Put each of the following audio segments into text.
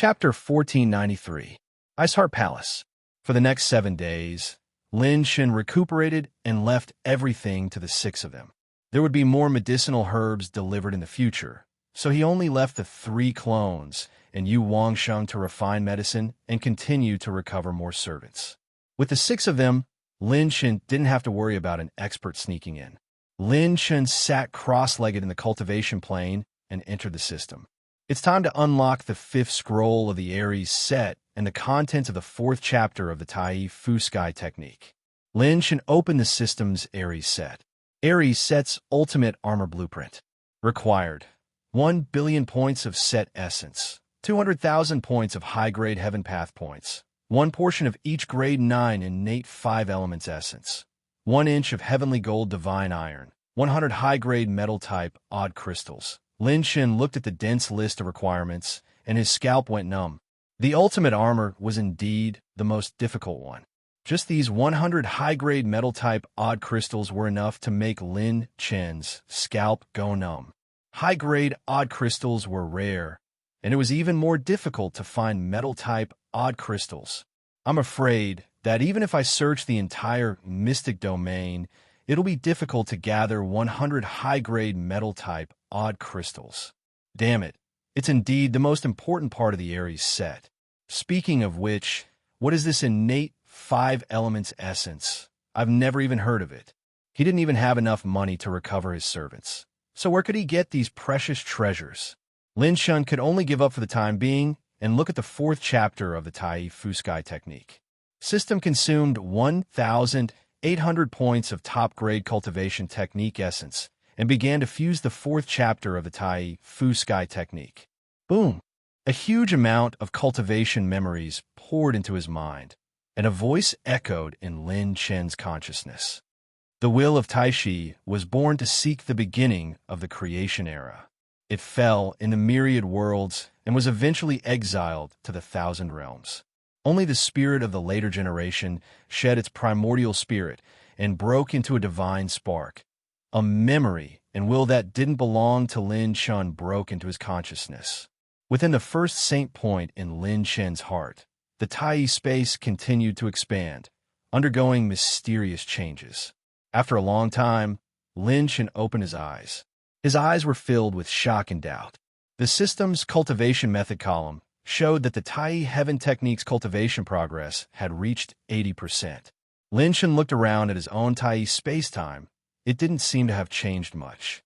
Chapter 1493, Iceheart Palace. For the next 7 days, Lin Shen recuperated and left everything to the 6 of them. There would be more medicinal herbs delivered in the future, so he only left the 3 clones and Yu Wangsheng to refine medicine and continue to recover more servants. With the 6 of them, Lin Shen didn't have to worry about an expert sneaking in. Lin Shen sat cross-legged in the cultivation plane and entered the system. It's time to unlock the 5th scroll of the Aries set and the contents of the 4th chapter of the Tai Fu Sky technique. Lin Shen opened the system's Aries set. Aries set's ultimate armor blueprint. Required: 1 billion points of set essence, 200,000 points of high-grade heaven path points, 1 portion of each grade 9 innate 5 elements essence, 1 inch of heavenly gold divine iron, 100 high-grade metal type odd crystals. Lin Shen looked at the dense list of requirements, and his scalp went numb. The ultimate armor was indeed the most difficult one. Just these 100 high-grade metal type odd crystals were enough to make Lin Shen's scalp go numb. High-grade odd crystals were rare, and it was even more difficult to find metal type odd crystals. I'm afraid that even if I search the entire mystic domain, it'll be difficult to gather 100 high-grade metal type odd crystals. Damn it, it's indeed the most important part of the Aries set. Speaking of which, what is this innate 5 elements essence? I've never even heard of it. He didn't even have enough money to recover his servants. So where could he get these precious treasures? Lin Shen could only give up for the time being and look at the 4th chapter of the Tai Fu Sky technique. System consumed 1,800 points of top-grade cultivation technique essence and began to fuse the 4th chapter of the Tai Fu Sky technique. Boom! A huge amount of cultivation memories poured into his mind, and a voice echoed in Lin Shen's consciousness. The will of Taishi was born to seek the beginning of the creation era. It fell in the myriad worlds and was eventually exiled to the 1,000 realms. Only the spirit of the later generation shed its primordial spirit and broke into a divine spark. A memory and will that didn't belong to Lin Shen broke into his consciousness. Within the first saint point in Lin Shen's heart, the Tai space continued to expand, undergoing mysterious changes. After a long time, Lin Shen opened his eyes. His eyes were filled with shock and doubt. The system's cultivation method column showed that the Tai Heaven Technique's cultivation progress had reached 80%. Lin Shen looked around at his own Tai space-time. It didn't seem to have changed much.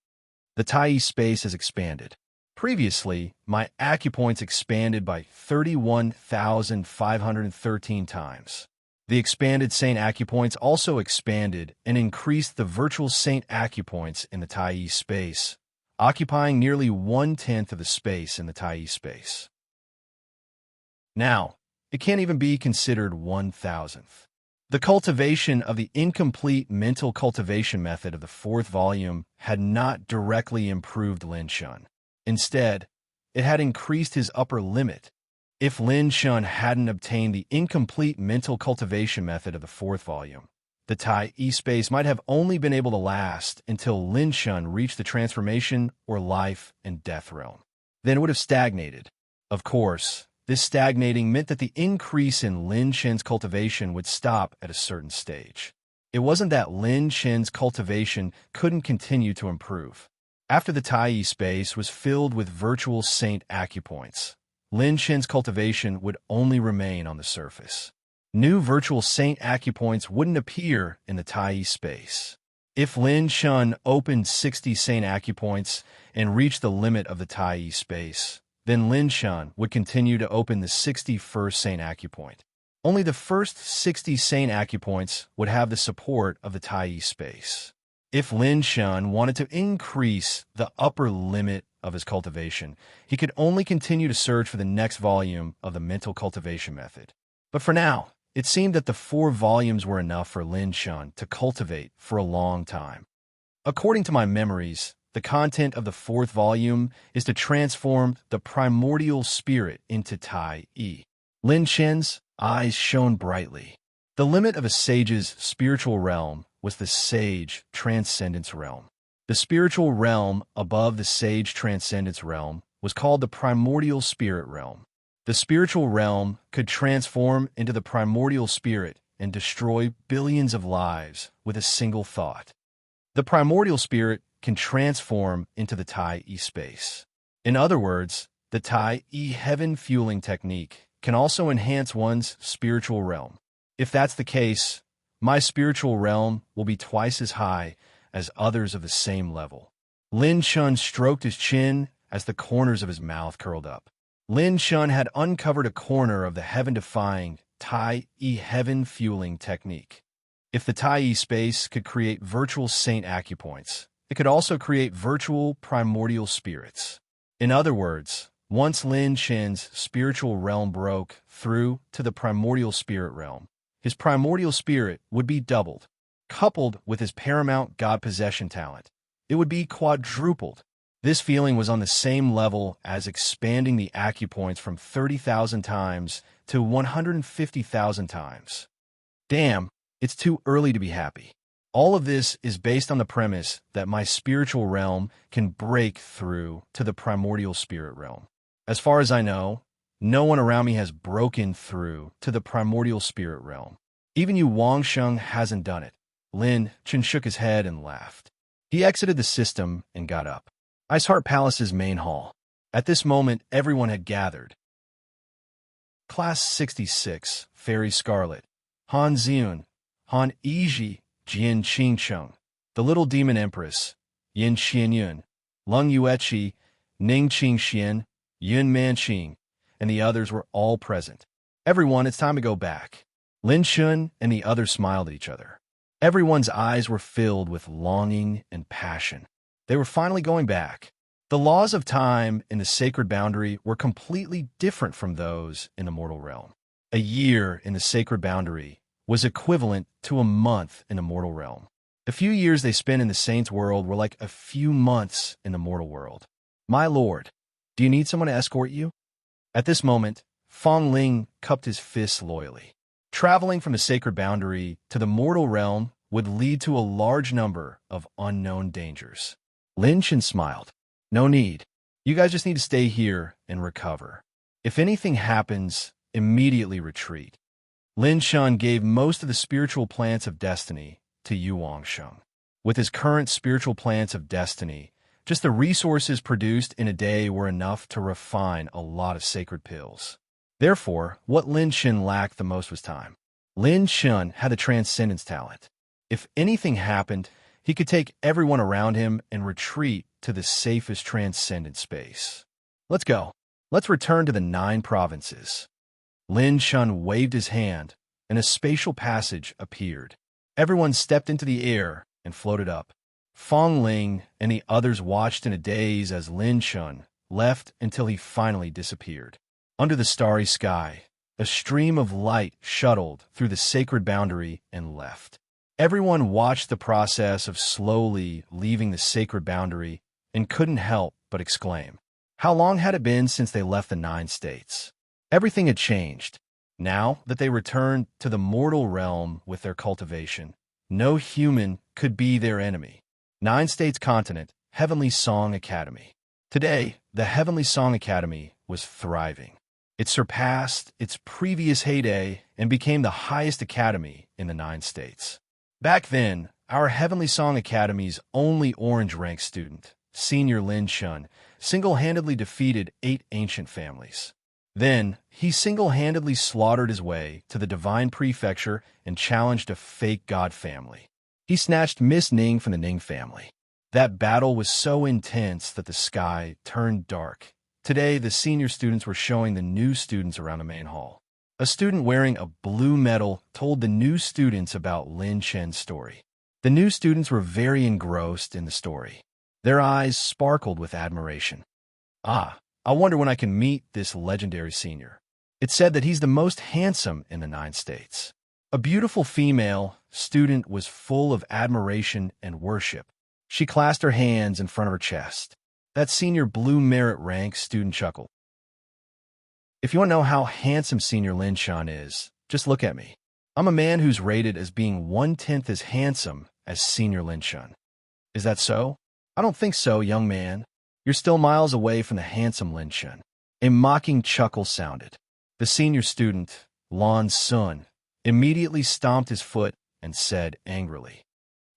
The Tai space has expanded. Previously, my acupoints expanded by 31,513 times. The expanded Saint acupoints also expanded and increased the virtual Saint acupoints in the Tai space, occupying nearly 1/10 of the space in the Tai space. Now, it can't even be considered 1,000th. The cultivation of the incomplete mental cultivation method of the 4th volume had not directly improved Lin Shen. Instead, it had increased his upper limit. If Lin Shen hadn't obtained the incomplete mental cultivation method of the 4th volume, the Tai space might have only been able to last until Lin Shen reached the transformation or life and death realm. Then it would have stagnated. Of course, this stagnating meant that the increase in Lin Shen's cultivation would stop at a certain stage. It wasn't that Lin Shen's cultivation couldn't continue to improve. After the Tai space was filled with virtual Saint acupoints, Lin Shen's cultivation would only remain on the surface. New virtual Saint acupoints wouldn't appear in the Tai space. If Lin Shen opened 60 Saint acupoints and reached the limit of the Tai space, then Lin Shen would continue to open the 61st Saint acupoint. Only the first 60 Saint acupoints would have the support of the Tai space. If Lin Shen wanted to increase the upper limit of his cultivation, he could only continue to search for the next volume of the mental cultivation method. But for now, it seemed that the 4 volumes were enough for Lin Shen to cultivate for a long time. According to my memories, the content of the 4th volume is to transform the primordial spirit into Tai. Lin Shen's eyes shone brightly. The limit of a sage's spiritual realm was the sage transcendence realm. The spiritual realm above the sage transcendence realm was called the primordial spirit realm. The spiritual realm could transform into the primordial spirit and destroy billions of lives with a single thought. The primordial spirit can transform into the Tai-E space. In other words, the Tai-E heaven fueling technique can also enhance one's spiritual realm. If that's the case, my spiritual realm will be twice as high as others of the same level. Lin Chun stroked his chin as the corners of his mouth curled up. Lin Chun had uncovered a corner of the heaven-defying Tai-E heaven-fueling technique. If the Tai-E space could create virtual saint acupoints, it could also create virtual primordial spirits. In other words, once Lin Chin's spiritual realm broke through to the primordial spirit realm, his primordial spirit would be doubled. Coupled with his paramount god possession talent, it would be quadrupled. This feeling was on the same level as expanding the acupoints from 30,000 times to 150,000 times. Damn, it's too early to be happy. All of this is based on the premise that my spiritual realm can break through to the primordial spirit realm. As far as I know, no one around me has broken through to the primordial spirit realm. Even Yu Wangsheng hasn't done it. Lin Chun shook his head and laughed. He exited the system and got up. Iceheart Palace's main hall. At this moment, everyone had gathered. Class 66, Fairy Scarlet, Han Xiun, Han Yiji, Jian Qingcheng, the Little Demon Empress, Yin Xianyun, Lung Yueqi, Ning Qingxian, Yun Manqing, and the others were all present. Everyone, it's time to go back. Lin Chun and the others smiled at each other. Everyone's eyes were filled with longing and passion. They were finally going back. The laws of time in the sacred boundary were completely different from those in the mortal realm. A year in the sacred boundary was equivalent to a month in the mortal realm. The few years they spent in the saint's world were like a few months in the mortal world. My lord, do you need someone to escort you? At this moment, Fong Ling cupped his fists loyally. Traveling from the sacred boundary to the mortal realm would lead to a large number of unknown dangers. Lin Chun smiled. No need. You guys just need to stay here and recover. If anything happens, immediately retreat. Lin Chun gave most of the spiritual plants of destiny to Yu Wangsheng. With his current spiritual plants of destiny, just the resources produced in a day were enough to refine a lot of sacred pills. Therefore, what Lin Chun lacked the most was time. Lin Chun had the transcendence talent. If anything happened, he could take everyone around him and retreat to the safest transcendent space. Let's go. Let's return to the 9 provinces. Lin Chun waved his hand, and a spatial passage appeared. Everyone stepped into the air and floated up. Fong Ling and the others watched in a daze as Lin Chun left until he finally disappeared. Under the starry sky, a stream of light shuttled through the sacred boundary and left. Everyone watched the process of slowly leaving the sacred boundary and couldn't help but exclaim. How long had it been since they left the 9 states? Everything had changed. Now that they returned to the mortal realm with their cultivation, no human could be their enemy. 9 States Continent, Heavenly Song Academy. Today, the Heavenly Song Academy was thriving. It surpassed its previous heyday and became the highest academy in the 9 states. Back then, our Heavenly Song Academy's only orange-ranked student, Senior Lin Chun, single-handedly defeated 8 ancient families. Then, he single-handedly slaughtered his way to the Divine Prefecture and challenged a fake god family. He snatched Miss Ning from the Ning family. That battle was so intense that the sky turned dark. Today, the senior students were showing the new students around the main hall. A student wearing a blue medal told the new students about Lin Chen's story. The new students were very engrossed in the story. Their eyes sparkled with admiration. Ah, I wonder when I can meet this legendary senior. It said that he's the most handsome in the 9 states. A beautiful female student was full of admiration and worship. She clasped her hands in front of her chest. That senior blue merit rank student chuckled. If you want to know how handsome Senior Lin Chun is, just look at me. I'm a man who's rated as being 1/10 as handsome as Senior Lin Chun. Is that so? I don't think so, young man. You're still miles away from the handsome Lin Chun. A mocking chuckle sounded. The senior student, Lan's son, immediately stomped his foot and said angrily,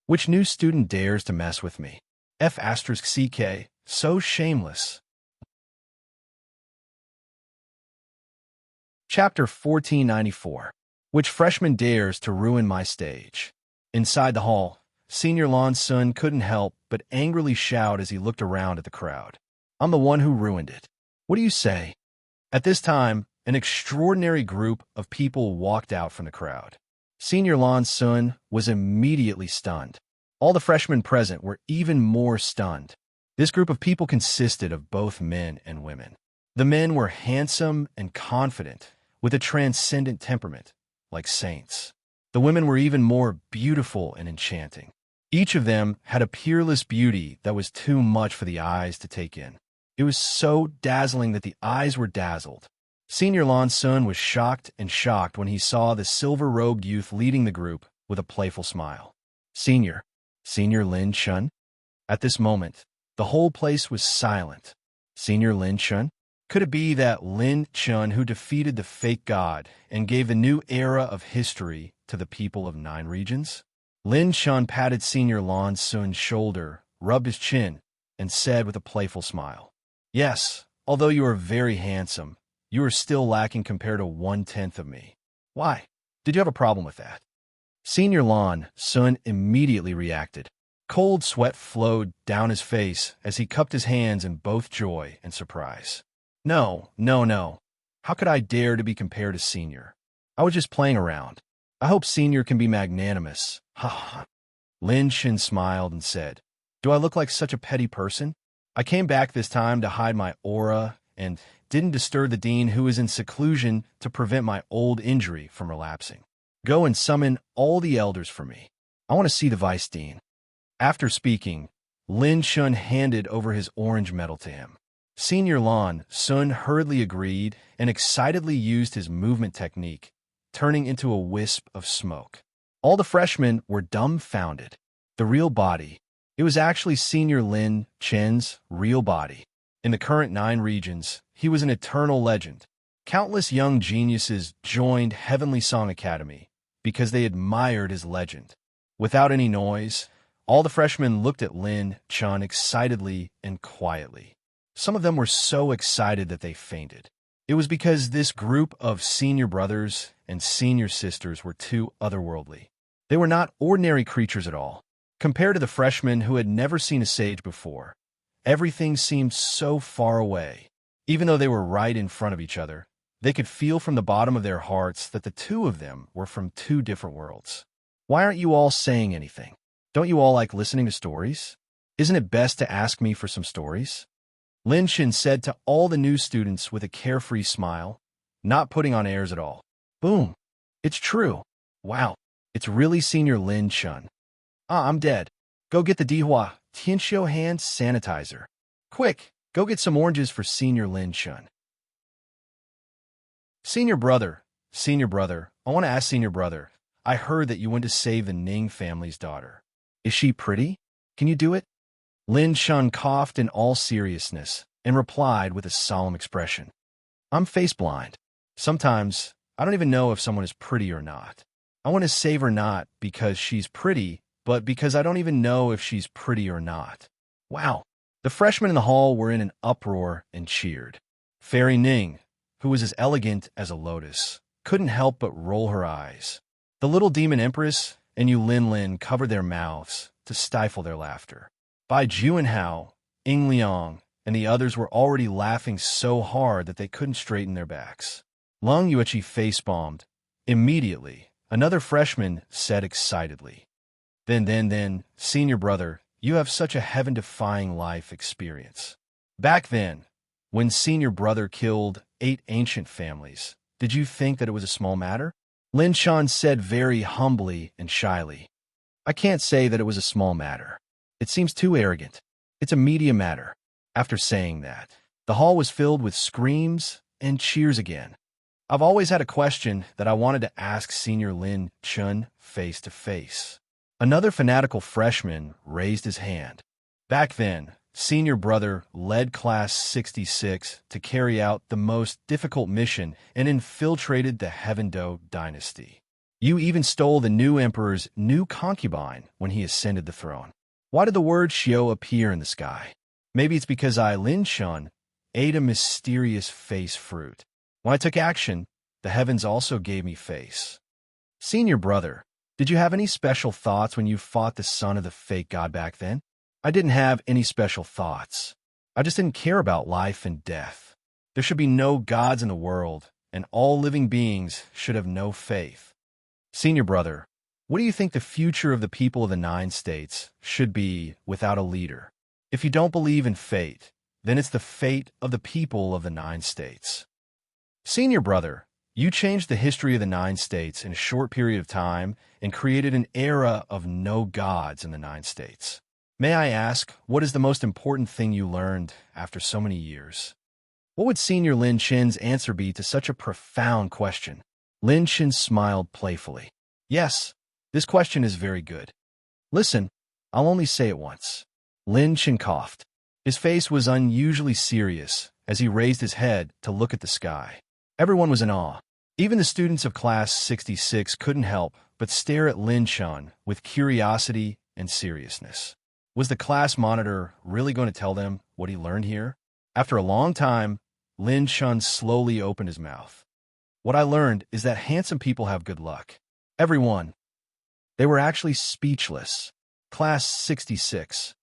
"Which new student dares to mess with me? F***CK, so shameless." Chapter 1494. Which freshman dares to ruin my stage? Inside the hall, Senior Lan's son couldn't help but angrily shout as he looked around at the crowd. "I'm the one who ruined it. What do you say?" At this time, an extraordinary group of people walked out from the crowd. Senior Lan's son was immediately stunned. All the freshmen present were even more stunned. This group of people consisted of both men and women. The men were handsome and confident, with a transcendent temperament, like saints. The women were even more beautiful and enchanting. Each of them had a peerless beauty that was too much for the eyes to take in. It was so dazzling that the eyes were dazzled. Senior Lan's son was shocked when he saw the silver-robed youth leading the group with a playful smile. Senior Lin Chun? At this moment, the whole place was silent. Senior Lin Chun? Could it be that Lin Chun who defeated the fake god and gave a new era of history to the people of 9 regions? Lin Chun patted Senior Lan's son's shoulder, rubbed his chin, and said with a playful smile, "Yes, although you are very handsome, you are still lacking compared to 1/10 of me. Why? Did you have a problem with that?" Senior Lan's son immediately reacted. Cold sweat flowed down his face as he cupped his hands in both joy and surprise. No. How could I dare to be compared to Senior? I was just playing around. I hope Senior can be magnanimous. Ha ha. Lin Shin smiled and said, "Do I look like such a petty person? I came back this time to hide my aura and didn't disturb the dean who is in seclusion to prevent my old injury from relapsing. Go and summon all the elders for me. I want to see the vice dean." After speaking, Lin Shun handed over his orange medal to him. Senior Lan Sun hurriedly agreed and excitedly used his movement technique, turning into a wisp of smoke. All the freshmen were dumbfounded. The real body. It was actually Senior Lin Chen's real body. In the current 9 regions, he was an eternal legend. Countless young geniuses joined Heavenly Song Academy because they admired his legend. Without any noise, all the freshmen looked at Lin Chun excitedly and quietly. Some of them were so excited that they fainted. It was because this group of senior brothers and senior sisters were too otherworldly. They were not ordinary creatures at all. Compared to the freshmen who had never seen a sage before, everything seemed so far away. Even though they were right in front of each other, they could feel from the bottom of their hearts that the two of them were from 2 different worlds. Why aren't you all saying anything? Don't you all like listening to stories? Isn't it best to ask me for some stories? Lin Shin said to all the new students with a carefree smile, not putting on airs at all. Boom. It's true. Wow. It's really Senior Lin Chun. I'm dead. Go get the Dihua Tianxiu hand sanitizer. Quick, go get some oranges for Senior Lin Chun. Senior brother, I want to ask Senior brother, I heard that you went to save the Ning family's daughter. Is she pretty? Can you do it? Lin Chun coughed in all seriousness and replied with a solemn expression. I'm face blind. Sometimes I don't even know if someone is pretty or not. I want to save her not because she's pretty, but because I don't even know if she's pretty or not. Wow. The freshmen in the hall were in an uproar and cheered. Fairy Ning, who was as elegant as a lotus, couldn't help but roll her eyes. The little demon empress and Yu Lin Lin covered their mouths to stifle their laughter. Bai Juanhao, Ying Liang, and the others were already laughing so hard that they couldn't straighten their backs. Lung Yueqi face-bombed. Immediately, another freshman said excitedly, Then, senior brother, you have such a heaven-defying life experience. Back then, when senior brother killed 8 ancient families, did you think that it was a small matter? Lin Shan said very humbly and shyly, I can't say that it was a small matter. It seems too arrogant. It's a medium matter. After saying that, the hall was filled with screams and cheers again. I've always had a question that I wanted to ask Senior Lin Chun face to face. Another fanatical freshman raised his hand. Back then, senior brother led Class 66 to carry out the most difficult mission and infiltrated the Heavendo dynasty. You even stole the new emperor's new concubine when he ascended the throne. Why did the word Xiao appear in the sky? Maybe it's because I, Lin Shun, ate a mysterious face fruit. When I took action, the heavens also gave me face. Senior brother, did you have any special thoughts when you fought the son of the fake god back then? I didn't have any special thoughts. I just didn't care about life and death. There should be no gods in the world, and all living beings should have no faith. Senior brother, what do you think the future of the people of the 9 states should be without a leader? If you don't believe in fate, then it's the fate of the people of the 9 states. Senior brother, you changed the history of the 9 states in a short period of time and created an era of no gods in the 9 states. May I ask, what is the most important thing you learned after so many years? What would Senior Lin Chen's answer be to such a profound question? Lin Chen smiled playfully. Yes, this question is very good. Listen, I'll only say it once. Lin Chen coughed. His face was unusually serious as he raised his head to look at the sky. Everyone was in awe. Even the students of Class 66 couldn't help but stare at Lin Chen with curiosity and seriousness. Was the class monitor really going to tell them what he learned here? After a long time, Lin Chen slowly opened his mouth. What I learned is that handsome people have good luck. Everyone. They were actually speechless. Class 66.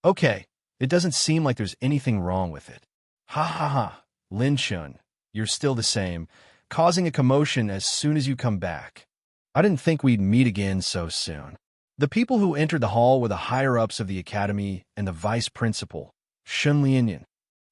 Okay, it doesn't seem like there's anything wrong with it. Ha ha ha, Lin Chen, you're still the same, causing a commotion as soon as you come back. I didn't think we'd meet again so soon. The people who entered the hall were the higher-ups of the academy and the vice principal, Shun Lianyun.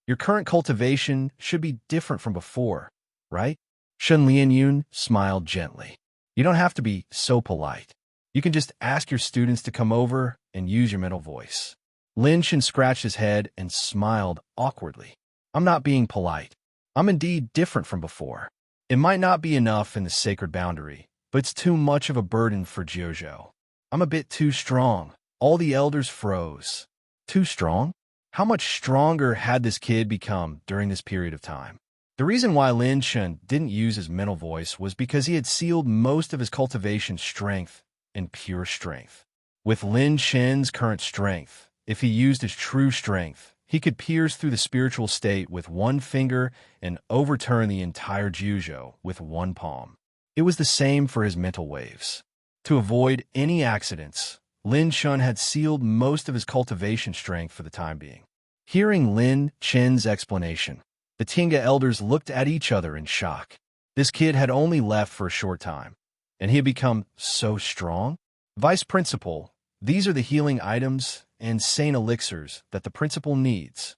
Your current cultivation should be different from before, right? Shun Lianyun smiled gently. You don't have to be so polite. You can just ask your students to come over and use your mental voice. Lin Chen scratched his head and smiled awkwardly. I'm not being polite. I'm indeed different from before. It might not be enough in the sacred boundary, but it's too much of a burden for Jiuzhou. I'm a bit too strong. All the elders froze. Too strong? How much stronger had this kid become during this period of time? The reason why Lin Chen didn't use his mental voice was because he had sealed most of his cultivation strength in pure strength. With Lin Chen's current strength, if he used his true strength, he could pierce through the spiritual state with one finger and overturn the entire Jiuzhou with one palm. It was the same for his mental waves. To avoid any accidents, Lin Chen had sealed most of his cultivation strength for the time being. Hearing Lin Chen's explanation, the Tinga elders looked at each other in shock. This kid had only left for a short time, and he had become so strong. Vice Principal, these are the healing items and sane elixirs that the principal needs.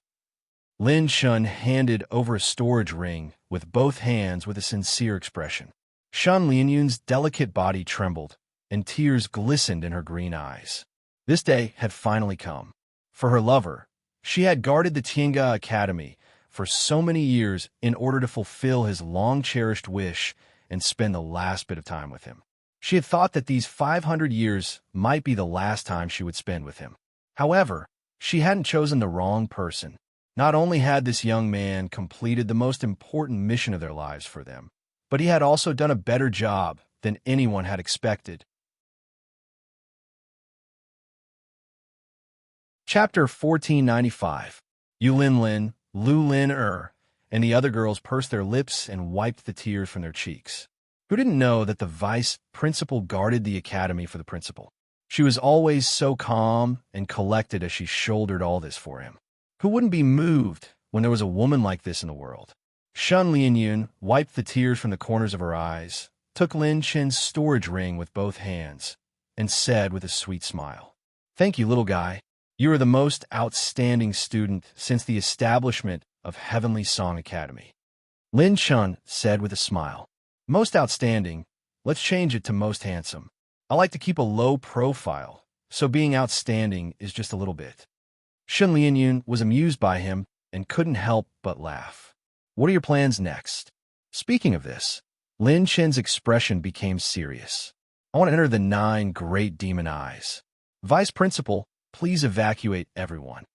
Lin Chen handed over a storage ring with both hands with a sincere expression. Shun Lianyun's delicate body trembled, and tears glistened in her green eyes. This day had finally come. For her lover, she had guarded the Tiange Academy for so many years in order to fulfill his long-cherished wish and spend the last bit of time with him. She had thought that these 500 years might be the last time she would spend with him. However, she hadn't chosen the wrong person. Not only had this young man completed the most important mission of their lives for them, but he had also done a better job than anyone had expected. Chapter 1495. Yulin Lin, Lu Lin and the other girls pursed their lips and wiped the tears from their cheeks. Who didn't know that the vice principal guarded the academy for the principal? She was always so calm and collected as she shouldered all this for him. Who wouldn't be moved when there was a woman like this in the world? Shun Lianyun wiped the tears from the corners of her eyes, took Lin Chen's storage ring with both hands, and said with a sweet smile, "Thank you, little guy. You are the most outstanding student since the establishment of Heavenly Song Academy." Lin Chen said with a smile, "Most outstanding, let's change it to most handsome. I like to keep a low profile, so being outstanding is just a little bit." Shun Lianyun was amused by him and couldn't help but laugh. "What are your plans next?" Speaking of this, Lin Chen's expression became serious. "I want to enter the 9 great demon eyes." Vice Principal, please evacuate everyone.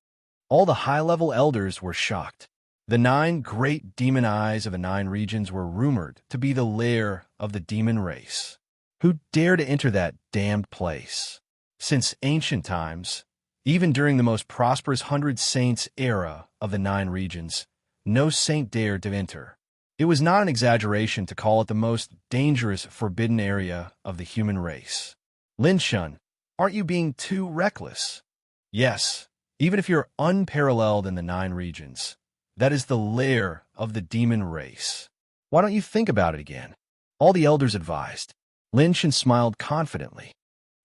All the high-level elders were shocked. The 9 great demon eyes of the 9 regions were rumored to be the lair of the demon race. Who dared to enter that damned place? Since ancient times, even during the most prosperous 100 saints era of the 9 regions, no saint dared to enter. It was not an exaggeration to call it the most dangerous forbidden area of the human race. Lin Shun, aren't you being too reckless? Yes, even if you're unparalleled in the 9 regions, that is the lair of the demon race. Why don't you think about it again? All the elders advised. Lin Shun smiled confidently.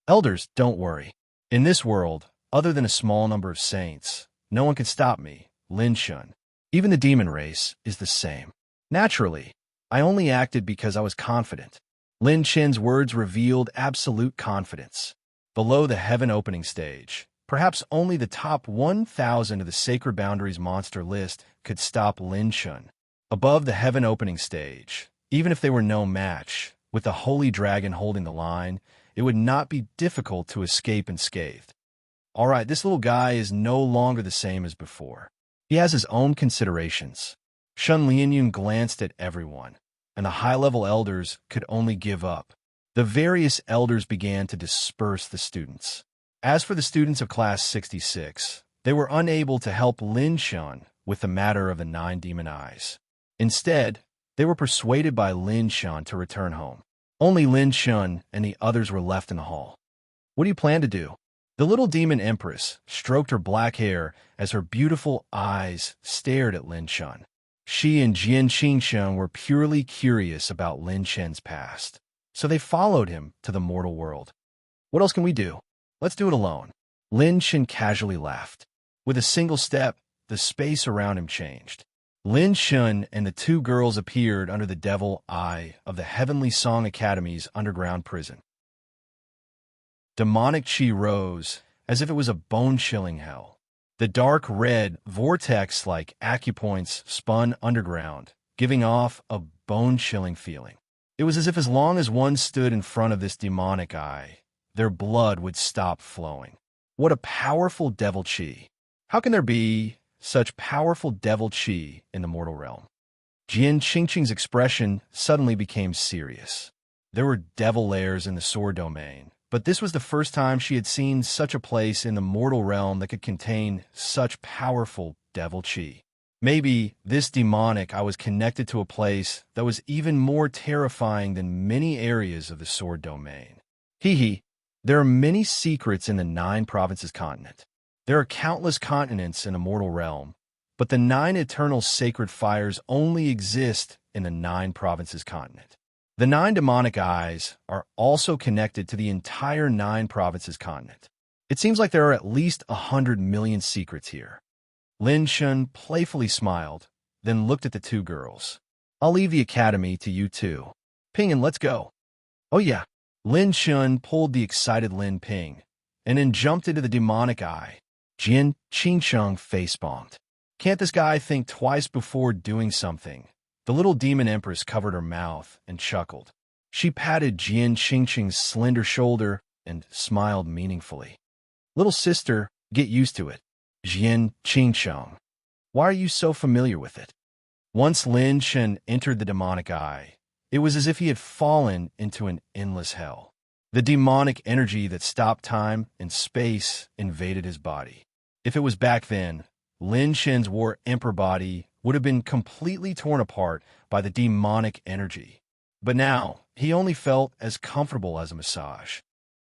Elders, don't worry. In this world, other than a small number of saints, no one can stop me, Lin Shun. Even the demon race is the same. Naturally, I only acted because I was confident. Lin Chen's words revealed absolute confidence. Below the heaven opening stage, perhaps only the top 1,000 of the Sacred Boundaries monster list could stop Lin Shun. Above the heaven opening stage, even if they were no match, with the holy dragon holding the line, it would not be difficult to escape unscathed. All right, this little guy is no longer the same as before. He has his own considerations. Shun Lianyun glanced at everyone, and the high-level elders could only give up. The various elders began to disperse the students. As for the students of Class 66, they were unable to help Lin Shun with the matter of the 9 demon eyes. Instead, they were persuaded by Lin Shun to return home. Only Lin Shun and the others were left in the hall. What do you plan to do? The little demon empress stroked her black hair as her beautiful eyes stared at Lin Shun. She and Jian Qingsheng were purely curious about Lin Shen's past, so they followed him to the mortal world. What else can we do? Let's do it alone. Lin Shen casually laughed. With a single step, the space around him changed. Lin Shun and the 2 girls appeared under the devil eye of the Heavenly Song Academy's underground prison. Demonic chi rose as if it was a bone-chilling hell. The dark red vortex-like acupoints spun underground, giving off a bone-chilling feeling. It was as long as one stood in front of this demonic eye, their blood would stop flowing. What a powerful devil chi! How can there be such powerful devil chi in the mortal realm? Jian Qingqing's expression suddenly became serious. There were devil lairs in the sword domain, but this was the first time she had seen such a place in the mortal realm that could contain such powerful devil chi. Maybe this demonic I was connected to a place that was even more terrifying than many areas of the sword domain. There are many secrets in the 9 provinces continent. There are countless continents in the mortal realm, but the 9 eternal sacred fires only exist in the 9 provinces continent. The 9 demonic eyes are also connected to the entire 9 provinces continent. It seems like there are at least 100 million secrets here. Lin Shun playfully smiled, then looked at the 2 girls. I'll leave the academy to you 2. Ping and let's go. Oh yeah. Lin Shun pulled the excited Lin Ping, and then jumped into the demonic eye. Jian Qingsheng face-bombed. Can't this guy think twice before doing something? The little demon empress covered her mouth and chuckled. She patted Jian Qingsheng's slender shoulder and smiled meaningfully. Little sister, get used to it. Jian Qingsheng. Why are you so familiar with it? Once Lin Shen entered the demonic eye, it was as if he had fallen into an endless hell. The demonic energy that stopped time and space invaded his body. If it was back then, Lin Shen's war emperor body would have been completely torn apart by the demonic energy. But now, he only felt as comfortable as a massage.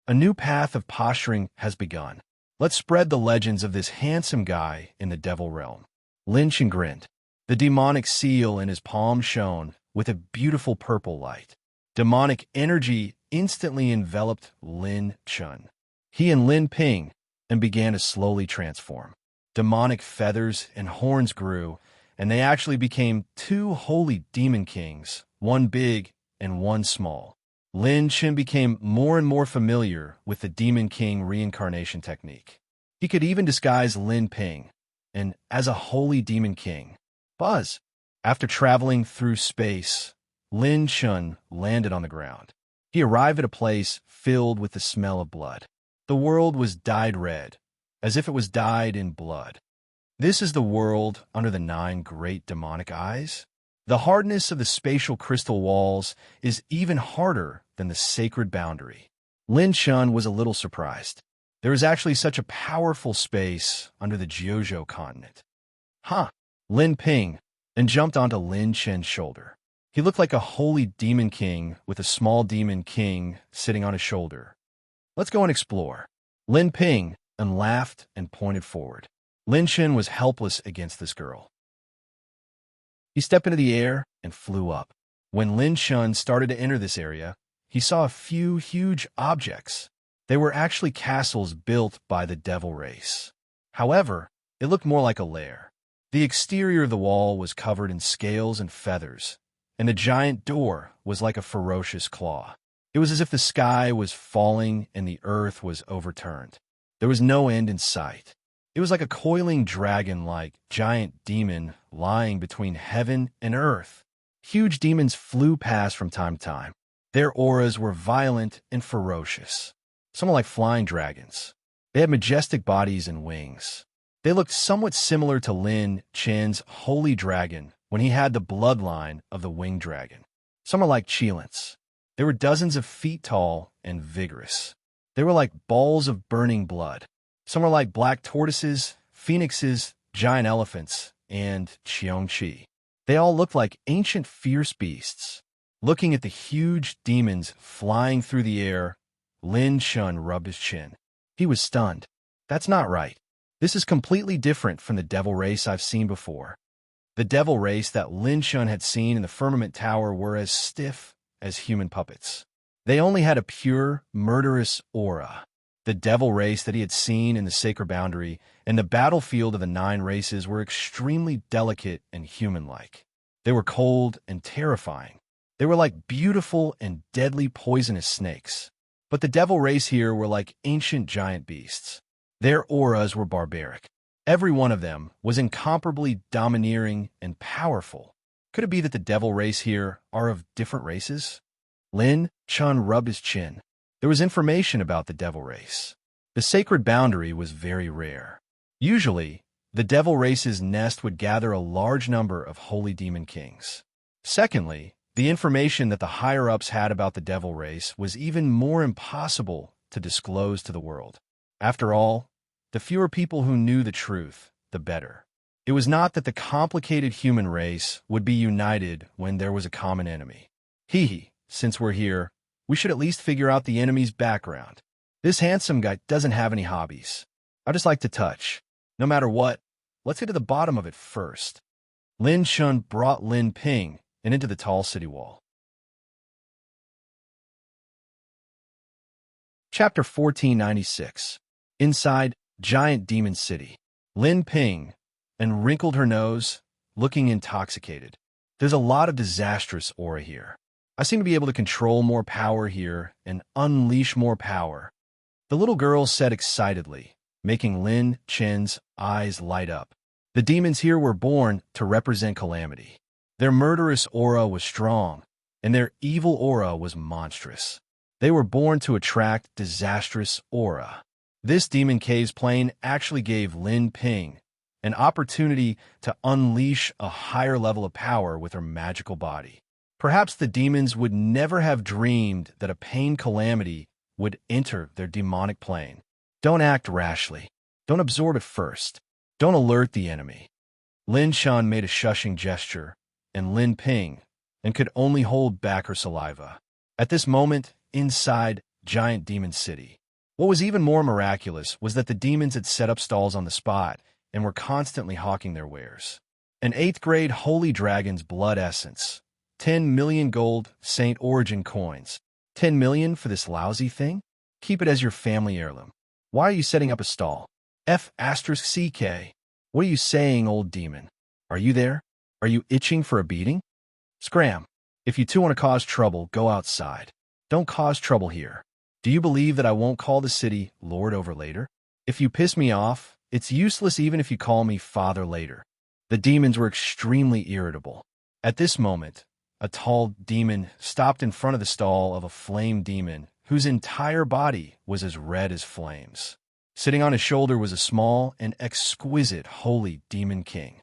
A new path of posturing has begun. Let's spread the legends of this handsome guy in the devil realm. Lin Shen grinned. The demonic seal in his palm shone with a beautiful purple light. Demonic energy instantly enveloped Lin Chun. He and Lin Ping and began to slowly transform. Demonic feathers and horns grew, and they actually became 2 holy demon kings, one big and one small. Lin Chin became more and more familiar with the Demon King reincarnation technique. He could even disguise Lin Ping, and as a holy demon king. Buzz! After traveling through space, Lin Chun landed on the ground. He arrived at a place filled with the smell of blood. The world was dyed red, as if it was dyed in blood. This is the world under the 9 great demonic eyes. The hardness of the spatial crystal walls is even harder than the sacred boundary. Lin Chun was a little surprised. There is actually such a powerful space under the Jiuzhou continent. Huh, Lin Ping, and jumped onto Lin Chen's shoulder. He looked like a holy demon king with a small demon king sitting on his shoulder. Let's go and explore. Lin Ping and laughed and pointed forward. Lin Chen was helpless against this girl. He stepped into the air and flew up. When Lin Chun started to enter this area, he saw a few huge objects. They were actually castles built by the devil race. However, it looked more like a lair. The exterior of the wall was covered in scales and feathers, and the giant door was like a ferocious claw. It was as if the sky was falling and the earth was overturned. There was no end in sight. It was like a coiling dragon-like giant demon lying between heaven and earth. Huge demons flew past from time to time. Their auras were violent and ferocious, somewhat like flying dragons. They had majestic bodies and wings. They looked somewhat similar to Lin Chen's holy dragon when he had the bloodline of the winged dragon. Some are like Qilins. They were dozens of feet tall and vigorous. They were like balls of burning blood. Some are like black tortoises, phoenixes, giant elephants, and Qiongqi. They all looked like ancient fierce beasts. Looking at the huge demons flying through the air, Lin Chun rubbed his chin. He was stunned. That's not right. This is completely different from the devil race I've seen before. The devil race that Lin Chun had seen in the Firmament Tower were as stiff as human puppets. They only had a pure, murderous aura. The devil race that he had seen in the sacred boundary and the battlefield of the 9 races were extremely delicate and human-like. They were cold and terrifying. They were like beautiful and deadly poisonous snakes. But the devil race here were like ancient giant beasts. Their auras were barbaric. Every one of them was incomparably domineering and powerful. Could it be that the devil race here are of different races? Lin Chun rubbed his chin. There was information about the devil race. The sacred boundary was very rare. Usually, the devil race's nest would gather a large number of holy demon kings. Secondly, the information that the higher-ups had about the devil race was even more impossible to disclose to the world. After all, the fewer people who knew the truth, the better. It was not that the complicated human race would be united when there was a common enemy. Since we're here, we should at least figure out the enemy's background. This handsome guy doesn't have any hobbies. I just like to touch. No matter what, let's get to the bottom of it first. Lin Chun brought Lin Ping and into the tall city wall. Chapter 1496. Inside Giant Demon City. Lin Ping and wrinkled her nose, looking intoxicated. There's a lot of disastrous aura here. I seem to be able to control more power here and unleash more power. The little girl said excitedly, making Lin Chen's eyes light up. The demons here were born to represent calamity. Their murderous aura was strong, and their evil aura was monstrous. They were born to attract disastrous aura. This demon cave's plane actually gave Lin Ping an opportunity to unleash a higher level of power with her magical body. Perhaps the demons would never have dreamed that a pain calamity would enter their demonic plane. Don't act rashly. Don't absorb it first. Don't alert the enemy. Lin Chun made a shushing gesture, and Lin Ping, and could only hold back her saliva. At this moment, inside Giant Demon City, what was even more miraculous was that the demons had set up stalls on the spot and were constantly hawking their wares. An 8th grade Holy Dragon's blood essence, 10 million gold Saint Origin coins. 10 million for this lousy thing? Keep it as your family heirloom. Why are you setting up a stall? F***CK. What are you saying, old demon? Are you there? Are you itching for a beating? Scram. If you two want to cause trouble, go outside. Don't cause trouble here. Do you believe that I won't call the city Lord over later? If you piss me off, it's useless even if you call me Father later. The demons were extremely irritable. At this moment, a tall demon stopped in front of the stall of a flame demon whose entire body was as red as flames. Sitting on his shoulder was a small and exquisite holy demon king.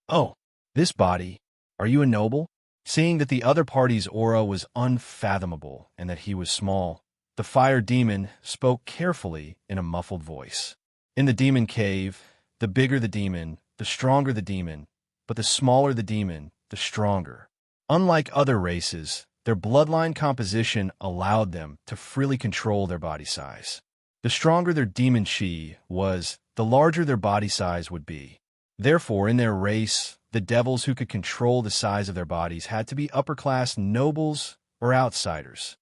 "Oh, this body, are you a noble?" Seeing that the other party's aura was unfathomable and that he was small, the fire demon spoke carefully in a muffled voice. In the demon cave, the bigger the demon, the stronger the demon, but the smaller the demon, the stronger. Unlike other races, their bloodline composition allowed them to freely control their body size. The stronger their demon chi was, the larger their body size would be. Therefore, in their race, the devils who could control the size of their bodies had to be upper-class nobles or outsiders.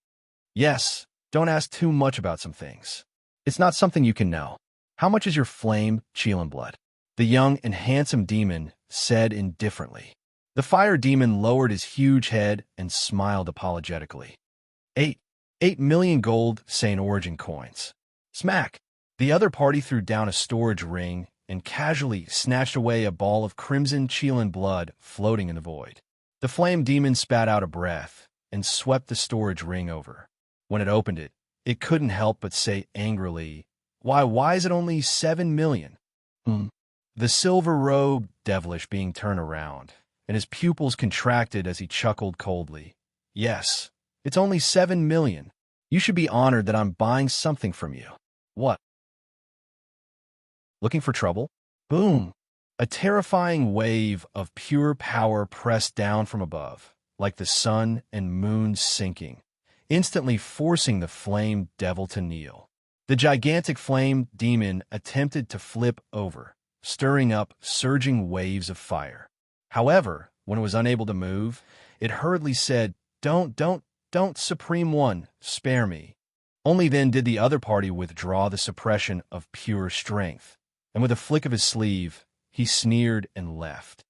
Yes, don't ask too much about some things. It's not something you can know. How much is your flame, Chelan blood? The young and handsome demon said indifferently. The fire demon lowered his huge head and smiled apologetically. 8 million gold Saint Origin coins. Smack! The other party threw down a storage ring and casually snatched away a ball of crimson Chelan blood floating in the void. The flame demon spat out a breath and swept the storage ring over. When it opened it, it couldn't help but say angrily, Why is it only 7 million? The silver-robed devilish being turned around, and his pupils contracted as he chuckled coldly. Yes, it's only 7 million. You should be honored that I'm buying something from you. What? Looking for trouble? Boom! A terrifying wave of pure power pressed down from above, like the sun and moon sinking, instantly forcing the flame devil to kneel. The gigantic flame demon attempted to flip over, stirring up surging waves of fire. However, when it was unable to move, it hurriedly said, Don't, Supreme One, spare me. Only then did the other party withdraw the suppression of pure strength, and with a flick of his sleeve, he sneered and left.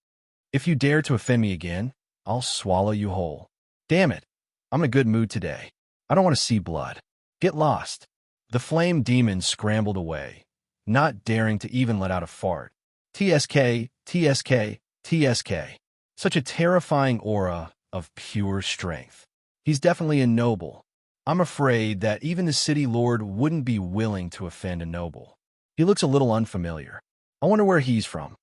If you dare to offend me again, I'll swallow you whole. Damn it, I'm in a good mood today. I don't want to see blood. Get lost. The flame demon scrambled away, not daring to even let out a fart. TSK, TSK, TSK. Such a terrifying aura of pure strength. He's definitely a noble. I'm afraid that even the city lord wouldn't be willing to offend a noble. He looks a little unfamiliar. I wonder where he's from.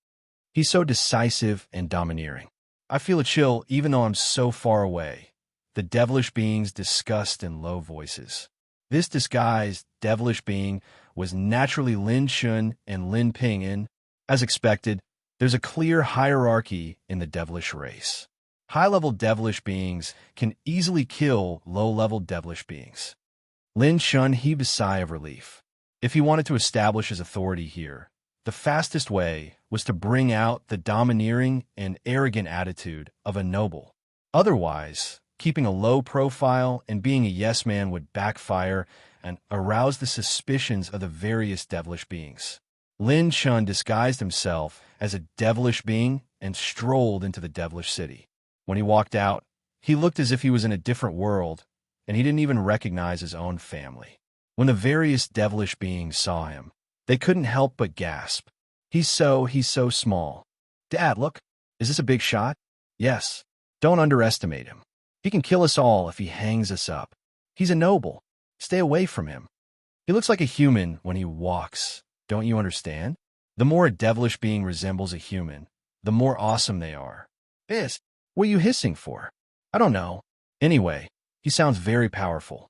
He's so decisive and domineering. I feel a chill even though I'm so far away. The devilish beings discussed in low voices. This disguised devilish being was naturally Lin Shun and Lin Ping'an. As expected, there's a clear hierarchy in the devilish race. High-level devilish beings can easily kill low-level devilish beings. Lin Shun heaved a sigh of relief. If he wanted to establish his authority here, the fastest way was to bring out the domineering and arrogant attitude of a noble. Otherwise, keeping a low profile and being a yes-man would backfire and arouse the suspicions of the various devilish beings. Lin Shun disguised himself as a devilish being and strolled into the devilish city. When he walked out, he looked as if he was in a different world, and he didn't even recognize his own family. When the various devilish beings saw him, they couldn't help but gasp. He's so small. Dad, look, is this a big shot? Yes. Don't underestimate him. He can kill us all if he hangs us up. He's a noble. Stay away from him. He looks like a human when he walks. Don't you understand? The more a devilish being resembles a human, the more awesome they are. What are you hissing for? I don't know. Anyway, he sounds very powerful.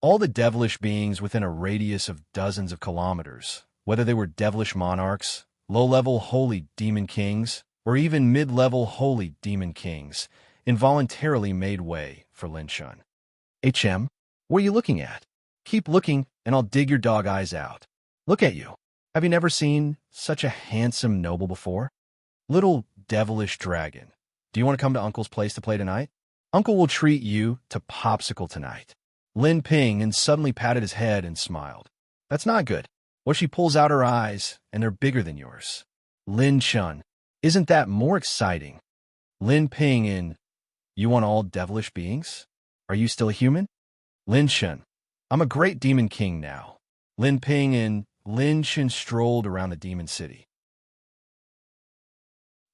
All the devilish beings within a radius of dozens of kilometers, whether they were devilish monarchs, low-level holy demon kings, or even mid-level holy demon kings, involuntarily made way for Lin Shun. HM, what are you looking at? Keep looking, and I'll dig your dog eyes out. Look at you. Have you never seen such a handsome noble before? Little devilish dragon. Do you want to come to Uncle's place to play tonight? Uncle will treat you to popsicle tonight. Lin Ping suddenly patted his head and smiled. That's not good. Well, she pulls out her eyes, and they're bigger than yours. Lin Shun, isn't that more exciting? Lin Ping you want all devilish beings? Are you still a human? Lin Shun, I'm a great demon king now. Lin Ping Lin Shun strolled around the demon city.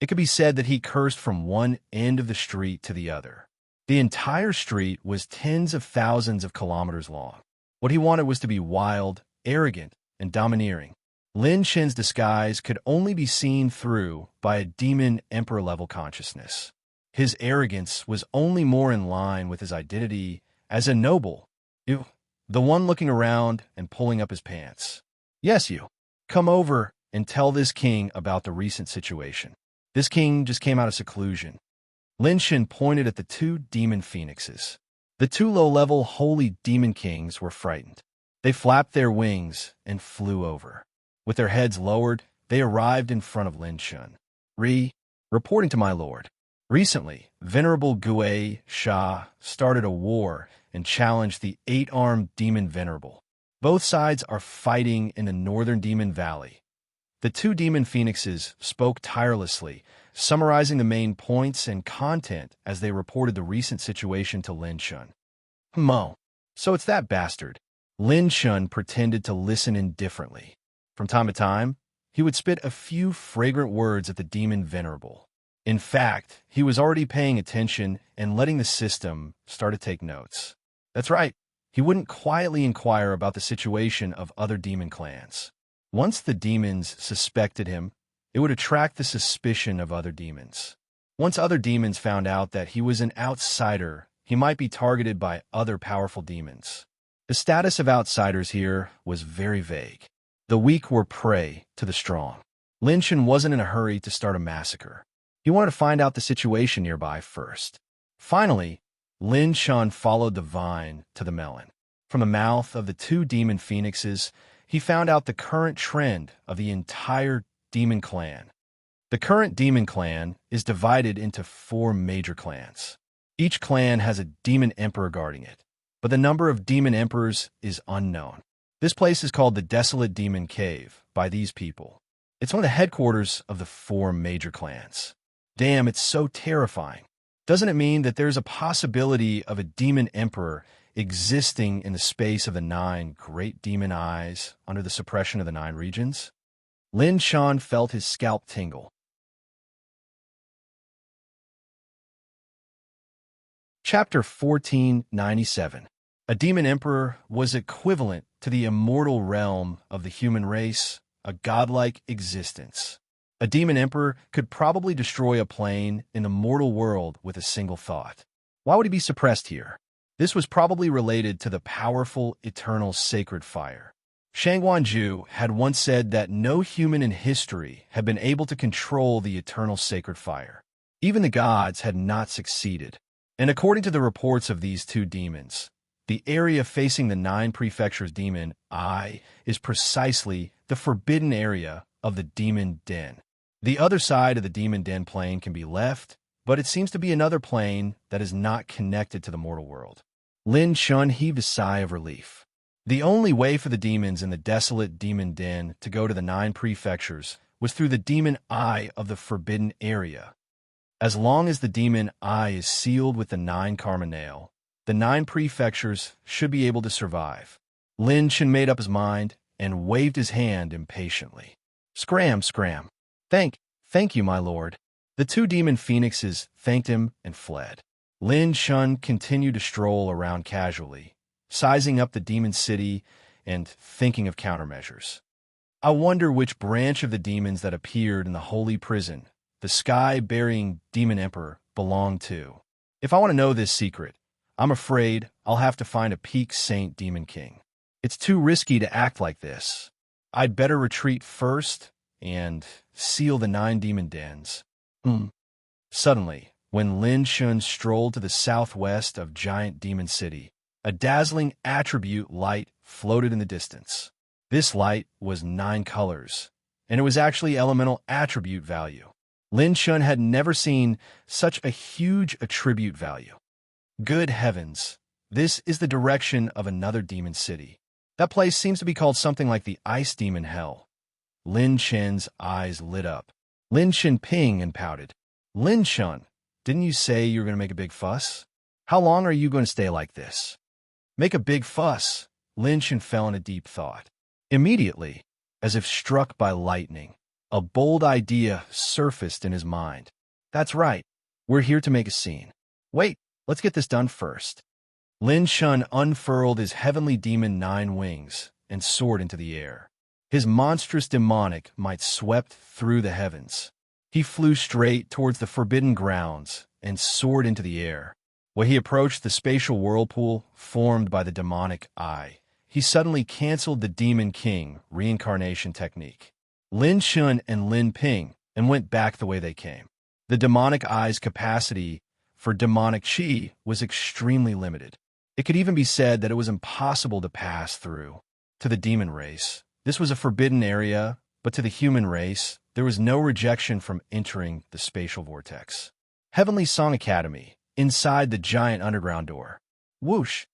It could be said that he cursed from one end of the street to the other. The entire street was tens of thousands of kilometers long. What he wanted was to be wild, arrogant, and domineering. Lin Shen's disguise could only be seen through by a demon emperor-level consciousness. His arrogance was only more in line with his identity as a noble. You, the one looking around and pulling up his pants. Yes, you. Come over and tell this king about the recent situation. This king just came out of seclusion. Lin Shen pointed at the two demon phoenixes. The two low-level holy demon kings were frightened. They flapped their wings and flew over. With their heads lowered, they arrived in front of Lin Shen. Reporting to my lord. Recently, Venerable Gui Sha started a war and challenged the 8-armed demon Venerable. Both sides are fighting in the northern demon valley. The two demon phoenixes spoke tirelessly, summarizing the main points and content as they reported the recent situation to Lin Shen. So it's that bastard. Lin Shen pretended to listen indifferently. From time to time, he would spit a few fragrant words at the demon Venerable. In fact, he was already paying attention and letting the system start to take notes. That's right, he wouldn't quietly inquire about the situation of other demon clans. Once the demons suspected him, it would attract the suspicion of other demons. Once other demons found out that he was an outsider, he might be targeted by other powerful demons. The status of outsiders here was very vague. The weak were prey to the strong. Lin Shen wasn't in a hurry to start a massacre. He wanted to find out the situation nearby first. Finally, Lin Shen followed the vine to the melon. From the mouth of the two demon phoenixes, he found out the current trend of the entire demon clan. The current demon clan is divided into 4 major clans. Each clan has a demon emperor guarding it, but the number of demon emperors is unknown. This place is called the Desolate Demon Cave by these people. It's one of the headquarters of the 4 major clans. Damn, it's so terrifying. Doesn't it mean that there's a possibility of a demon emperor existing in the space of the 9 great demon eyes under the suppression of the 9 regions? Lin Shen felt his scalp tingle. Chapter 1497. A demon emperor was equivalent to the immortal realm of the human race, a godlike existence. A demon emperor could probably destroy a plane in the mortal world with a single thought. Why would he be suppressed here? This was probably related to the powerful, eternal sacred fire. Shang Wanju had once said that no human in history had been able to control the eternal sacred fire. Even the gods had not succeeded. And according to the reports of these two demons, the area facing the 9 prefectures demon eye is precisely the forbidden area of the demon den. The other side of the demon den plane can be left, but it seems to be another plane that is not connected to the mortal world. Lin Shen heaved a sigh of relief. The only way for the demons in the desolate demon den to go to the 9 prefectures was through the demon eye of the forbidden area. As long as the demon eye is sealed with the 9 karma nail, the 9 prefectures should be able to survive. Lin Shen made up his mind and waved his hand impatiently. Scram. Thank you, my lord. The 2 demon phoenixes thanked him and fled. Lin Shen continued to stroll around casually, sizing up the demon city and thinking of countermeasures. I wonder which branch of the demons that appeared in the holy prison the sky-burying demon emperor belonged to. If I want to know this secret, I'm afraid I'll have to find a peak saint demon king. It's too risky to act like this. I'd better retreat first and seal the 9 demon dens. Suddenly, when Lin Shen strolled to the southwest of Giant Demon City, a dazzling attribute light floated in the distance. This light was 9 colors, and it was actually elemental attribute value. Lin Shen had never seen such a huge attribute value. Good heavens, this is the direction of another demon city. That place seems to be called something like the Ice Demon Hell. Lin Shen's eyes lit up. Lin Shen pinged and pouted. Lin Shen, didn't you say you were going to make a big fuss? How long are you going to stay like this? Make a big fuss. Lin Shen fell in a deep thought. Immediately, as if struck by lightning, a bold idea surfaced in his mind. That's right. We're here to make a scene. Wait, let's get this done first. Lin Shen unfurled his heavenly demon 9 wings and soared into the air. His monstrous demonic might swept through the heavens. He flew straight towards the forbidden grounds and soared into the air. When he approached the spatial whirlpool formed by the demonic eye, he suddenly canceled the Demon King reincarnation technique. Lin Shun and Lin Ping and went back the way they came. The demonic eye's capacity for demonic chi was extremely limited. It could even be said that it was impossible to pass through. To the demon race, this was a forbidden area, but to the human race, there was no rejection from entering the spatial vortex. Heavenly Song Academy, inside the giant underground door. Whoosh!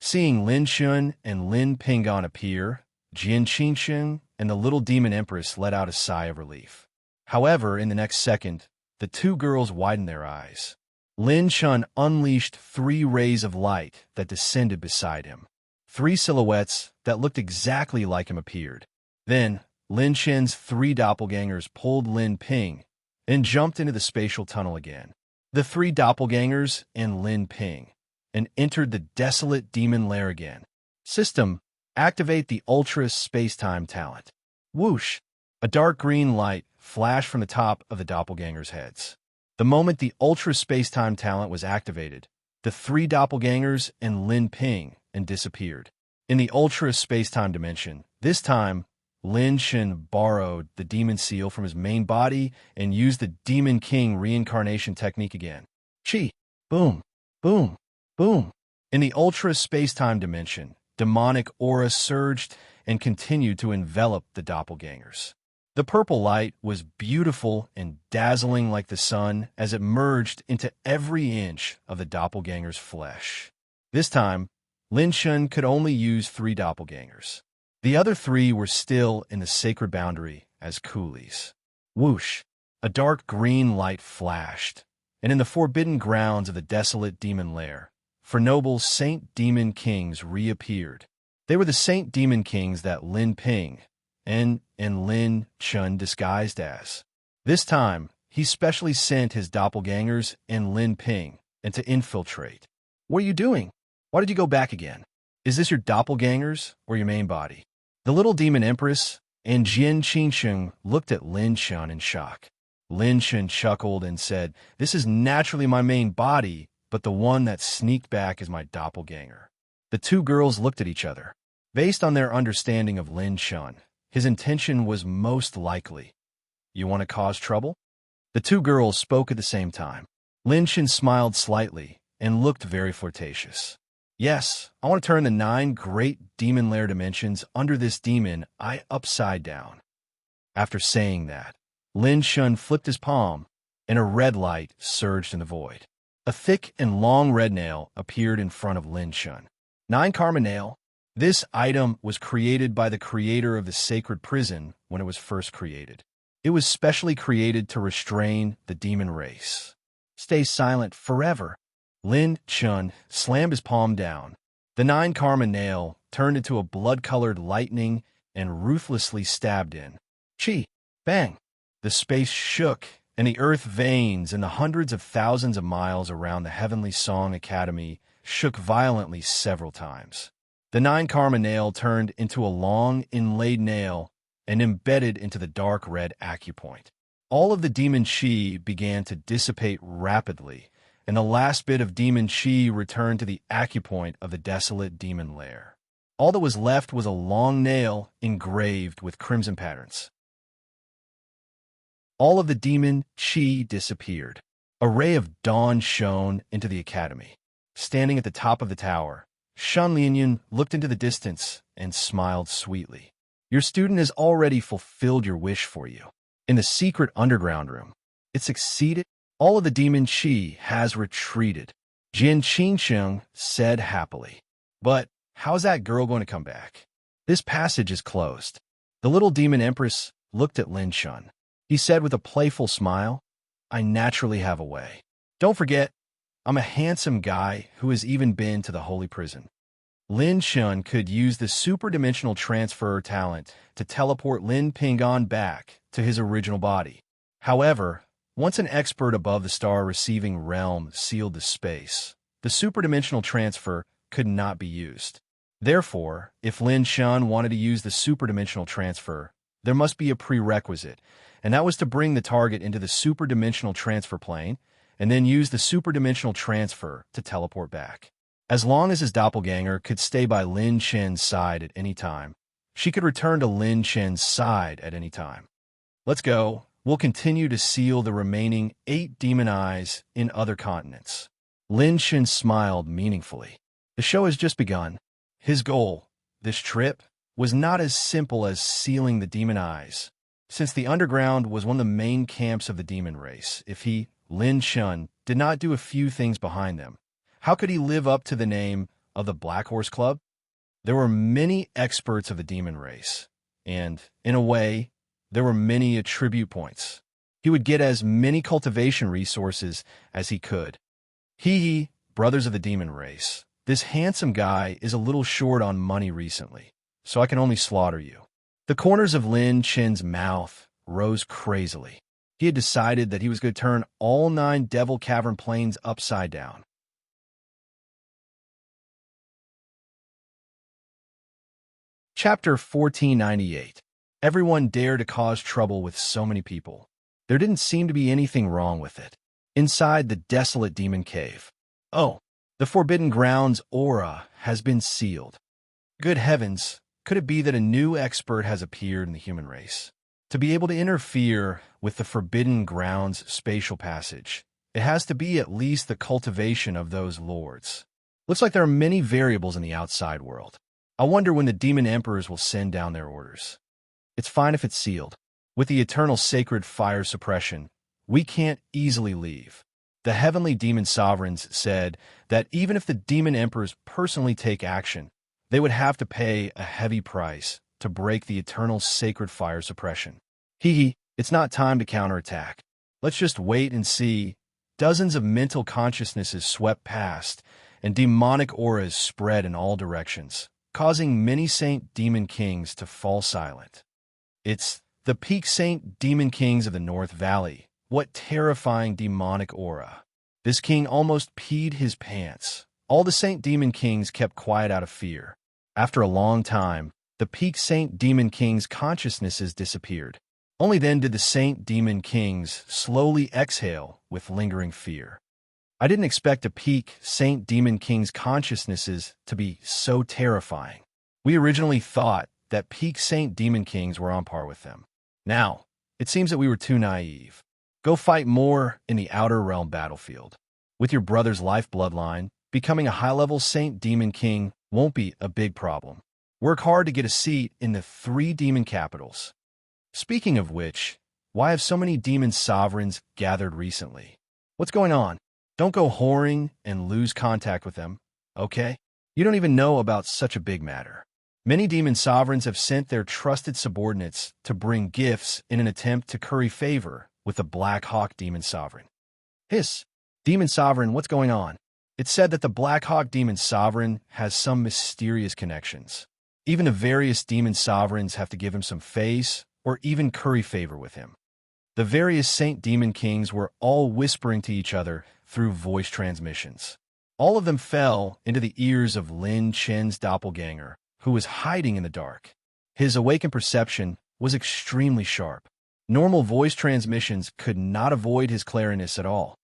Seeing Lin Shun and Lin Pingon appear, Jian Qingsheng and the little demon empress let out a sigh of relief. However, in the next second, the two girls widened their eyes. Lin Shun unleashed 3 rays of light that descended beside him. 3 silhouettes that looked exactly like him appeared. Then, Lin Shen's 3 doppelgangers pulled Lin Ping and jumped into the spatial tunnel again. The 3 doppelgangers and Lin Ping and entered the desolate demon lair again. System, activate the ultra space-time talent. Whoosh! A dark green light flashed from the top of the doppelgangers' heads. The moment the ultra space-time talent was activated, the 3 doppelgangers and Lin Ping and disappeared. In the ultra space-time dimension, this time, Lin Shen borrowed the demon seal from his main body and used the Demon King reincarnation technique again. Chi! Boom! Boom! Boom! In the ultra space-time dimension, demonic aura surged and continued to envelop the doppelgangers. The purple light was beautiful and dazzling like the sun as it merged into every inch of the doppelganger's flesh. This time, Lin Shun could only use 3 doppelgangers. The other 3 were still in the sacred boundary as coolies. Whoosh! A dark green light flashed, and in the forbidden grounds of the desolate demon lair, for noble Saint Demon Kings reappeared. They were the Saint Demon Kings that Lin Ping and Lin Chun disguised as. This time, he specially sent his doppelgangers and Lin Ping and to infiltrate. What are you doing? Why did you go back again? Is this your doppelgangers or your main body? The little demon empress and Jian Qingsheng looked at Lin Shun in shock. Lin Shun chuckled and said, "This is naturally my main body, but the one that sneaked back is my doppelganger." The 2 girls looked at each other. Based on their understanding of Lin Shun, his intention was most likely, "You want to cause trouble?" The 2 girls spoke at the same time. Lin Shun smiled slightly and looked very flirtatious. "Yes, I want to turn the 9 great demon lair dimensions under this demon eye upside down." After saying that, Lin Shun flipped his palm, and a red light surged in the void. A thick and long red nail appeared in front of Lin Shun. 9 Karma Nail. This item was created by the creator of the sacred prison when it was first created. It was specially created to restrain the demon race. Stay silent forever. Lin Chun slammed his palm down. The 9 Karma Nail turned into a blood-colored lightning and ruthlessly stabbed in. Chi! Bang! The space shook, and the earth veins and the hundreds of thousands of miles around the Heavenly Song Academy shook violently several times. The 9 Karma Nail turned into a long, inlaid nail and embedded into the dark red acupoint. All of the demon chi began to dissipate rapidly, and the last bit of demon chi returned to the acupoint of the desolate demon lair. All that was left was a long nail engraved with crimson patterns. All of the demon chi disappeared. A ray of dawn shone into the academy. Standing at the top of the tower, Shan Lianyun looked into the distance and smiled sweetly. "Your student has already fulfilled your wish for you. In the secret underground room, it succeeded. All of the demon chi has retreated," Jian Qingsheng said happily. "But how's that girl going to come back? This passage is closed." The little demon empress looked at Lin Shun. He said with a playful smile, "I naturally have a way. Don't forget, I'm a handsome guy who has even been to the holy prison." Lin Shun could use the superdimensional transfer talent to teleport Lin Pingon back to his original body. However, once an expert above the star receiving realm sealed the space, the superdimensional transfer could not be used. Therefore, if Lin Shun wanted to use the superdimensional transfer, there must be a prerequisite, and that was to bring the target into the superdimensional transfer plane and then use the superdimensional transfer to teleport back. As long as his doppelganger could stay by Lin Chen's side at any time, she could return to Lin Chen's side at any time. Let's go. We'll continue to seal the remaining 8 demon eyes in other continents. Lin Chen smiled meaningfully. The show has just begun. His goal, this trip, was not as simple as sealing the demon eyes. Since the underground was one of the main camps of the demon race, if he, Lin Chen, did not do a few things behind them, how could he live up to the name of the Black Horse Club? There were many experts of the demon race, and, in a way, there were many attribute points. He would get as many cultivation resources as he could. Brothers of the demon race, this handsome guy is a little short on money recently, so I can only slaughter you. The corners of Lin Chen's mouth rose crazily. He had decided that he was going to turn all 9 Devil Cavern planes upside down. Chapter 1498. Everyone dared to cause trouble with so many people. There didn't seem to be anything wrong with it. Inside the desolate demon cave. Oh, the Forbidden Grounds aura has been sealed. Good heavens, could it be that a new expert has appeared in the human race? To be able to interfere with the Forbidden Grounds spatial passage, it has to be at least the cultivation of those lords. Looks like there are many variables in the outside world. I wonder when the demon emperors will send down their orders. It's fine if it's sealed. With the eternal sacred fire suppression, we can't easily leave. The heavenly demon sovereigns said that even if the demon emperors personally take action, they would have to pay a heavy price to break the eternal sacred fire suppression. It's not time to counterattack. Let's just wait and see. Dozens of mental consciousnesses swept past, and demonic auras spread in all directions, causing many Saint Demon Kings to fall silent. It's the peak Saint Demon Kings of the North Valley. What terrifying demonic aura. This king almost peed his pants. All the Saint Demon Kings kept quiet out of fear. After a long time, the peak Saint Demon King's consciousnesses disappeared. Only then did the Saint Demon Kings slowly exhale with lingering fear. I didn't expect a peak Saint Demon King's consciousnesses to be so terrifying. We originally thought that peak Saint Demon Kings were on par with them. Now, it seems that we were too naive. Go fight more in the Outer Realm battlefield. With your brother's life bloodline, becoming a high-level Saint Demon King won't be a big problem. Work hard to get a seat in the 3 demon capitals. Speaking of which, why have so many demon sovereigns gathered recently? What's going on? Don't go whoring and lose contact with them, okay? You don't even know about such a big matter. Many demon sovereigns have sent their trusted subordinates to bring gifts in an attempt to curry favor with the Black Hawk Demon Sovereign. Demon Sovereign, what's going on? It's said that the Black Hawk Demon Sovereign has some mysterious connections. Even the various demon sovereigns have to give him some face or even curry favor with him. The various Saint Demon Kings were all whispering to each other through voice transmissions. All of them fell into the ears of Lin Chen's doppelganger, who was hiding in the dark. His awakened perception was extremely sharp. Normal voice transmissions could not avoid his clariness at all.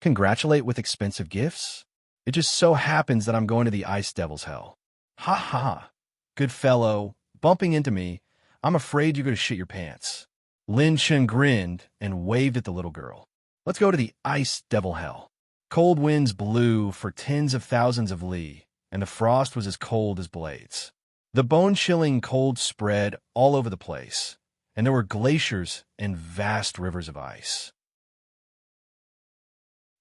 Congratulate with expensive gifts? It just so happens that I'm going to the Ice Devil's Hell. Ha ha. Good fellow, bumping into me, I'm afraid you're going to shit your pants. Lin Chen grinned and waved at the little girl. Let's go to the Ice Devil Hell. Cold winds blew for tens of thousands of li, and the frost was as cold as blades. The bone-chilling cold spread all over the place, and there were glaciers and vast rivers of ice.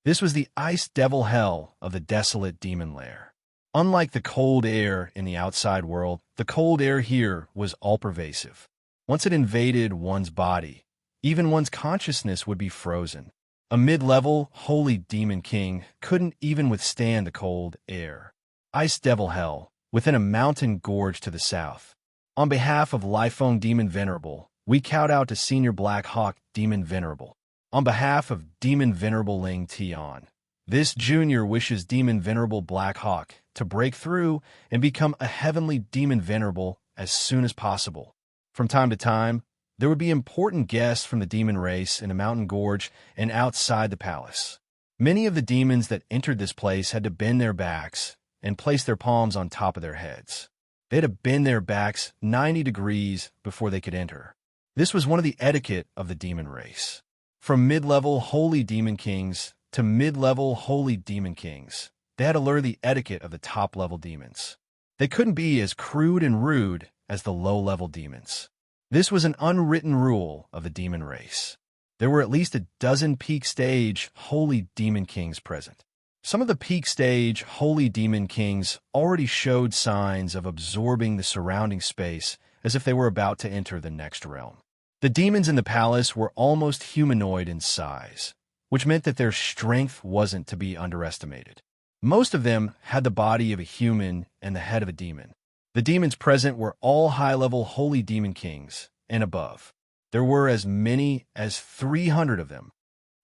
This was the Ice Devil Hell of the desolate demon lair. Unlike the cold air in the outside world, the cold air here was all-pervasive. Once it invaded one's body, even one's consciousness would be frozen. A mid-level, holy demon king couldn't even withstand the cold air. Ice Devil Hell, within a mountain gorge to the south. On behalf of Lifeng Demon Venerable, we count out to Senior Black Hawk Demon Venerable. On behalf of Demon Venerable Ling Tian, this junior wishes Demon Venerable Black Hawk to break through and become a heavenly demon venerable as soon as possible. From time to time, there would be important guests from the demon race in a mountain gorge and outside the palace. Many of the demons that entered this place had to bend their backs and place their palms on top of their heads. They had to bend their backs 90 degrees before they could enter. This was one of the etiquette of the demon race. From mid-level holy demon kings to mid-level holy demon kings, they had to learn the etiquette of the top-level demons. They couldn't be as crude and rude as the low-level demons. This was an unwritten rule of the demon race. There were at least a dozen peak stage holy demon kings present. Some of the peak stage holy demon kings already showed signs of absorbing the surrounding space as if they were about to enter the next realm. The demons in the palace were almost humanoid in size, which meant that their strength wasn't to be underestimated. Most of them had the body of a human and the head of a demon. The demons present were all high-level holy demon kings and above. There were as many as 300 of them.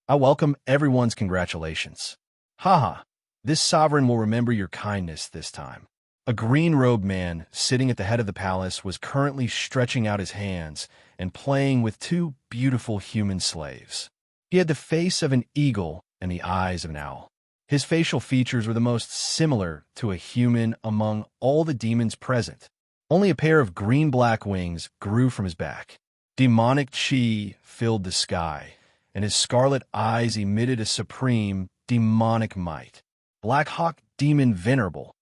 I welcome everyone's congratulations. Haha, this sovereign will remember your kindness this time. A green-robed man sitting at the head of the palace was currently stretching out his hands and playing with two beautiful human slaves. He had the face of an eagle and the eyes of an owl. His facial features were the most similar to a human among all the demons present. Only a pair of green-black wings grew from his back. Demonic chi filled the sky, and his scarlet eyes emitted a supreme demonic might. Black Hawk Demon Venerable.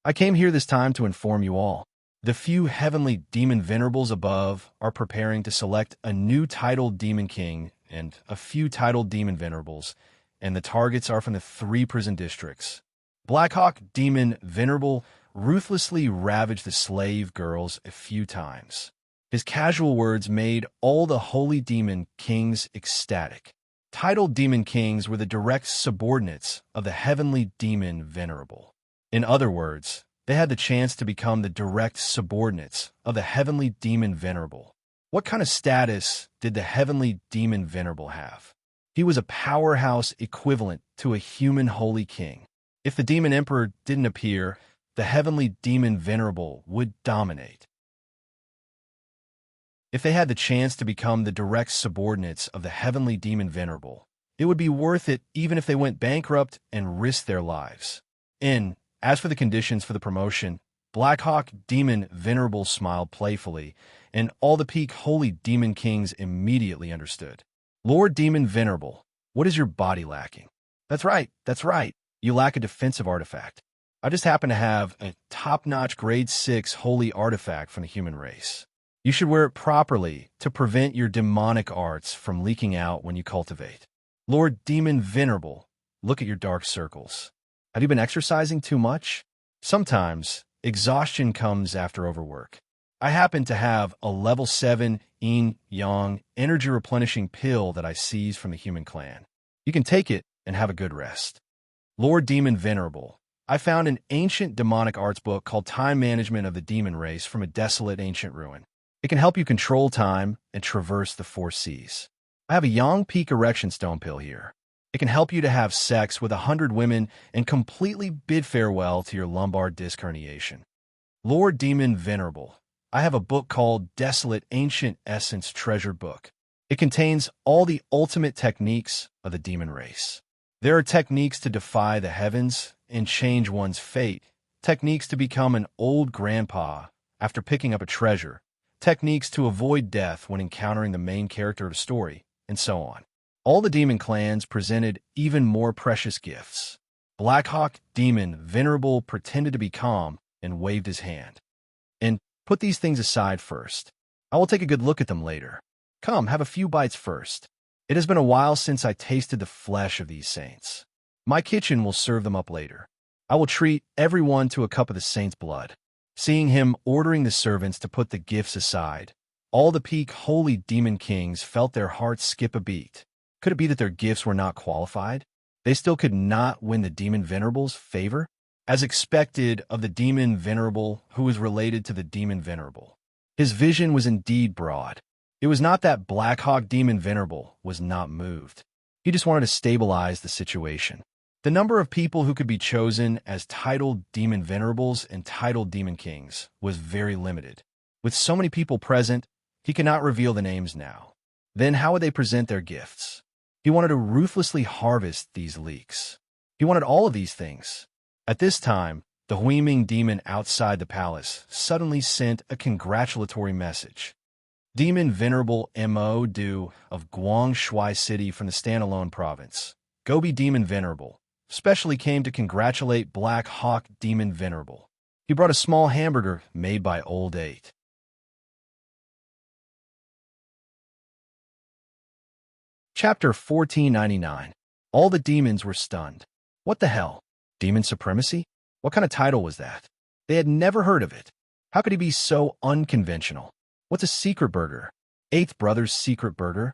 I came here this time to inform you all. The few heavenly demon venerables above are preparing to select a new titled demon king and a few titled demon venerables, and the targets are from the 3 prison districts. Black Hawk Demon Venerable ruthlessly ravaged the slave girls a few times. His casual words made all the holy demon kings ecstatic. Titled demon kings were the direct subordinates of the heavenly demon venerable. In other words, they had the chance to become the direct subordinates of the heavenly demon venerable. What kind of status did the heavenly demon venerable have? He was a powerhouse equivalent to a human holy king. If the demon emperor didn't appear, the heavenly demon venerable would dominate. If they had the chance to become the direct subordinates of the heavenly demon venerable, it would be worth it even if they went bankrupt and risked their lives. As for the conditions for the promotion, Black Hawk Demon Venerable smiled playfully, and all the peak holy demon kings immediately understood. Lord Demon Venerable, what is your body lacking? That's right. You lack a defensive artifact. I just happen to have a top-notch grade 6 holy artifact from the human race. You should wear it properly to prevent your demonic arts from leaking out when you cultivate. Lord Demon Venerable, look at your dark circles. Have you been exercising too much? Sometimes, exhaustion comes after overwork. I happen to have a level 7 yin-yang energy replenishing pill that I seized from the human clan. You can take it and have a good rest. Lord Demon Venerable, I found an ancient demonic arts book called Time Management of the Demon Race from a desolate ancient ruin. It can help you control time and traverse the 4 seas. I have a Yang Peak Erection Stone pill here. It can help you to have sex with 100 women and completely bid farewell to your lumbar disc herniation. Lord Demon Venerable, I have a book called Desolate Ancient Essence Treasure Book. It contains all the ultimate techniques of the demon race. There are techniques to defy the heavens and change one's fate, techniques to become an old grandpa after picking up a treasure, techniques to avoid death when encountering the main character of a story, and so on. All the demon clans presented even more precious gifts. Black Hawk Demon Venerable pretended to be calm and waved his hand. And put these things aside first. I will take a good look at them later. Come, have a few bites first. It has been a while since I tasted the flesh of these saints. My kitchen will serve them up later. I will treat everyone to a cup of the saint's blood. Seeing him ordering the servants to put the gifts aside, all the peak holy demon kings felt their hearts skip a beat. Could it be that their gifts were not qualified? They still could not win the demon venerable's favor? As expected of the demon venerable who was related to the demon venerable. His vision was indeed broad. It was not that Black Hawk Demon Venerable was not moved. He just wanted to stabilize the situation. The number of people who could be chosen as titled demon venerables and titled demon kings was very limited. With so many people present, he could not reveal the names now. Then how would they present their gifts? He wanted to ruthlessly harvest these leaks. He wanted all of these things. At this time, the Huiming demon outside the palace suddenly sent a congratulatory message. Demon Venerable Mo Du of Guangshui City from the standalone province, Gobi Demon Venerable, specially came to congratulate Black Hawk Demon Venerable. He brought a small hamburger made by Old 8. Chapter 1499. All the demons were stunned. What the hell? Demon supremacy? What kind of title was that? They had never heard of it. How could he be so unconventional? What's a secret burger? Eighth Brother's secret burger?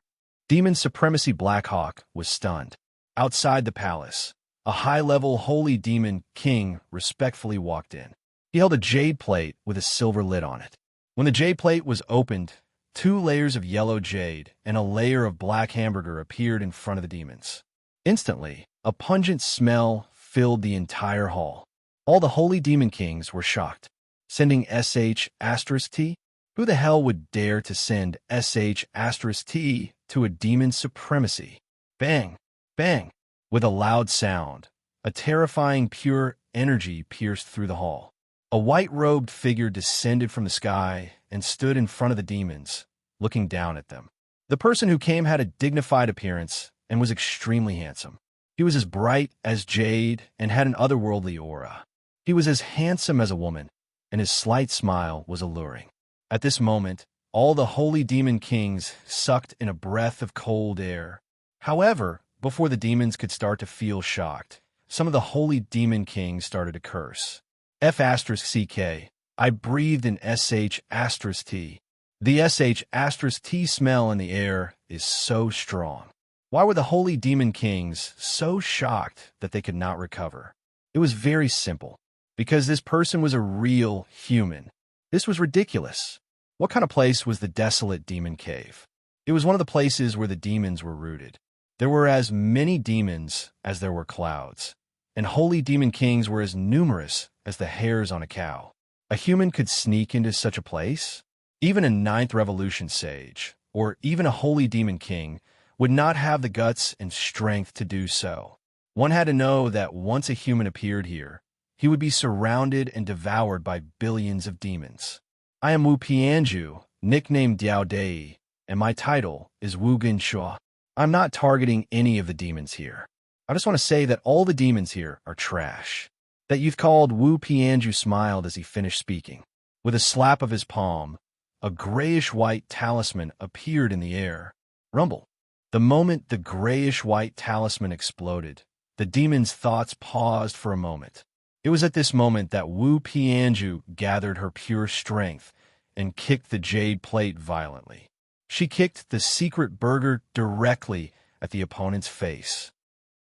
Demon supremacy Black Hawk was stunned. Outside the palace, a high-level holy demon king respectfully walked in. He held a jade plate with a silver lid on it. When the jade plate was opened, 2 layers of yellow jade and a layer of black hamburger appeared in front of the demons. Instantly, a pungent smell filled the entire hall. All the holy demon kings were shocked. Sending sh*t? Who the hell would dare to send sh*t to a demon supremacy? Bang! Bang! With a loud sound, a terrifying pure energy pierced through the hall. A white-robed figure descended from the sky and stood in front of the demons, looking down at them. The person who came had a dignified appearance and was extremely handsome. He was as bright as jade and had an otherworldly aura. He was as handsome as a woman, and his slight smile was alluring. At this moment, all the holy demon kings sucked in a breath of cold air. However, before the demons could start to feel shocked, some of the holy demon kings started to curse. F***ck, I breathed in sh*t. The sh*t smell in the air is so strong. Why were the holy demon kings so shocked that they could not recover? It was very simple. Because this person was a real human. This was ridiculous. What kind of place was the desolate demon cave? It was one of the places where the demons were rooted. There were as many demons as there were clouds, and holy demon kings were as numerous as the hairs on a cow. A human could sneak into such a place? Even a 9th Revolution sage, or even a holy demon king, would not have the guts and strength to do so. One had to know that once a human appeared here, he would be surrounded and devoured by billions of demons. I am Wu Pianju, nicknamed Diao Dei, and my title is Wu Genshua. I'm not targeting any of the demons here. I just want to say that all the demons here are trash. That youth called Wu Pianju smiled as he finished speaking. With a slap of his palm, a grayish-white talisman appeared in the air. Rumble. The moment the grayish-white talisman exploded, the demon's thoughts paused for a moment. It was at this moment that Wu Pianju gathered her pure strength and kicked the jade plate violently. She kicked the secret burger directly at the opponent's face.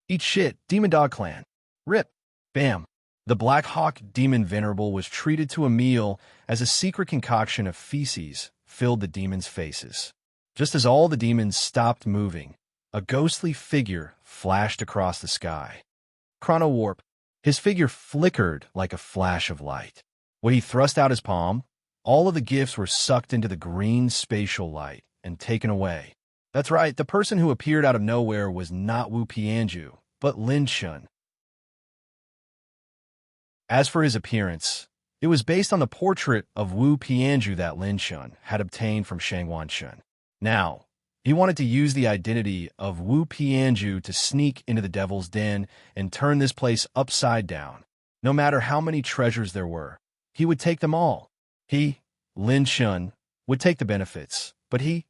Eat shit, Demon Dog Clan. Rip. Bam. The Black Hawk Demon Venerable was treated to a meal as a secret concoction of feces filled the demons' faces. Just as all the demons stopped moving, a ghostly figure flashed across the sky. Chrono Warp. His figure flickered like a flash of light. When he thrust out his palm, all of the gifts were sucked into the green spatial light and taken away. That's right, the person who appeared out of nowhere was not Wu Pianju, but Lin Shun. As for his appearance, it was based on the portrait of Wu Pianju that Lin Shun had obtained from Shangwan Shun. Now, he wanted to use the identity of Wu Pianju to sneak into the Devil's Den and turn this place upside down. No matter how many treasures there were, he would take them all. He, Lin Shun, would take the benefits, but he,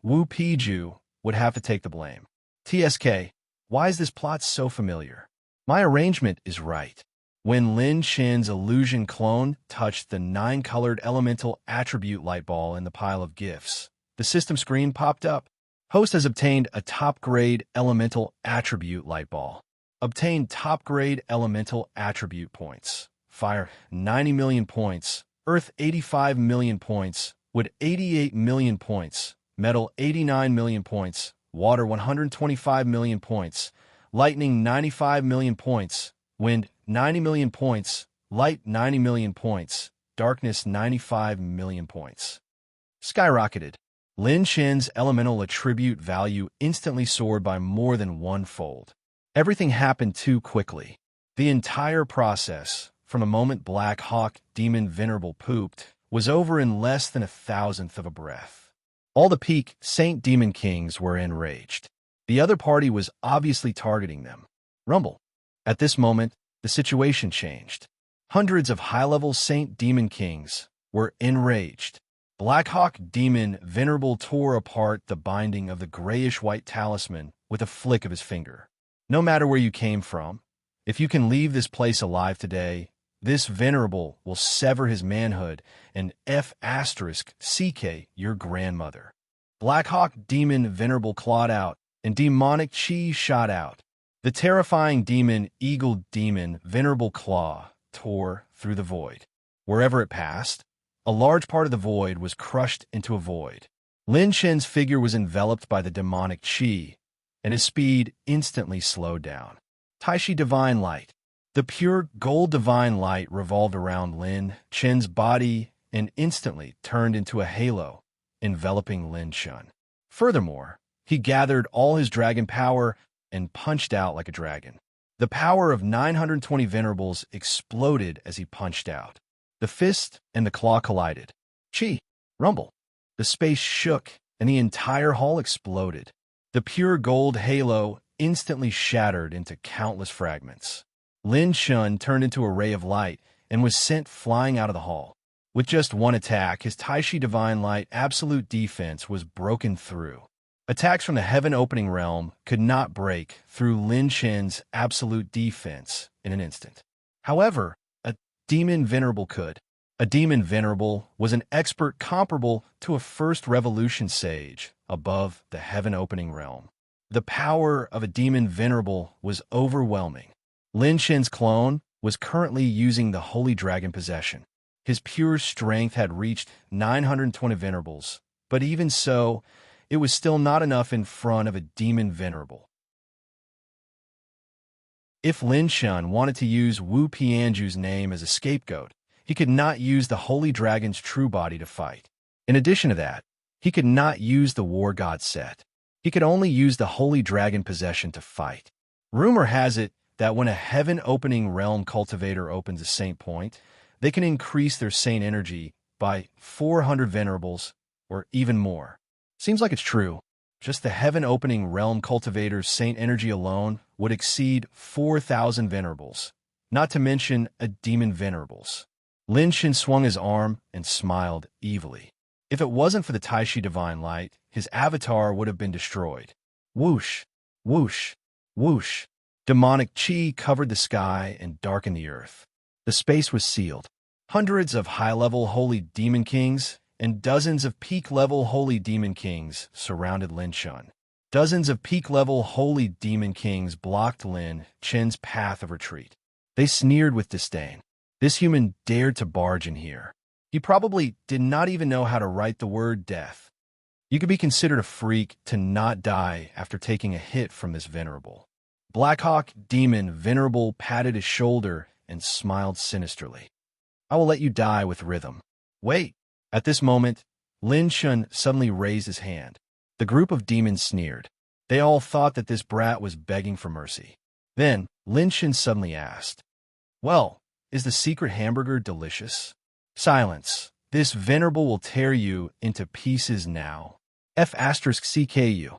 Wu Pianju, would have to take the blame. TSK, why is this plot so familiar? My arrangement is right. When Lin Shin's illusion clone touched the 9-colored elemental attribute light ball in the pile of gifts, the system screen popped up. Host has obtained a top-grade elemental attribute light ball. Obtained top-grade elemental attribute points. Fire, 90 million points. Earth, 85 million points. Wood, 88 million points. Metal, 89 million points. Water, 125 million points. lightning 95 million points, wind 90 million points, light 90 million points, darkness 95 million points. Skyrocketed. Lin Shen's elemental attribute value instantly soared by more than one-fold. Everything happened too quickly. The entire process, from the moment Black Hawk Demon Venerable pooped, was over in less than 1,000th of a breath. All the peak Saint Demon Kings were enraged. The other party was obviously targeting them. Rumble. At this moment, the situation changed. Hundreds of high-level Saint Demon Kings were enraged. Black Hawk Demon Venerable tore apart the binding of the grayish-white talisman with a flick of his finger. No matter where you came from, if you can leave this place alive today, this Venerable will sever his manhood and F***CK your grandmother. Black Hawk Demon Venerable clawed out, and demonic chi shot out. The terrifying demon Eagle Demon Venerable Claw tore through the void. Wherever it passed, a large part of the void was crushed into a void. Lin Shen's figure was enveloped by the demonic chi, and his speed instantly slowed down. Taishi Divine Light. The pure gold divine light revolved around Lin Shen's body and instantly turned into a halo, enveloping Lin Shen. Furthermore, he gathered all his dragon power and punched out like a dragon. The power of 920 Venerables exploded as he punched out. The fist and the claw collided. Chi! Rumble! The space shook, and the entire hall exploded. The pure gold halo instantly shattered into countless fragments. Lin Shen turned into a ray of light and was sent flying out of the hall. With just one attack, his Taishi Divine Light absolute defense was broken through. Attacks from the heaven-opening realm could not break through Lin Shen's absolute defense in an instant. However, a Demon Venerable could. A Demon Venerable was an expert comparable to a First Revolution sage above the heaven-opening realm. The power of a Demon Venerable was overwhelming. Lin Shen's clone was currently using the Holy Dragon Possession. His pure strength had reached 920 Venerables, but even so, it was still not enough in front of a Demon Venerable. If Lin Shen wanted to use Wu Pianju's name as a scapegoat, he could not use the Holy Dragon's true body to fight. In addition to that, he could not use the War God set. He could only use the Holy Dragon Possession to fight. Rumor has it that when a heaven-opening realm cultivator opens a saint point, they can increase their saint energy by 400 Venerables or even more. Seems like it's true. Just the heaven-opening realm cultivator's saint energy alone would exceed 4,000 Venerables, not to mention a Demon Venerables. Lin Shen swung his arm and smiled evilly. If it wasn't for the Taishi Divine Light, his avatar would have been destroyed. Whoosh, whoosh, whoosh. Demonic chi covered the sky and darkened the earth. The space was sealed. Hundreds of high-level holy demon kings and dozens of peak-level holy demon kings surrounded Lin Shen. Dozens of peak-level holy demon kings blocked Lin Shen's path of retreat. They sneered with disdain. This human dared to barge in here. He probably did not even know how to write the word death. You could be considered a freak to not die after taking a hit from this Venerable. Blackhawk Demon Venerable patted his shoulder and smiled sinisterly. I will let you die with rhythm. Wait. At this moment, Lin Shen suddenly raised his hand. The group of demons sneered. They all thought that this brat was begging for mercy. Then, Lin Shen suddenly asked, "Well, is the secret hamburger delicious?" Silence. This Venerable will tear you into pieces now. F***CKU.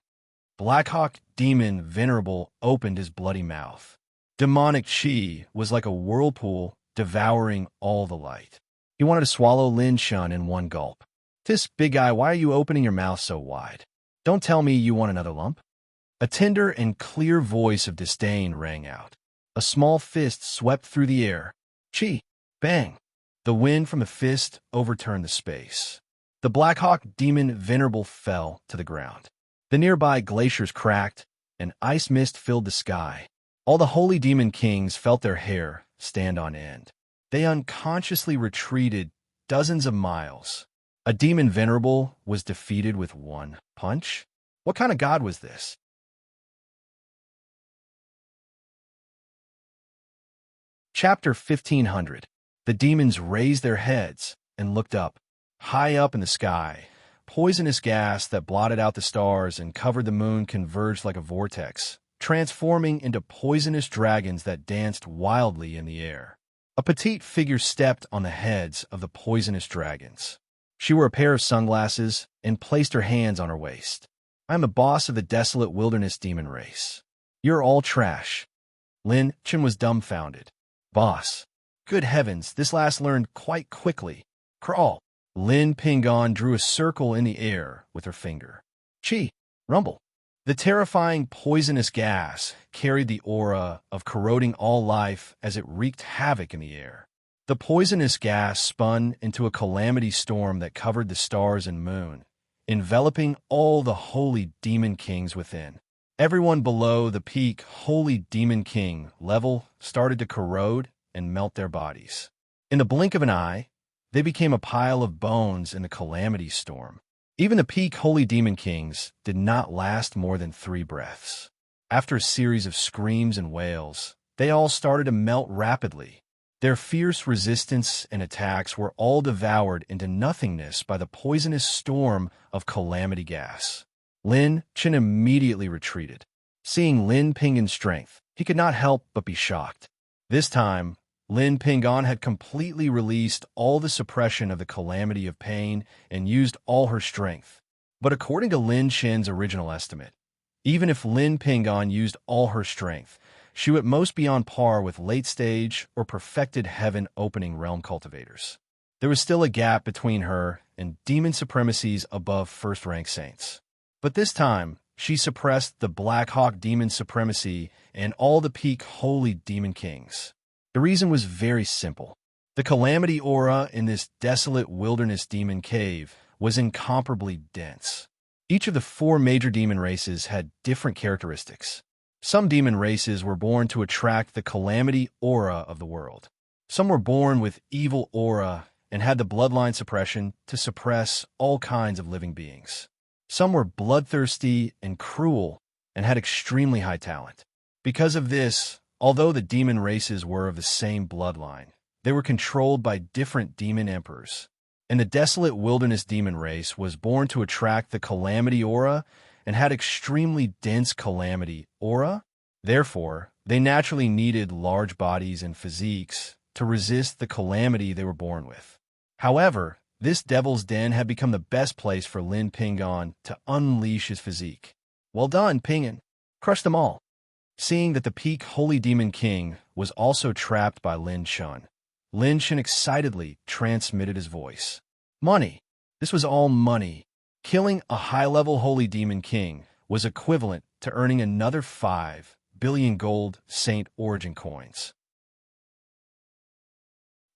Blackhawk Demon Venerable opened his bloody mouth. Demonic chi was like a whirlpool devouring all the light. He wanted to swallow Lin Shen in one gulp. "This big guy, why are you opening your mouth so wide? Don't tell me you want another lump?" A tender and clear voice of disdain rang out. A small fist swept through the air. Chi! Bang! The wind from the fist overturned the space. The Blackhawk Demon Venerable fell to the ground. The nearby glaciers cracked, and ice mist filled the sky. All the holy demon kings felt their hair stand on end. They unconsciously retreated dozens of miles. A Demon Venerable was defeated with one punch? What kind of god was this? Chapter 1500. The demons raised their heads and looked up. High up in the sky, poisonous gas that blotted out the stars and covered the moon converged like a vortex, transforming into poisonous dragons that danced wildly in the air. A petite figure stepped on the heads of the poisonous dragons. She wore a pair of sunglasses and placed her hands on her waist. "I am the boss of the desolate wilderness demon race. You're all trash." Lin Chen was dumbfounded. "Boss? Good heavens, this last learned quite quickly. Crawl." Lin Pingon drew a circle in the air with her finger. "Chi! Rumble!" The terrifying poisonous gas carried the aura of corroding all life as it wreaked havoc in the air. The poisonous gas spun into a calamity storm that covered the stars and moon, enveloping all the holy demon kings within. Everyone below the peak holy demon king level started to corrode and melt their bodies. In the blink of an eye, they became a pile of bones in the calamity storm. Even the peak holy demon kings did not last more than 3 breaths. After a series of screams and wails, they all started to melt rapidly. Their fierce resistance and attacks were all devoured into nothingness by the poisonous storm of calamity gas. Lin Chen immediately retreated. Seeing Lin Pingon's strength, he could not help but be shocked. This time, Lin Pingon had completely released all the suppression of the calamity of pain and used all her strength. But according to Lin Chen's original estimate, even if Lin Pingon used all her strength, she would at most be on par with late-stage or perfected heaven-opening realm cultivators. There was still a gap between her and demon supremacies above first-rank saints. But this time, she suppressed the Black Hawk demon supremacy and all the peak holy demon kings. The reason was very simple. The calamity aura in this desolate wilderness demon cave was incomparably dense. Each of the 4 major demon races had different characteristics. Some demon races were born to attract the calamity aura of the world. Some were born with evil aura and had the bloodline suppression to suppress all kinds of living beings. Some were bloodthirsty and cruel and had extremely high talent. Because of this, although the demon races were of the same bloodline, they were controlled by different demon emperors. And the desolate wilderness demon race was born to attract the calamity aura and had extremely dense calamity aura. Therefore, they naturally needed large bodies and physiques to resist the calamity they were born with. However, this devil's den had become the best place for Lin Pingon to unleash his physique. "Well done, Pingon. Crush them all." Seeing that the peak holy demon king was also trapped by Lin Chen, Lin Chen excitedly transmitted his voice. Money. This was all money. Killing a high-level holy demon king was equivalent to earning another 5 billion gold saint origin coins.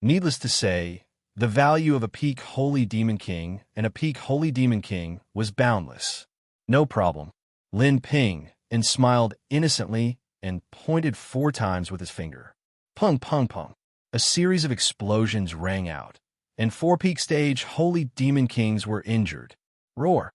Needless to say, the value of a peak holy demon king and a peak holy demon king was boundless. "No problem." Lin Ping and smiled innocently and pointed 4 times with his finger. Pung, pung, pung. A series of explosions rang out, and 4 peak stage holy demon kings were injured. Roar.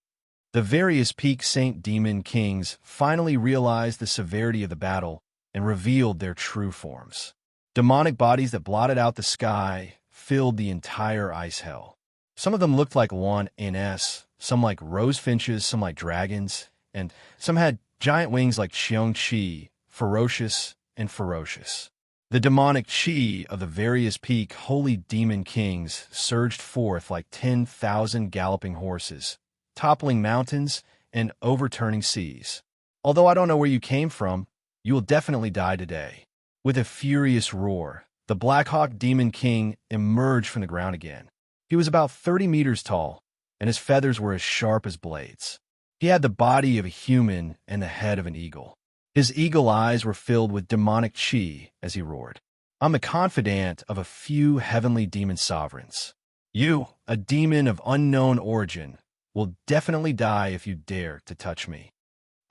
The various peak saint demon kings finally realized the severity of the battle and revealed their true forms. Demonic bodies that blotted out the sky filled the entire ice hell. Some of them looked like lawn ants, some like rose finches, some like dragons, and some had giant wings like Xiong Qi, ferocious and ferocious. The demonic Qi of the various peak holy demon kings surged forth like 10,000 galloping horses, toppling mountains and overturning seas. "Although I don't know where you came from, you will definitely die today." With a furious roar, the Black Hawk demon king emerged from the ground again. He was about 30 meters tall, and his feathers were as sharp as blades. He had the body of a human and the head of an eagle. His eagle eyes were filled with demonic chi as he roared. "I'm the confidant of a few heavenly demon sovereigns. You, a demon of unknown origin, will definitely die if you dare to touch me."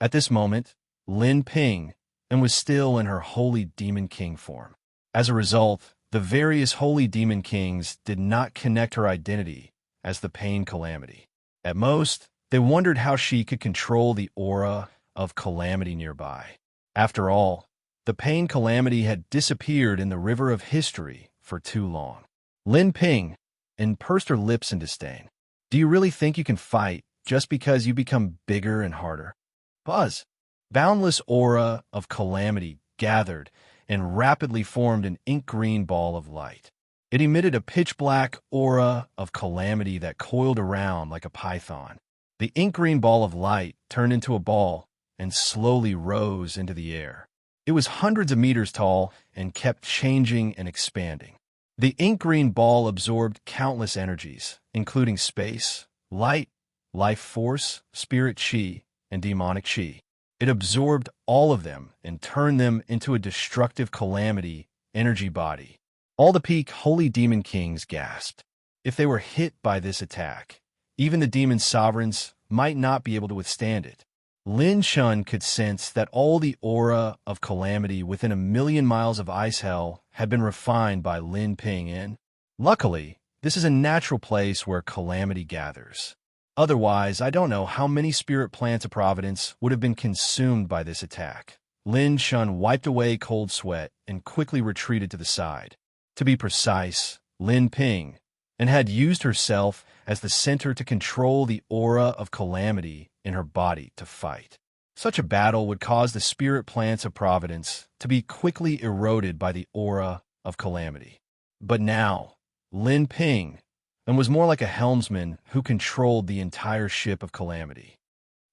At this moment, Lin Ping and was still in her holy demon king form. As a result, the various holy demon kings did not connect her identity as the pain calamity. At most, they wondered how she could control the aura of calamity nearby. After all, The pain calamity had disappeared in the river of history for too long. Lin Ping and pursed her lips in disdain. Do you really think you can fight just because you become bigger and harder? Buzz. Boundless aura of calamity gathered and rapidly formed an ink-green ball of light. It emitted a pitch-black aura of calamity that coiled around like a python. The ink-green ball of light turned into a ball and slowly rose into the air. It was hundreds of meters tall and kept changing and expanding. The ink-green ball absorbed countless energies, including space, light, life force, spirit chi, and demonic chi. It absorbed all of them and turned them into a destructive calamity energy body. All the peak holy demon kings gasped. If they were hit by this attack, even the demon sovereigns might not be able to withstand it. Lin Shun could sense that all the aura of calamity within 1,000,000 miles of ice hell had been refined by Lin Ping in. Luckily, this is a natural place where calamity gathers. Otherwise, I don't know how many spirit plants of providence would have been consumed by this attack. Lin Shun wiped away cold sweat and quickly retreated to the side. To be precise, Lin Ping, and had used herself as the center to control the aura of calamity in her body to fight. Such a battle would cause the spirit plants of providence to be quickly eroded by the aura of calamity. But now, Lin Ping and was more like a helmsman who controlled the entire ship of calamity.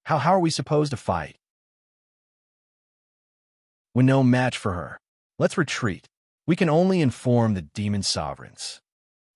How are we supposed to fight? We're no match for her. Let's retreat. We can only inform the demon sovereigns.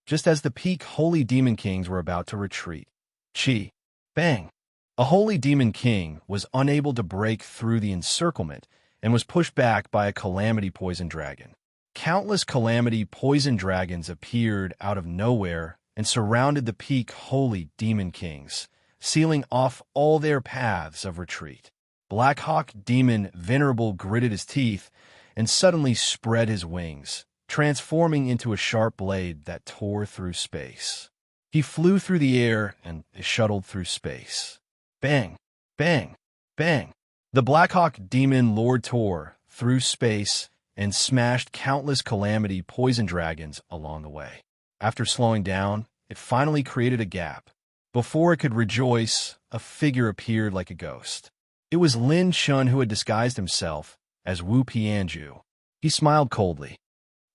Just as the peak holy demon kings were about to retreat. Chi. Bang. A holy demon king was unable to break through the encirclement and was pushed back by a calamity poison dragon. Countless calamity poison dragons appeared out of nowhere and surrounded the peak holy demon kings, sealing off all their paths of retreat. Black Hawk Demon Venerable gritted his teeth and suddenly spread his wings, transforming into a sharp blade that tore through space. He flew through the air and shuttled through space. Bang, bang, bang. The Black Hawk Demon Lord tore through space and smashed countless calamity poison dragons along the way. After slowing down, it finally created a gap. Before it could rejoice, a figure appeared like a ghost. It was Lin Shun who had disguised himself as Wu Pianju. He smiled coldly.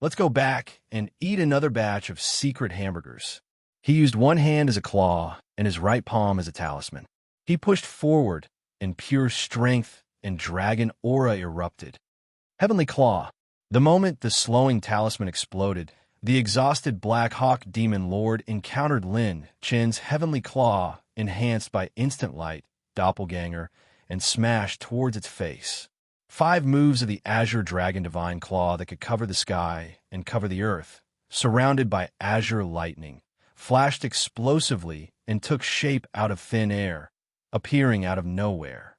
Let's go back and eat another batch of secret hamburgers. He used one hand as a claw and his right palm as a talisman. He pushed forward, and pure strength and dragon aura erupted. Heavenly Claw. The moment the slowing talisman exploded, the exhausted Black Hawk Demon Lord encountered Lin Chen's Heavenly Claw, enhanced by instant light, doppelganger, and smashed towards its face. 5 moves of the Azure Dragon Divine Claw that could cover the sky and cover the earth, surrounded by azure lightning, flashed explosively and took shape out of thin air, appearing out of nowhere.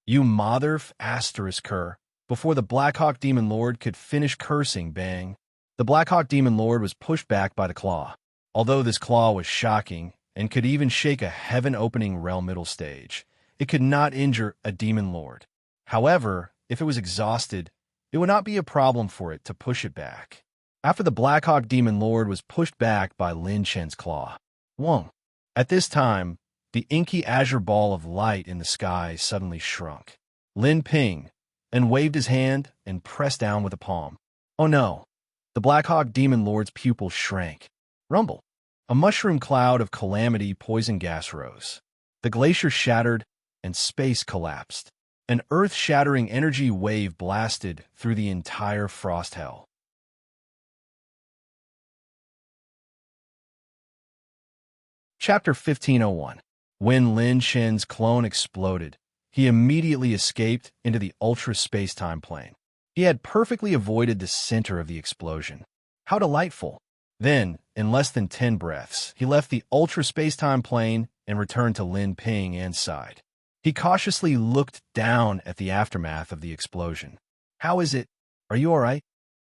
You mother-f***er. Before the Black Hawk Demon Lord could finish cursing, bang. The Black Hawk Demon Lord was pushed back by the claw. Although this claw was shocking and could even shake a heaven-opening realm middle stage, it could not injure a Demon Lord. However, if it was exhausted, it would not be a problem for it to push it back. After the Black Hawk Demon Lord was pushed back by Lin Chen's claw. Whoa. At this time, the inky azure ball of light in the sky suddenly shrunk. Lin Ping and waved his hand and pressed down with a palm. Oh no! The Black Hawk Demon Lord's pupils shrank. Rumble! A mushroom cloud of calamity poison gas rose. The glacier shattered and space collapsed. An earth-shattering energy wave blasted through the entire frost hell. Chapter 1501. When Lin Shen's clone exploded, he immediately escaped into the ultra-space-time plane. He had perfectly avoided the center of the explosion. How delightful! Then, in less than 10 breaths, he left the ultra-space-time plane and returned to Lin Ping and side. He cautiously looked down at the aftermath of the explosion. How is it? Are you all right?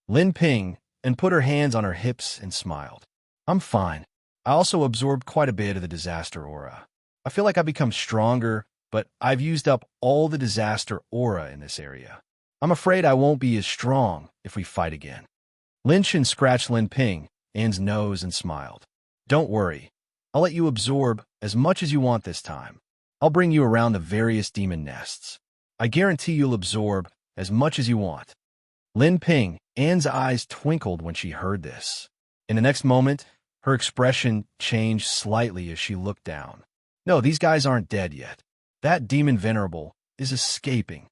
Lin Ping and put her hands on her hips and smiled. I'm fine. I also absorbed quite a bit of the disaster aura. I feel like I've become stronger, but I've used up all the disaster aura in this area. I'm afraid I won't be as strong if we fight again. Lin Shen scratched Lin Ping, Anne's nose, and smiled. Don't worry. I'll let you absorb as much as you want this time. I'll bring you around the various demon nests. I guarantee you'll absorb as much as you want. Lin Ping, Anne's eyes twinkled when she heard this. In the next moment, her expression changed slightly as she looked down. No, these guys aren't dead yet. That demon venerable is escaping.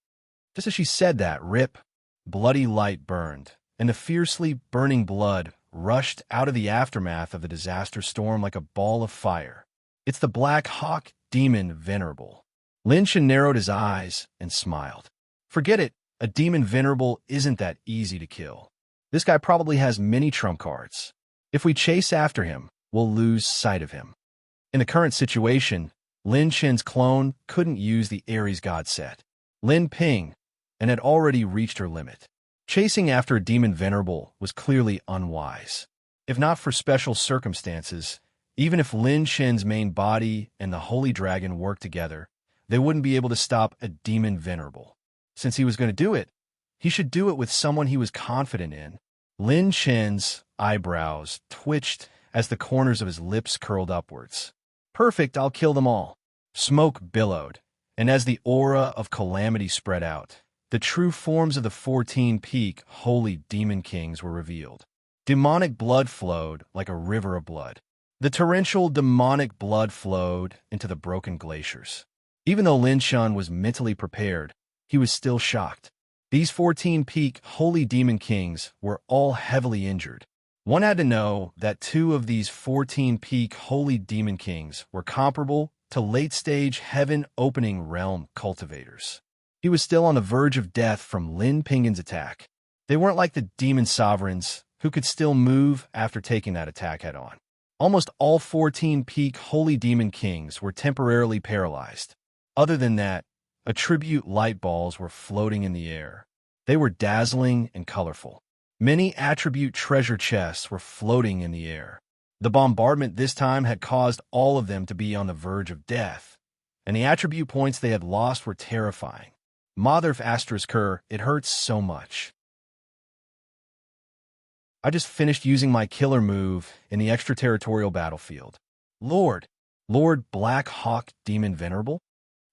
Just as she said that, rip, bloody light burned, and the fiercely burning blood rushed out of the aftermath of the disaster storm like a ball of fire. It's the Black Hawk demon venerable. Lin Shen narrowed his eyes and smiled. Forget it, a demon venerable isn't that easy to kill. This guy probably has many trump cards. If we chase after him, we'll lose sight of him. In the current situation, Lin Shen's clone couldn't use the Aries god set, Lin Ping, and had already reached her limit. Chasing after a demon venerable was clearly unwise. If not for special circumstances, even if Lin Shen's main body and the holy dragon worked together, they wouldn't be able to stop a demon venerable. Since he was going to do it, he should do it with someone he was confident in. Lin Shen's eyebrows twitched as the corners of his lips curled upwards. Perfect, I'll kill them all. Smoke billowed, and as the aura of calamity spread out, the true forms of the 14-peak holy demon kings were revealed. Demonic blood flowed like a river of blood. The torrential demonic blood flowed into the broken glaciers. Even though Lin Shen was mentally prepared, he was still shocked. These 14-peak holy demon kings were all heavily injured. One had to know that 2 of these 14-peak holy demon kings were comparable to late-stage heaven-opening realm cultivators. He was still on the verge of death from Lin Ping's attack. They weren't like the demon sovereigns, who could still move after taking that attack head-on. Almost all 14-peak holy demon kings were temporarily paralyzed. Other than that, attribute light balls were floating in the air. They were dazzling and colorful. Many attribute treasure chests were floating in the air. The bombardment this time had caused all of them to be on the verge of death, and the attribute points they had lost were terrifying. Mother Asterisker, it hurts so much. I just finished using my killer move in the extraterritorial battlefield. Lord Black Hawk Demon Venerable?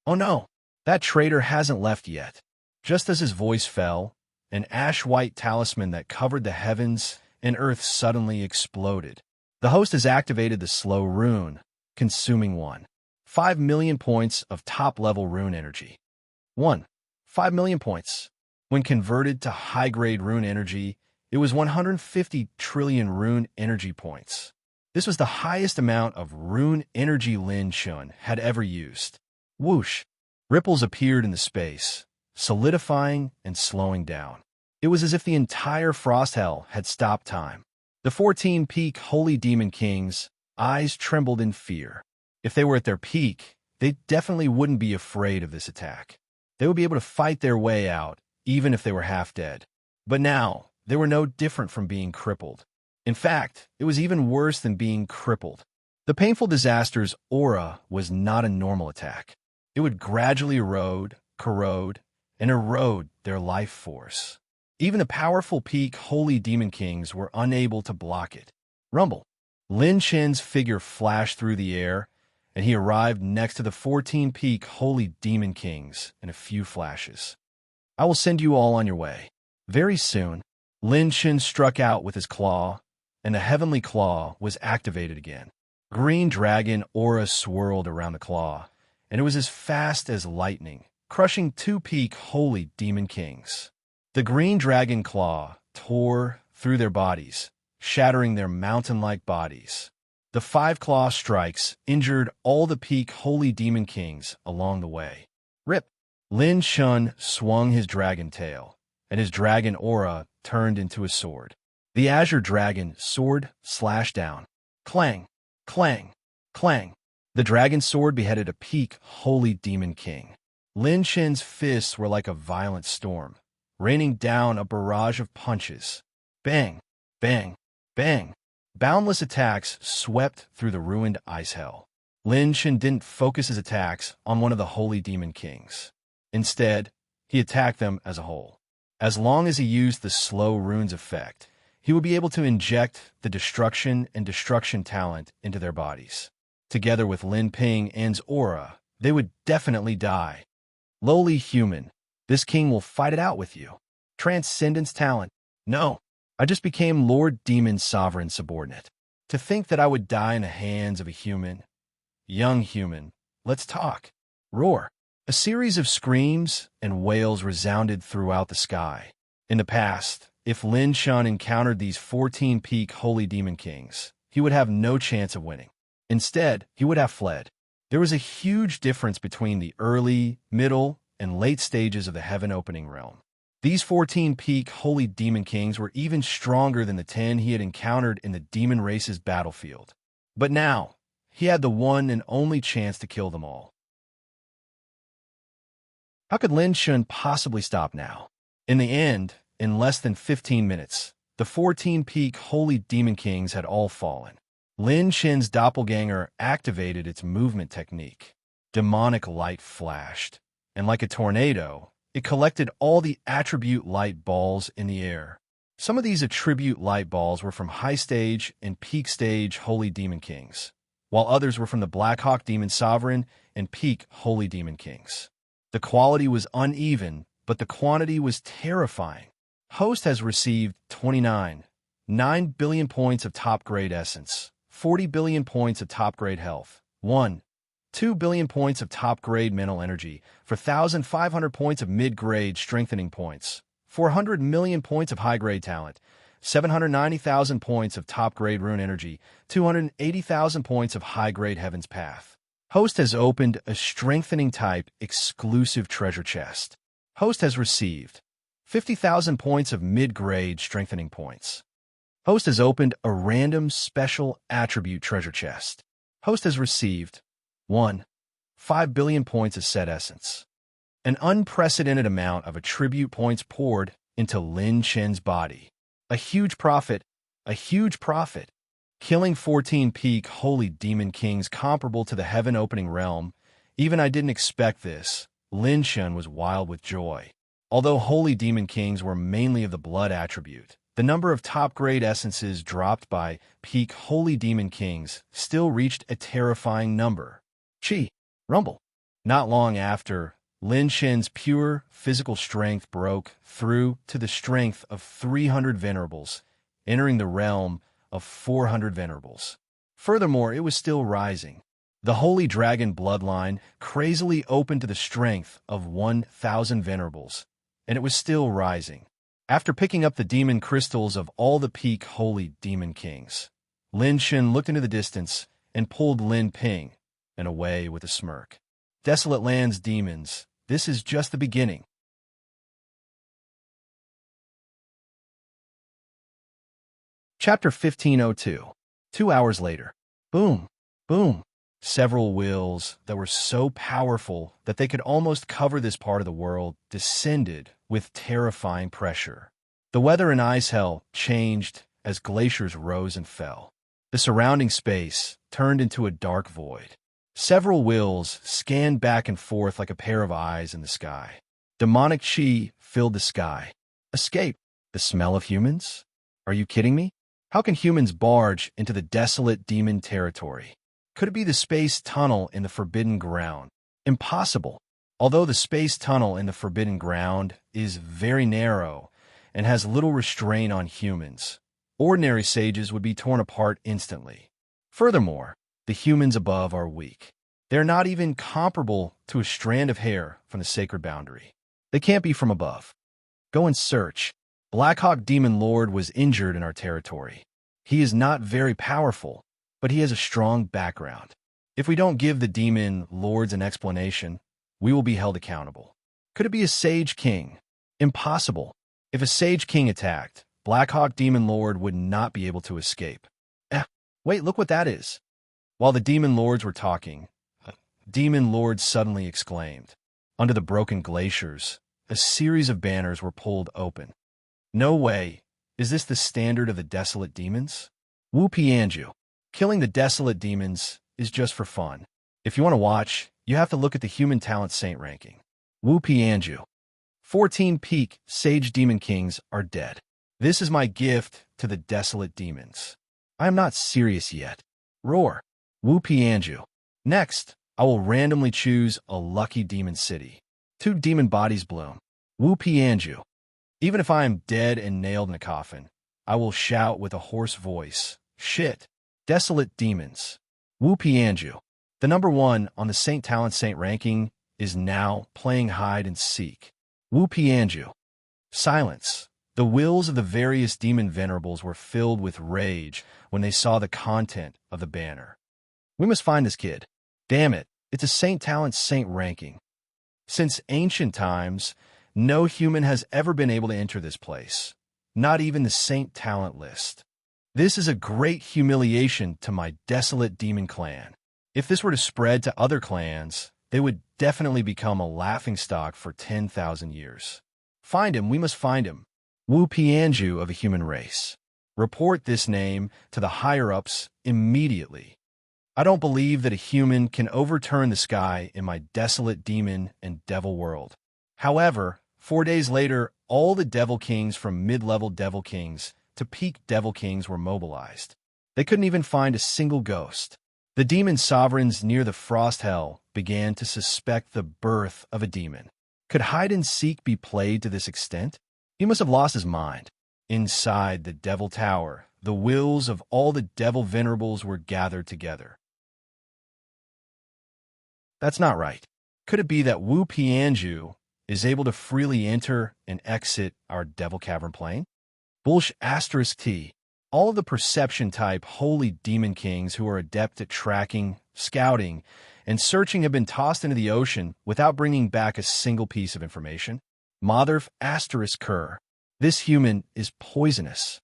Oh no, that traitor hasn't left yet. Just as his voice fell, an ash-white talisman that covered the heavens and earth suddenly exploded. The host has activated the slow rune, consuming 5 million points of top-level rune energy. 5 million points. When converted to high-grade rune energy, it was 150 trillion rune energy points. This was the highest amount of rune energy Lin Shen had ever used. Whoosh! Ripples appeared in the space, solidifying and slowing down. It was as if the entire frost hell had stopped time. The 14-peak holy demon kings' eyes trembled in fear. If they were at their peak, they definitely wouldn't be afraid of this attack. They would be able to fight their way out, even if they were half dead. But now, they were no different from being crippled. In fact, it was even worse than being crippled. The painful disaster's aura was not a normal attack. It would gradually erode, corrode, and erode their life force. Even the powerful peak holy demon kings were unable to block it. Rumble. Lin Shen's figure flashed through the air, and he arrived next to the 14-peak holy demon kings in a few flashes. I will send you all on your way. Very soon, Lin Shen struck out with his claw, and the heavenly claw was activated again. Green dragon aura swirled around the claw, and it was as fast as lightning, crushing 2 peak holy demon kings. The green dragon claw tore through their bodies, shattering their mountain-like bodies. The 5 claw strikes injured all the peak holy demon kings along the way. Rip! Lin Shen swung his dragon tail, and his dragon aura turned into a sword. The azure dragon sword slashed down. Clang! Clang! Clang! The dragon sword beheaded a peak holy demon king. Lin Shen's fists were like a violent storm, raining down a barrage of punches. Bang! Bang! Bang! Boundless attacks swept through the ruined ice hell. Lin Shen didn't focus his attacks on one of the holy demon kings. Instead, he attacked them as a whole. As long as he used the slow runes effect, he would be able to inject the destruction and destruction talent into their bodies. Together with Lin Ping and's aura, they would definitely die. Lowly human, this king will fight it out with you. Transcendence talent. No, I just became Lord Demon's sovereign subordinate. To think that I would die in the hands of a human. Young human, let's talk. Roar. A series of screams and wails resounded throughout the sky. In the past, if Lin Shun encountered these 14-peak holy demon kings, he would have no chance of winning. Instead, he would have fled. There was a huge difference between the early, middle, and late stages of the heaven-opening realm. These 14-peak holy demon kings were even stronger than the 10 he had encountered in the demon race's battlefield. But now, he had the one and only chance to kill them all. How could Lin Shun possibly stop now? In the end, in less than 15 minutes, the 14-peak holy demon kings had all fallen. Lin Shin's doppelganger activated its movement technique. Demonic light flashed, and like a tornado, it collected all the attribute light balls in the air. Some of these attribute light balls were from high stage and peak stage holy demon kings, while others were from the Blackhawk Demon Sovereign and peak holy demon kings. The quality was uneven, but the quantity was terrifying. Host has received 9 billion points of top-grade essence, 40 billion points of top-grade health, 2 billion points of top-grade mental energy, 4,500 points of mid-grade strengthening points, 400 million points of high-grade talent, 790,000 points of top-grade rune energy, 280,000 points of high-grade heaven's path. Host has opened a strengthening type exclusive treasure chest. Host has received 50,000 points of mid-grade strengthening points. Host has opened a random special attribute treasure chest. Host has received 5 billion points of set essence. An unprecedented amount of attribute points poured into Lin Shen's body. A huge profit. Killing 14 peak holy demon kings comparable to the heaven-opening realm. Even I didn't expect this. Lin Shen was wild with joy. Although holy demon kings were mainly of the blood attribute, the number of top-grade essences dropped by peak holy demon kings still reached a terrifying number. Chi. Rumble. Not long after, Lin Shen's pure physical strength broke through to the strength of 300 venerables, entering the realm of 400 venerables. Furthermore, it was still rising. The Holy Dragon bloodline crazily opened to the strength of 1,000 venerables, and it was still rising. After picking up the demon crystals of all the peak holy demon kings, Lin Shen looked into the distance and pulled Lin Ping and away with a smirk. Desolate Land's demons, this is just the beginning. Chapter 1502. 2 hours later. Boom, boom. Several wills that were so powerful that they could almost cover this part of the world descended with terrifying pressure. The weather in Ice Hell changed as glaciers rose and fell. The surrounding space turned into a dark void. Several wills scanned back and forth like a pair of eyes in the sky. Demonic chi filled the sky. Escape. The smell of humans? Are you kidding me? How can humans barge into the desolate demon territory? Could it be the space tunnel in the Forbidden Ground? Impossible. Although the space tunnel in the Forbidden Ground is very narrow and has little restraint on humans, ordinary sages would be torn apart instantly. Furthermore, the humans above are weak. They're not even comparable to a strand of hair from the sacred boundary. They can't be from above. Go and search. Blackhawk Demon Lord was injured in our territory. He is not very powerful, but he has a strong background. If we don't give the Demon Lords an explanation, we will be held accountable. Could it be a Sage King? Impossible. If a Sage King attacked, Blackhawk Demon Lord would not be able to escape. Wait, look what that is. While the Demon Lords were talking, Demon Lord suddenly exclaimed. Under the broken glaciers, a series of banners were pulled open. No way. Is this the standard of the desolate demons? Wu Pianju. Killing the desolate demons is just for fun. If you want to watch, you have to look at the human talent saint ranking. Wu Pianju. 14 peak sage demon kings are dead. This is my gift to the desolate demons. I am not serious yet. Roar. Wu Pianju. Next, I will randomly choose a lucky demon city. 2 demon bodies bloom. Wu Pianju. Even if I am dead and nailed in a coffin, I will shout with a hoarse voice, shit. Desolate demons. Wu Pianju. The number 1 on the Saint Talent Saint ranking is now playing hide and seek. Wu Pianju. Silence. The wills of the various demon venerables were filled with rage when they saw the content of the banner. We must find this kid. Damn it, it's a Saint Talent Saint ranking. Since ancient times, no human has ever been able to enter this place, not even the Saint Talent list. This is a great humiliation to my desolate demon clan. If this were to spread to other clans, they would definitely become a laughingstock for 10,000 years. Find him, we must find him. Wu Pianju of a human race. Report this name to the higher-ups immediately. I don't believe that a human can overturn the sky in my desolate demon and devil world. However, 4 days later, all the devil kings from mid-level devil kings to peak devil kings were mobilized. They couldn't even find a single ghost. The demon sovereigns near the frost hell began to suspect the birth of a demon. Could hide-and-seek be played to this extent? He must have lost his mind. Inside the devil tower, the wills of all the devil venerables were gathered together. That's not right. Could it be that Wu Pianju is able to freely enter and exit our devil cavern plane? Bullsh *T. All of the perception-type holy demon kings who are adept at tracking, scouting, and searching have been tossed into the ocean without bringing back a single piece of information. Motherf *Ker. This human is poisonous.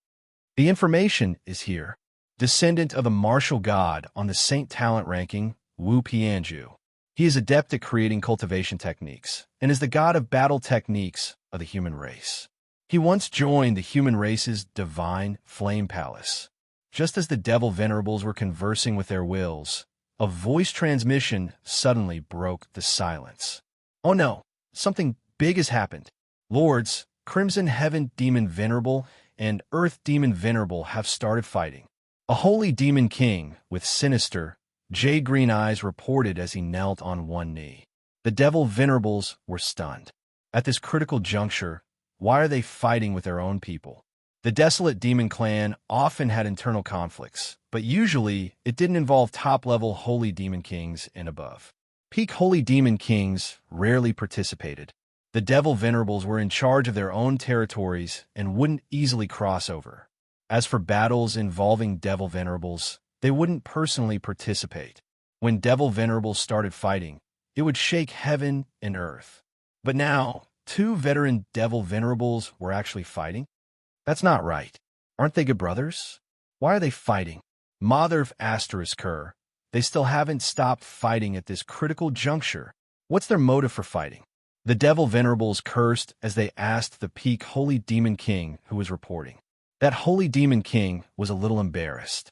The information is here. Descendant of the martial god on the Saint Talent ranking, Wu Pianju. He is adept at creating cultivation techniques and is the god of battle techniques of the human race. He once joined the human race's divine flame palace. Just as the devil venerables were conversing with their wills, a voice transmission suddenly broke the silence. Oh no, something big has happened. Lords, Crimson Heaven Demon Venerable and Earth Demon Venerable have started fighting. A holy demon king with sinister, jade-green eyes reported as he knelt on one knee. The devil venerables were stunned. At this critical juncture, why are they fighting with their own people? The desolate demon clan often had internal conflicts, but usually it didn't involve top-level holy demon kings and above. Peak holy demon kings rarely participated. The devil venerables were in charge of their own territories and wouldn't easily cross over. As for battles involving devil venerables, they wouldn't personally participate. When devil venerables started fighting, it would shake heaven and earth. But now, 2 veteran devil venerables were actually fighting? That's not right. Aren't they good brothers? Why are they fighting? Motherf *Ker. They still haven't stopped fighting at this critical juncture. What's their motive for fighting? The devil venerables cursed as they asked the peak holy demon king who was reporting. That holy demon king was a little embarrassed.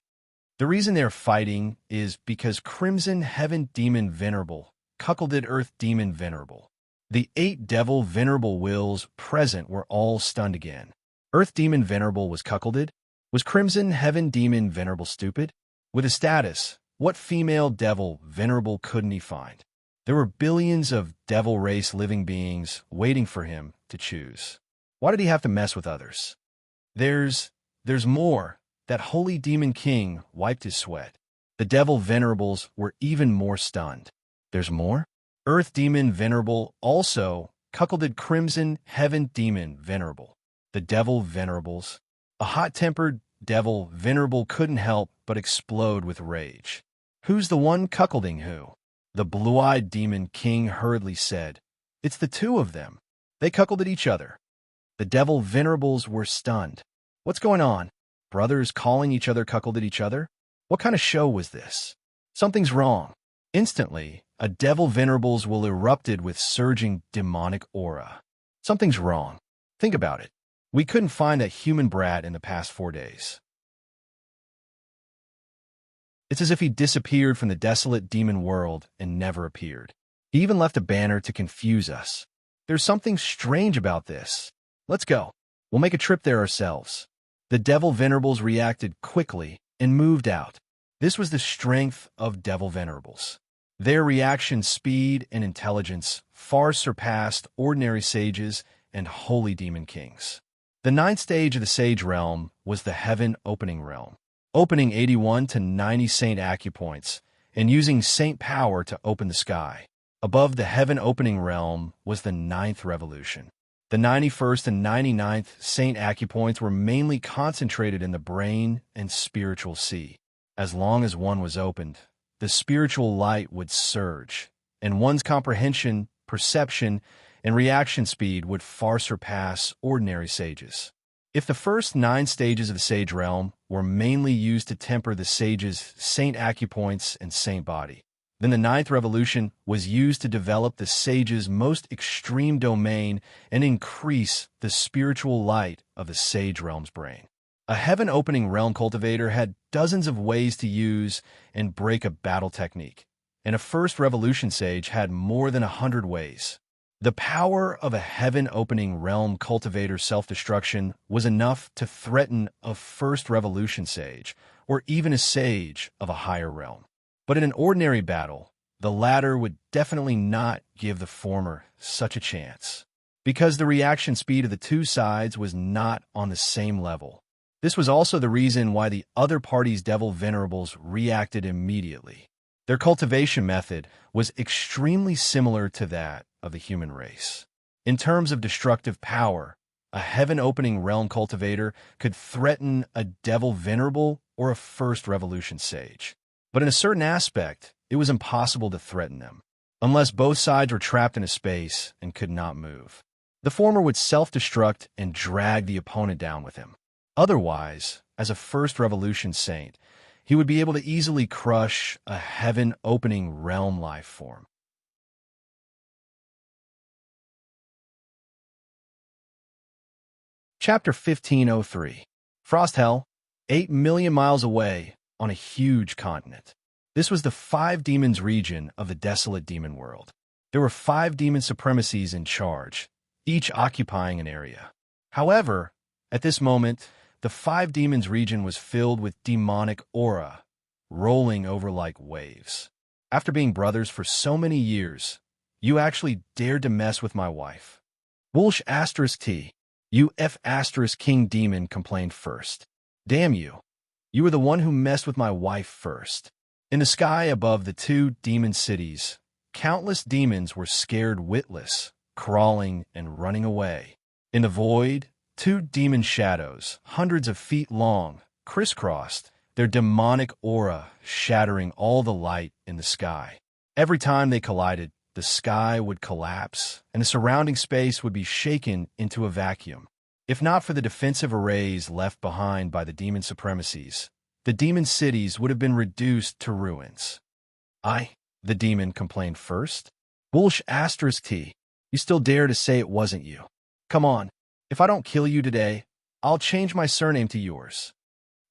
The reason they're fighting is because Crimson Heaven Demon Venerable, Cuckolded Earth Demon Venerable. The 8 devil venerable wills present were all stunned again. Earth Demon Venerable was cuckolded? Was Crimson Heaven Demon Venerable stupid? With a status, what female devil venerable couldn't he find? There were billions of devil race living beings waiting for him to choose. Why did he have to mess with others? There's more. That holy demon king wiped his sweat. The devil venerables were even more stunned. There's more? Earth Demon Venerable also cuckolded Crimson Heaven Demon Venerable. The devil venerables. A hot-tempered devil venerable couldn't help but explode with rage. Who's the one cuckolding who? The blue-eyed demon king hurriedly said, It's the 2 of them. They cuckolded each other. The devil venerables were stunned. What's going on? Brothers calling each other cuckolded each other? What kind of show was this? Something's wrong. Instantly, a devil venerables will erupted with surging demonic aura. Something's wrong. Think about it. We couldn't find that human brat in the past 4 days. It's as if he disappeared from the desolate demon world and never appeared. He even left a banner to confuse us. There's something strange about this. Let's go. We'll make a trip there ourselves. The Devil Venerables reacted quickly and moved out. This was the strength of Devil Venerables. Their reaction speed and intelligence far surpassed ordinary sages and holy demon kings. The ninth stage of the Sage Realm was the Heaven Opening Realm, opening 81 to 90 Saint Acupoints and using Saint power to open the sky. Above the Heaven Opening Realm was the Ninth Revolution. The 91st and 99th Saint Acupoints were mainly concentrated in the brain and spiritual sea. As long as one was opened, the spiritual light would surge, and one's comprehension, perception, and reaction speed would far surpass ordinary sages. If the first 9 stages of the Sage Realm were mainly used to temper the sage's Saint Acupoints and Saint body, then the Ninth Revolution was used to develop the sage's most extreme domain and increase the spiritual light of the Sage Realm's brain. A Heaven-Opening Realm cultivator had dozens of ways to use and break a battle technique, and a First Revolution sage had more than 100 ways. The power of a Heaven-Opening Realm cultivator's self-destruction was enough to threaten a First Revolution sage, or even a sage of a higher realm. But in an ordinary battle, the latter would definitely not give the former such a chance, because the reaction speed of the two sides was not on the same level. This was also the reason why the other party's Devil Venerables reacted immediately. Their cultivation method was extremely similar to that of the human race. In terms of destructive power, a Heaven-Opening Realm cultivator could threaten a Devil Venerable or a First Revolution sage. But in a certain aspect, it was impossible to threaten them, unless both sides were trapped in a space and could not move. The former would self-destruct and drag the opponent down with him. Otherwise, as a First Revolution saint, he would be able to easily crush a Heaven-Opening Realm life form. Chapter 1503. Frost Hell, 8 million miles away on a huge continent. This was the 5 demons region of the desolate demon world. There were 5 demon supremacies in charge, each occupying an area. However, at this moment, the 5 demons region was filled with demonic aura, rolling over like waves. After being brothers for so many years, you actually dared to mess with my wife. Wulsh *T. You F** King Demon complained first. Damn you. You were the one who messed with my wife first. In the sky above the 2 demon cities, countless demons were scared witless, crawling and running away. In the void, 2 demon shadows, hundreds of feet long, crisscrossed, their demonic aura shattering all the light in the sky. Every time they collided, the sky would collapse, and the surrounding space would be shaken into a vacuum. If not for the defensive arrays left behind by the demon supremacies, the demon cities would have been reduced to ruins. The demon complained first. Wulsh *T. You still dare to say it wasn't you. Come on. If I don't kill you today, I'll change my surname to yours.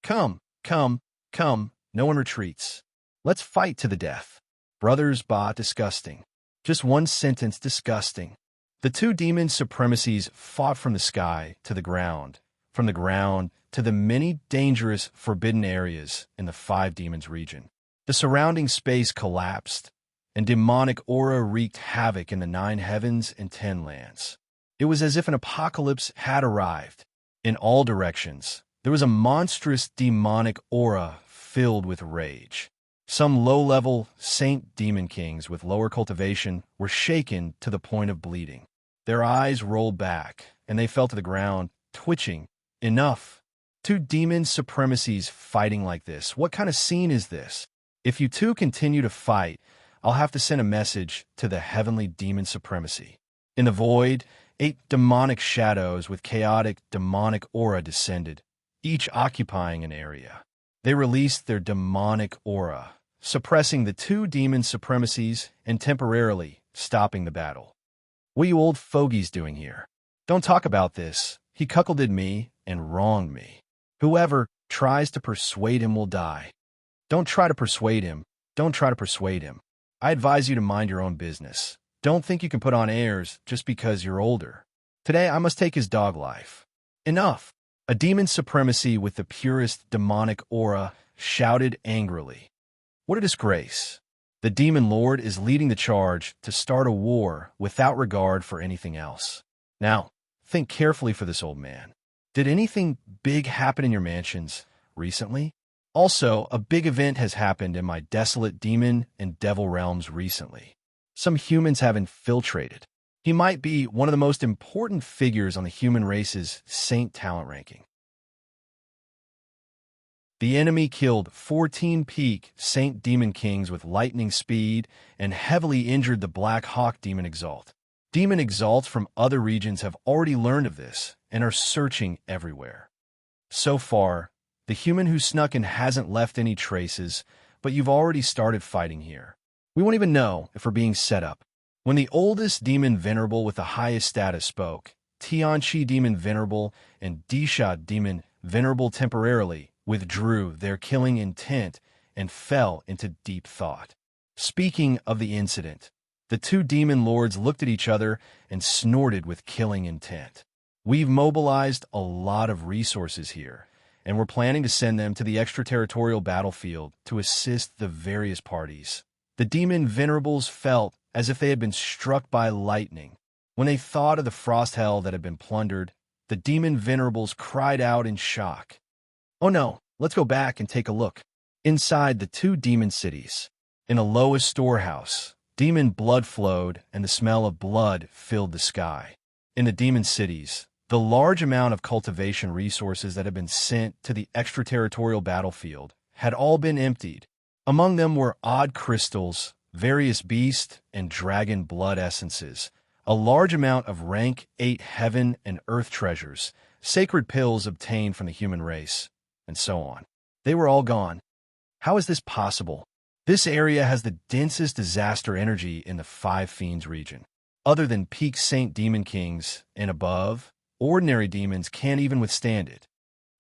Come, no one retreats. Let's fight to the death. Brothers, disgusting. Just one sentence, disgusting. The 2 demon supremacies fought from the sky to the ground, from the ground to the many dangerous, forbidden areas in the 5 demons region. The surrounding space collapsed, and demonic aura wreaked havoc in the 9 heavens and 10 lands. It was as if an apocalypse had arrived. In all directions, there was a monstrous demonic aura filled with rage. Some low-level saint demon kings with lower cultivation were shaken to the point of bleeding. Their eyes rolled back, and they fell to the ground, twitching. Enough. 2 demon supremacies fighting like this. What kind of scene is this? If you 2 continue to fight, I'll have to send a message to the heavenly demon supremacy. In the void, 8 demonic shadows with chaotic demonic aura descended, each occupying an area. They released their demonic aura, suppressing the 2 demon supremacies and temporarily stopping the battle. What are you old fogies doing here? Don't talk about this. He cuckolded me and wronged me. Whoever tries to persuade him will die. Don't try to persuade him. Don't try to persuade him. I advise you to mind your own business. Don't think you can put on airs just because you're older. Today I must take his dog life. Enough! A demon supremacy with the purest demonic aura shouted angrily. What a disgrace! The demon lord is leading the charge to start a war without regard for anything else. Now, think carefully for this old man. Did anything big happen in your mansions recently? Also, a big event has happened in my desolate demon and devil realms recently. Some humans have infiltrated. He might be one of the most important figures on the human race's saint talent ranking. The enemy killed 14 peak Saint Demon Kings with lightning speed and heavily injured the Black Hawk Demon Exalt. Demon Exalts from other regions have already learned of this and are searching everywhere. So far, the human who snuck in hasn't left any traces, but you've already started fighting here. We won't even know if we're being set up. When the oldest demon venerable with the highest status spoke, Tianchi Demon Venerable and Disha Demon Venerable temporarily withdrew their killing intent and fell into deep thought. Speaking of the incident, the two demon lords looked at each other and snorted with killing intent. We've mobilized a lot of resources here, and we're planning to send them to the extraterritorial battlefield to assist the various parties. The demon venerables felt as if they had been struck by lightning. When they thought of the frost hell that had been plundered, the demon venerables cried out in shock. Oh no, let's go back and take a look. Inside the two demon cities, in a lowest storehouse, demon blood flowed and the smell of blood filled the sky. In the demon cities, the large amount of cultivation resources that had been sent to the extraterritorial battlefield had all been emptied. Among them were odd crystals, various beast and dragon blood essences, a large amount of rank 8 heaven and earth treasures, sacred pills obtained from the human race, and so on. They were all gone. How is this possible? This area has the densest disaster energy in the Five Fiends region. Other than peak Saint Demon Kings and above, ordinary demons can't even withstand it.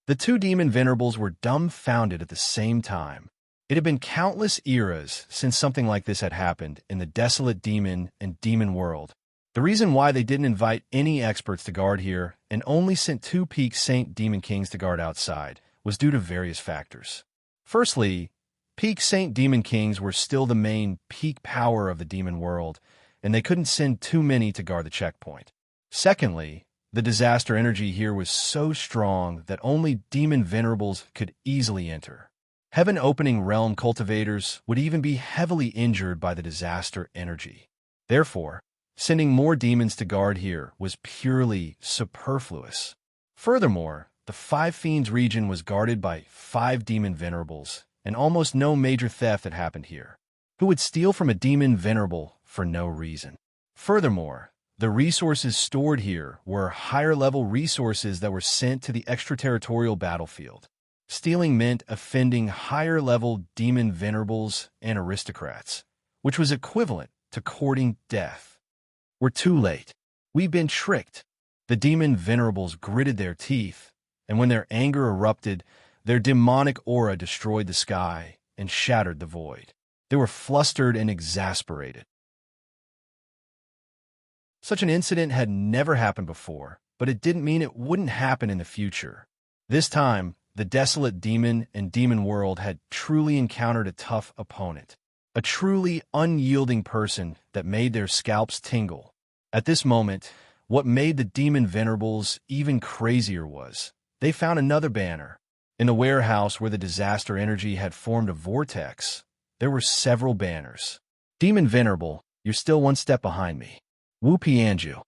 The two demon venerables were dumbfounded at the same time. It had been countless eras since something like this had happened in the desolate demon and demon world. The reason why they didn't invite any experts to guard here and only sent two peak Saint Demon Kings to guard outside was due to various factors. Firstly, peak Saint Demon Kings were still the main peak power of the demon world, and they couldn't send too many to guard the checkpoint. Secondly, the disaster energy here was so strong that only demon venerables could easily enter. Heaven-opening realm cultivators would even be heavily injured by the disaster energy. Therefore, sending more demons to guard here was purely superfluous. Furthermore, the Five Fiends region was guarded by 5 demon venerables, and almost no major theft had happened here. Who would steal from a demon venerable for no reason? Furthermore, the resources stored here were higher-level resources that were sent to the extraterritorial battlefield. Stealing meant offending higher-level demon venerables and aristocrats, which was equivalent to courting death. We're too late. We've been tricked. The demon venerables gritted their teeth, and when their anger erupted, their demonic aura destroyed the sky and shattered the void. They were flustered and exasperated. Such an incident had never happened before, but it didn't mean it wouldn't happen in the future. This time, the desolate demon and demon world had truly encountered a tough opponent, a truly unyielding person that made their scalps tingle. At this moment, what made the demon venerables even crazier was they found another banner. In the warehouse where the disaster energy had formed a vortex, there were several banners. Demon Venerable, you're still one step behind me. Wu Pianju,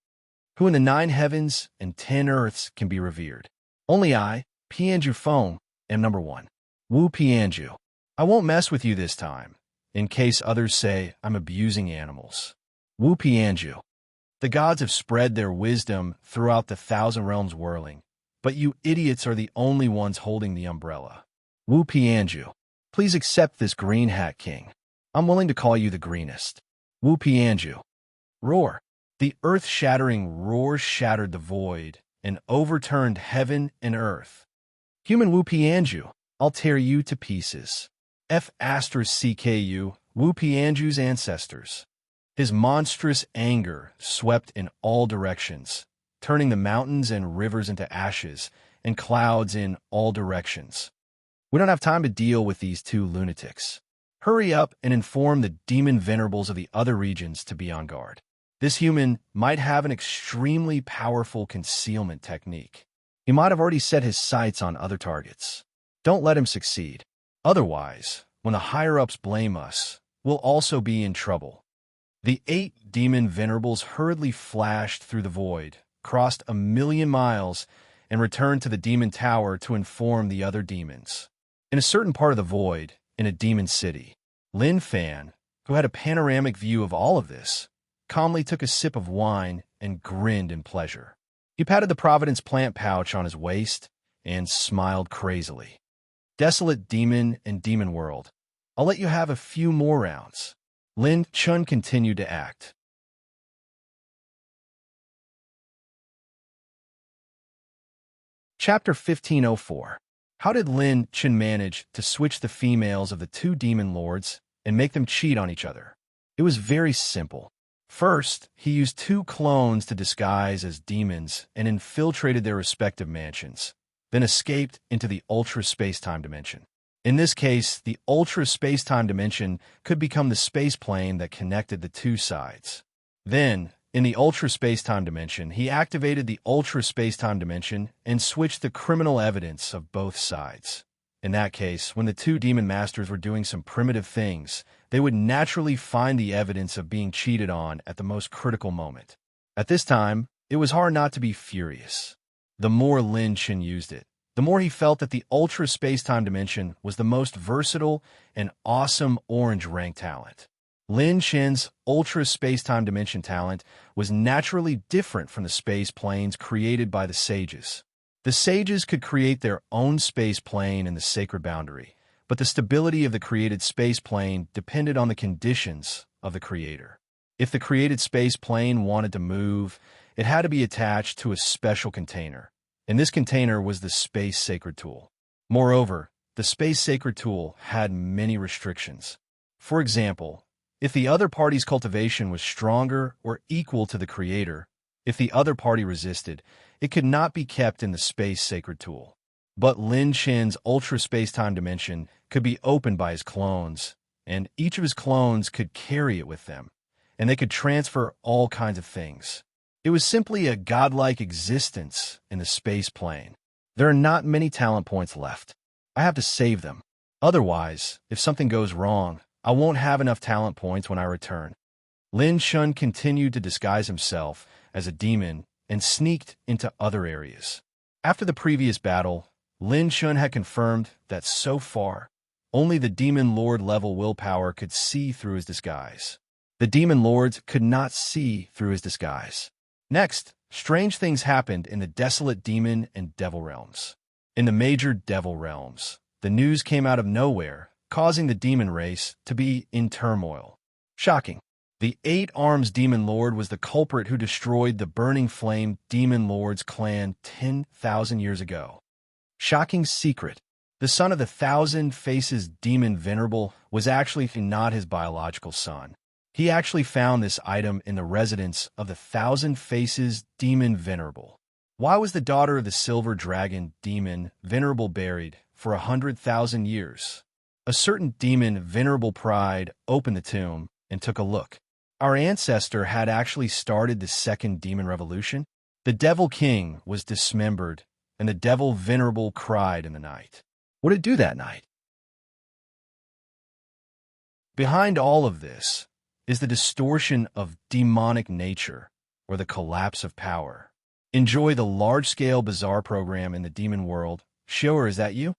who in the 9 heavens and 10 earths can be revered. Only I, Pianju Phone, am number 1. Wu Pianju, I won't mess with you this time, in case others say I'm abusing animals. Wu Pianju, the gods have spread their wisdom throughout the 1,000 realms whirling, but you idiots are the only ones holding the umbrella. Wu Pianju, please accept this green hat king. I'm willing to call you the greenest. Wu Pianju, roar. The earth-shattering roar shattered the void and overturned heaven and earth. Human Wu Pianju, I'll tear you to pieces. F***CKU, Wu Pianju's ancestors. His monstrous anger swept in all directions, turning the mountains and rivers into ashes and clouds in all directions. We don't have time to deal with these two lunatics. Hurry up and inform the demon venerables of the other regions to be on guard. This human might have an extremely powerful concealment technique. He might have already set his sights on other targets. Don't let him succeed. Otherwise, when the higher-ups blame us, we'll also be in trouble. The 8 demon venerables hurriedly flashed through the void, crossed 1,000,000 miles, and returned to the demon tower to inform the other demons. In a certain part of the void, in a demon city, Lin Fan, who had a panoramic view of all of this, calmly took a sip of wine and grinned in pleasure. He patted the Providence plant pouch on his waist and smiled crazily. Desolate demon and demon world, I'll let you have a few more rounds. Lin Chun continued to act. Chapter 1504. How did Lin Chun manage to switch the females of the 2 demon lords and make them cheat on each other? It was very simple. First, he used 2 clones to disguise as demons and infiltrated their respective mansions, then escaped into the ultra-space-time dimension. In this case, the ultra-space-time dimension could become the space plane that connected the 2 sides. Then, in the ultra-space-time dimension, he activated the ultra-space-time dimension and switched the criminal evidence of both sides. In that case, when the 2 demon masters were doing some primitive things, they would naturally find the evidence of being cheated on at the most critical moment. At this time, it was hard not to be furious. The more Lin Chin used it, the more he felt that the ultra-space-time dimension was the most versatile and awesome orange rank talent. Lin Chin's ultra-space-time dimension talent was naturally different from the space planes created by the sages. The sages could create their own space plane in the sacred boundary, but the stability of the created space plane depended on the conditions of the creator. If the created space plane wanted to move, it had to be attached to a special container, and this container was the space sacred tool. Moreover, the space sacred tool had many restrictions. For example, if the other party's cultivation was stronger or equal to the creator, if the other party resisted, it could not be kept in the space sacred tool. But Lin Chin's ultra-space-time dimension could be opened by his clones, and each of his clones could carry it with them, and they could transfer all kinds of things. It was simply a godlike existence in the space plane. There are not many talent points left. I have to save them. Otherwise, if something goes wrong, I won't have enough talent points when I return. Lin Chun continued to disguise himself as a demon and sneaked into other areas. After the previous battle, Lin Chun had confirmed that so far, only the Demon Lord level willpower could see through his disguise. The Demon Lords could not see through his disguise. Next, strange things happened in the desolate demon and devil realms. In the major devil realms, the news came out of nowhere, causing the demon race to be in turmoil. Shocking. The 8 Arms Demon Lord was the culprit who destroyed the Burning Flame Demon Lord's clan 10,000 years ago. Shocking secret. The son of the 1,000 Faces Demon Venerable was actually not his biological son. He actually found this item in the residence of the 1,000 Faces Demon Venerable. Why was the daughter of the Silver Dragon Demon Venerable buried for 100,000 years? A certain demon Venerable Pride opened the tomb and took a look. Our ancestor had actually started the Second Demon Revolution. The Devil King was dismembered, and the Devil Venerable cried in the night. What did it do that night? Behind all of this is the distortion of demonic nature, or the collapse of power. Enjoy the large-scale bizarre program in the demon world. Shower, is that you?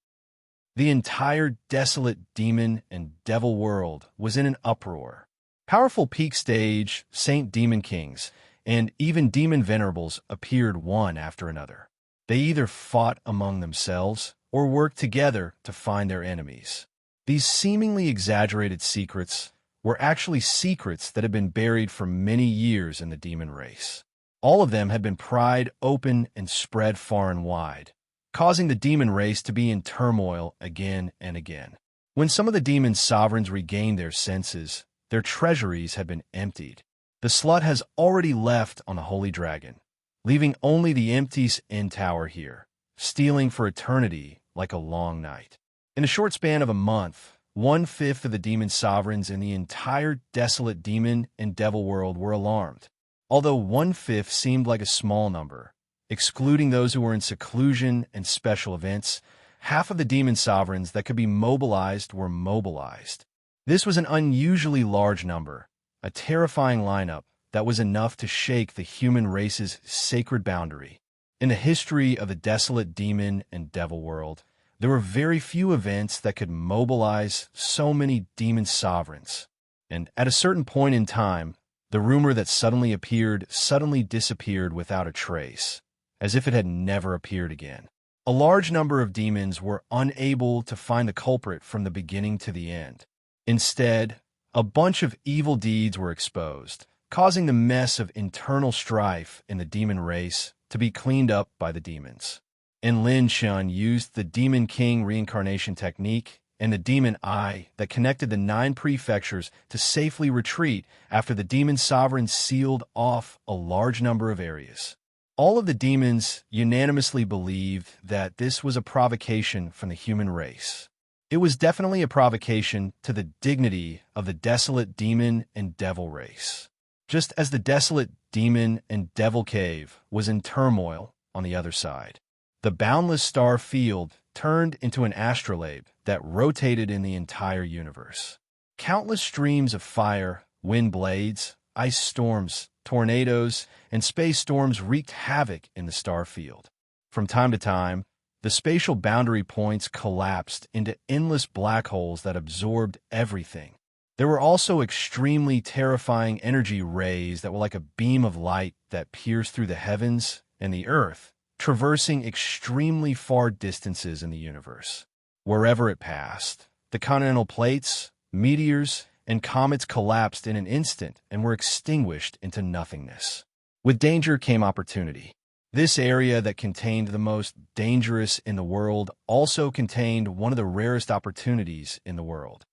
The entire desolate demon and devil world was in an uproar. Powerful peak stage, Saint Demon Kings, and even Demon Venerables appeared one after another. They either fought among themselves or worked together to find their enemies. These seemingly exaggerated secrets were actually secrets that had been buried for many years in the demon race. All of them had been pried open and spread far and wide, causing the demon race to be in turmoil again and again. When some of the demon sovereigns regained their senses, their treasuries had been emptied. The slut has already left on the Holy Dragon, leaving only the empty end tower here, stealing for eternity like a long night. In a short span of a month, 1/5 of the demon sovereigns in the entire desolate demon and devil world were alarmed. Although 1/5 seemed like a small number, excluding those who were in seclusion and special events, half of the demon sovereigns that could be mobilized were mobilized. This was an unusually large number, a terrifying lineup that was enough to shake the human race's sacred boundary. In the history of the desolate demon and devil world, there were very few events that could mobilize so many demon sovereigns. And at a certain point in time, the rumor that suddenly appeared suddenly disappeared without a trace, as if it had never appeared again. A large number of demons were unable to find the culprit from the beginning to the end. Instead, a bunch of evil deeds were exposed, causing the mess of internal strife in the demon race to be cleaned up by the demons. And Lin Shun used the Demon King reincarnation technique and the demon eye that connected the 9 prefectures to safely retreat after the demon sovereigns sealed off a large number of areas. All of the demons unanimously believed that this was a provocation from the human race. It was definitely a provocation to the dignity of the desolate demon and devil race. Just as the desolate demon and devil cave was in turmoil on the other side, the boundless star field turned into an astrolabe that rotated in the entire universe. Countless streams of fire, wind blades, ice storms, tornadoes, and space storms wreaked havoc in the star field. From time to time, the spatial boundary points collapsed into endless black holes that absorbed everything. There were also extremely terrifying energy rays that were like a beam of light that pierced through the heavens and the earth, traversing extremely far distances in the universe. Wherever it passed, the continental plates, meteors, and comets collapsed in an instant and were extinguished into nothingness. With danger came opportunity. This area that contained the most dangerous in the world also contained one of the rarest opportunities in the world.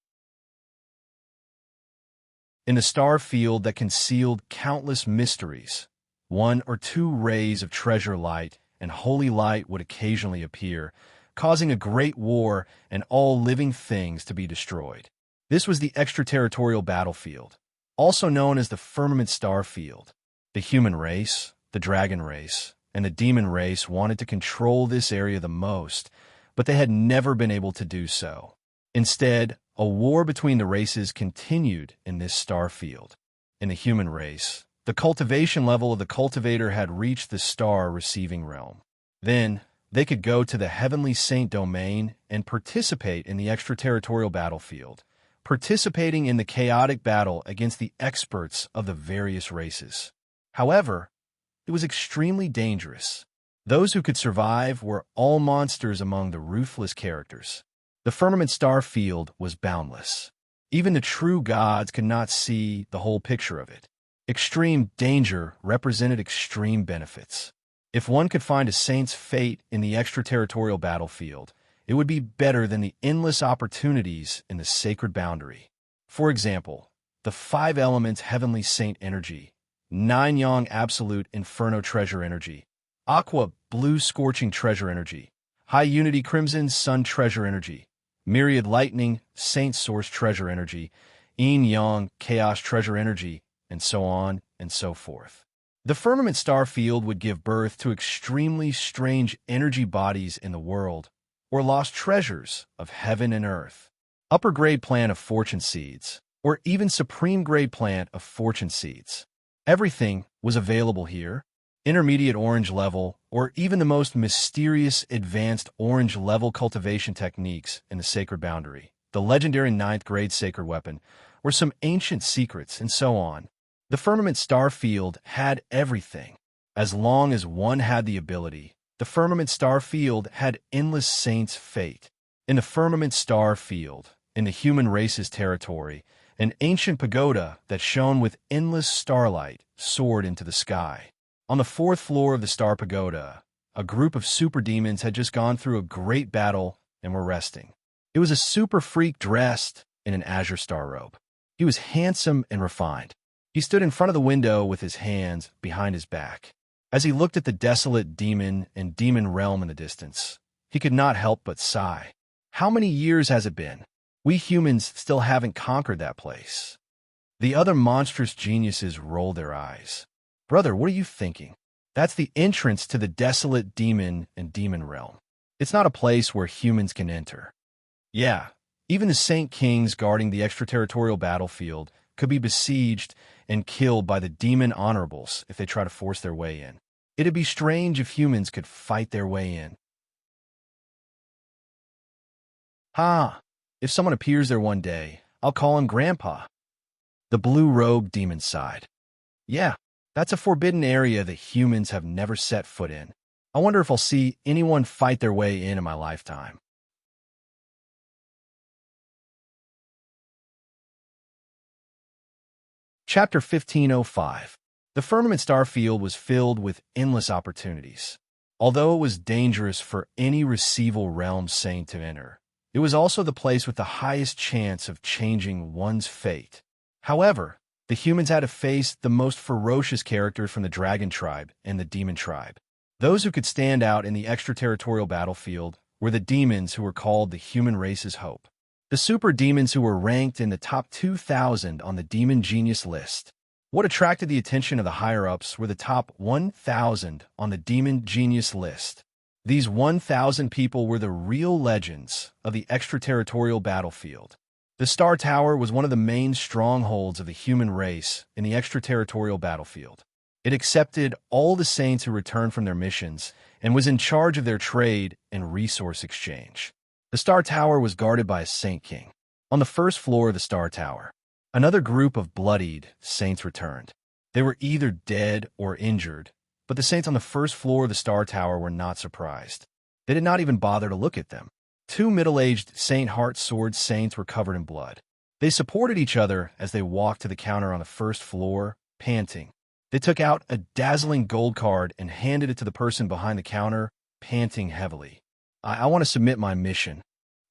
In the star field that concealed countless mysteries, 1 or 2 rays of treasure light and holy light would occasionally appear, causing a great war and all living things to be destroyed. This was the extraterritorial battlefield, also known as the firmament star field. The human race, the dragon race, and the demon race wanted to control this area the most, but they had never been able to do so. Instead, a war between the races continued in this star field. In the human race, the cultivation level of the cultivator had reached the star receiving realm. Then, they could go to the heavenly saint domain and participate in the extraterritorial battlefield, participating in the chaotic battle against the experts of the various races. However, it was extremely dangerous. Those who could survive were all monsters among the ruthless characters. The firmament star field was boundless. Even the true gods could not see the whole picture of it. Extreme danger represented extreme benefits. If one could find a saint's fate in the extraterritorial battlefield, it would be better than the endless opportunities in the sacred boundary. For example, the 5 elements heavenly saint energy, 9 yang absolute inferno treasure energy, aqua blue scorching treasure energy, high unity crimson sun treasure energy, myriad lightning saint source treasure energy, yin yang chaos treasure energy, and so on and so forth. The firmament star field would give birth to extremely strange energy bodies in the world, or lost treasures of heaven and earth, upper grade plant of fortune seeds, or even supreme grade plant of fortune seeds. Everything was available here. Intermediate orange level, or even the most mysterious advanced orange level cultivation techniques in the sacred boundary, the legendary 9th grade sacred weapon, or some ancient secrets, and so on. The firmament star field had everything. As long as one had the ability, the firmament star field had endless saints' fate. In the firmament star field, in the human race's territory, an ancient pagoda that shone with endless starlight soared into the sky. On the 4th floor of the star pagoda, a group of super demons had just gone through a great battle and were resting. It was a super freak dressed in an azure star robe. He was handsome and refined. He stood in front of the window with his hands behind his back. As he looked at the desolate demon and demon realm in the distance, he could not help but sigh. How many years has it been? We humans still haven't conquered that place. The other monstrous geniuses rolled their eyes. Brother, what are you thinking? That's the entrance to the desolate demon and demon realm. It's not a place where humans can enter. Yeah, even the Saint Kings guarding the extraterritorial battlefield could be besieged and killed by the demon honorables if they try to force their way in. It'd be strange if humans could fight their way in. If someone appears there one day, I'll call him Grandpa. The blue-robed demon sighed. Yeah, that's a forbidden area that humans have never set foot in. I wonder if I'll see anyone fight their way in my lifetime. Chapter 1505. The firmament star field was filled with endless opportunities. Although it was dangerous for any receival realm saint to enter, it was also the place with the highest chance of changing one's fate. However, the humans had to face the most ferocious characters from the dragon tribe and the demon tribe. Those who could stand out in the extraterritorial battlefield were the demons who were called the human race's hope. The super demons who were ranked in the top 2,000 on the demon genius list. What attracted the attention of the higher-ups were the top 1,000 on the demon genius list. These 1,000 people were the real legends of the extraterritorial battlefield. The Star Tower was one of the main strongholds of the human race in the extraterritorial battlefield. It accepted all the saints who returned from their missions and was in charge of their trade and resource exchange. The Star Tower was guarded by a Saint King. On the first floor of the Star Tower, another group of bloodied saints returned. They were either dead or injured, but the saints on the first floor of the Star Tower were not surprised. They did not even bother to look at them. Two middle-aged Saint Heart Sword saints were covered in blood. They supported each other as they walked to the counter on the first floor, panting. They took out a dazzling gold card and handed it to the person behind the counter, panting heavily. I want to submit my mission.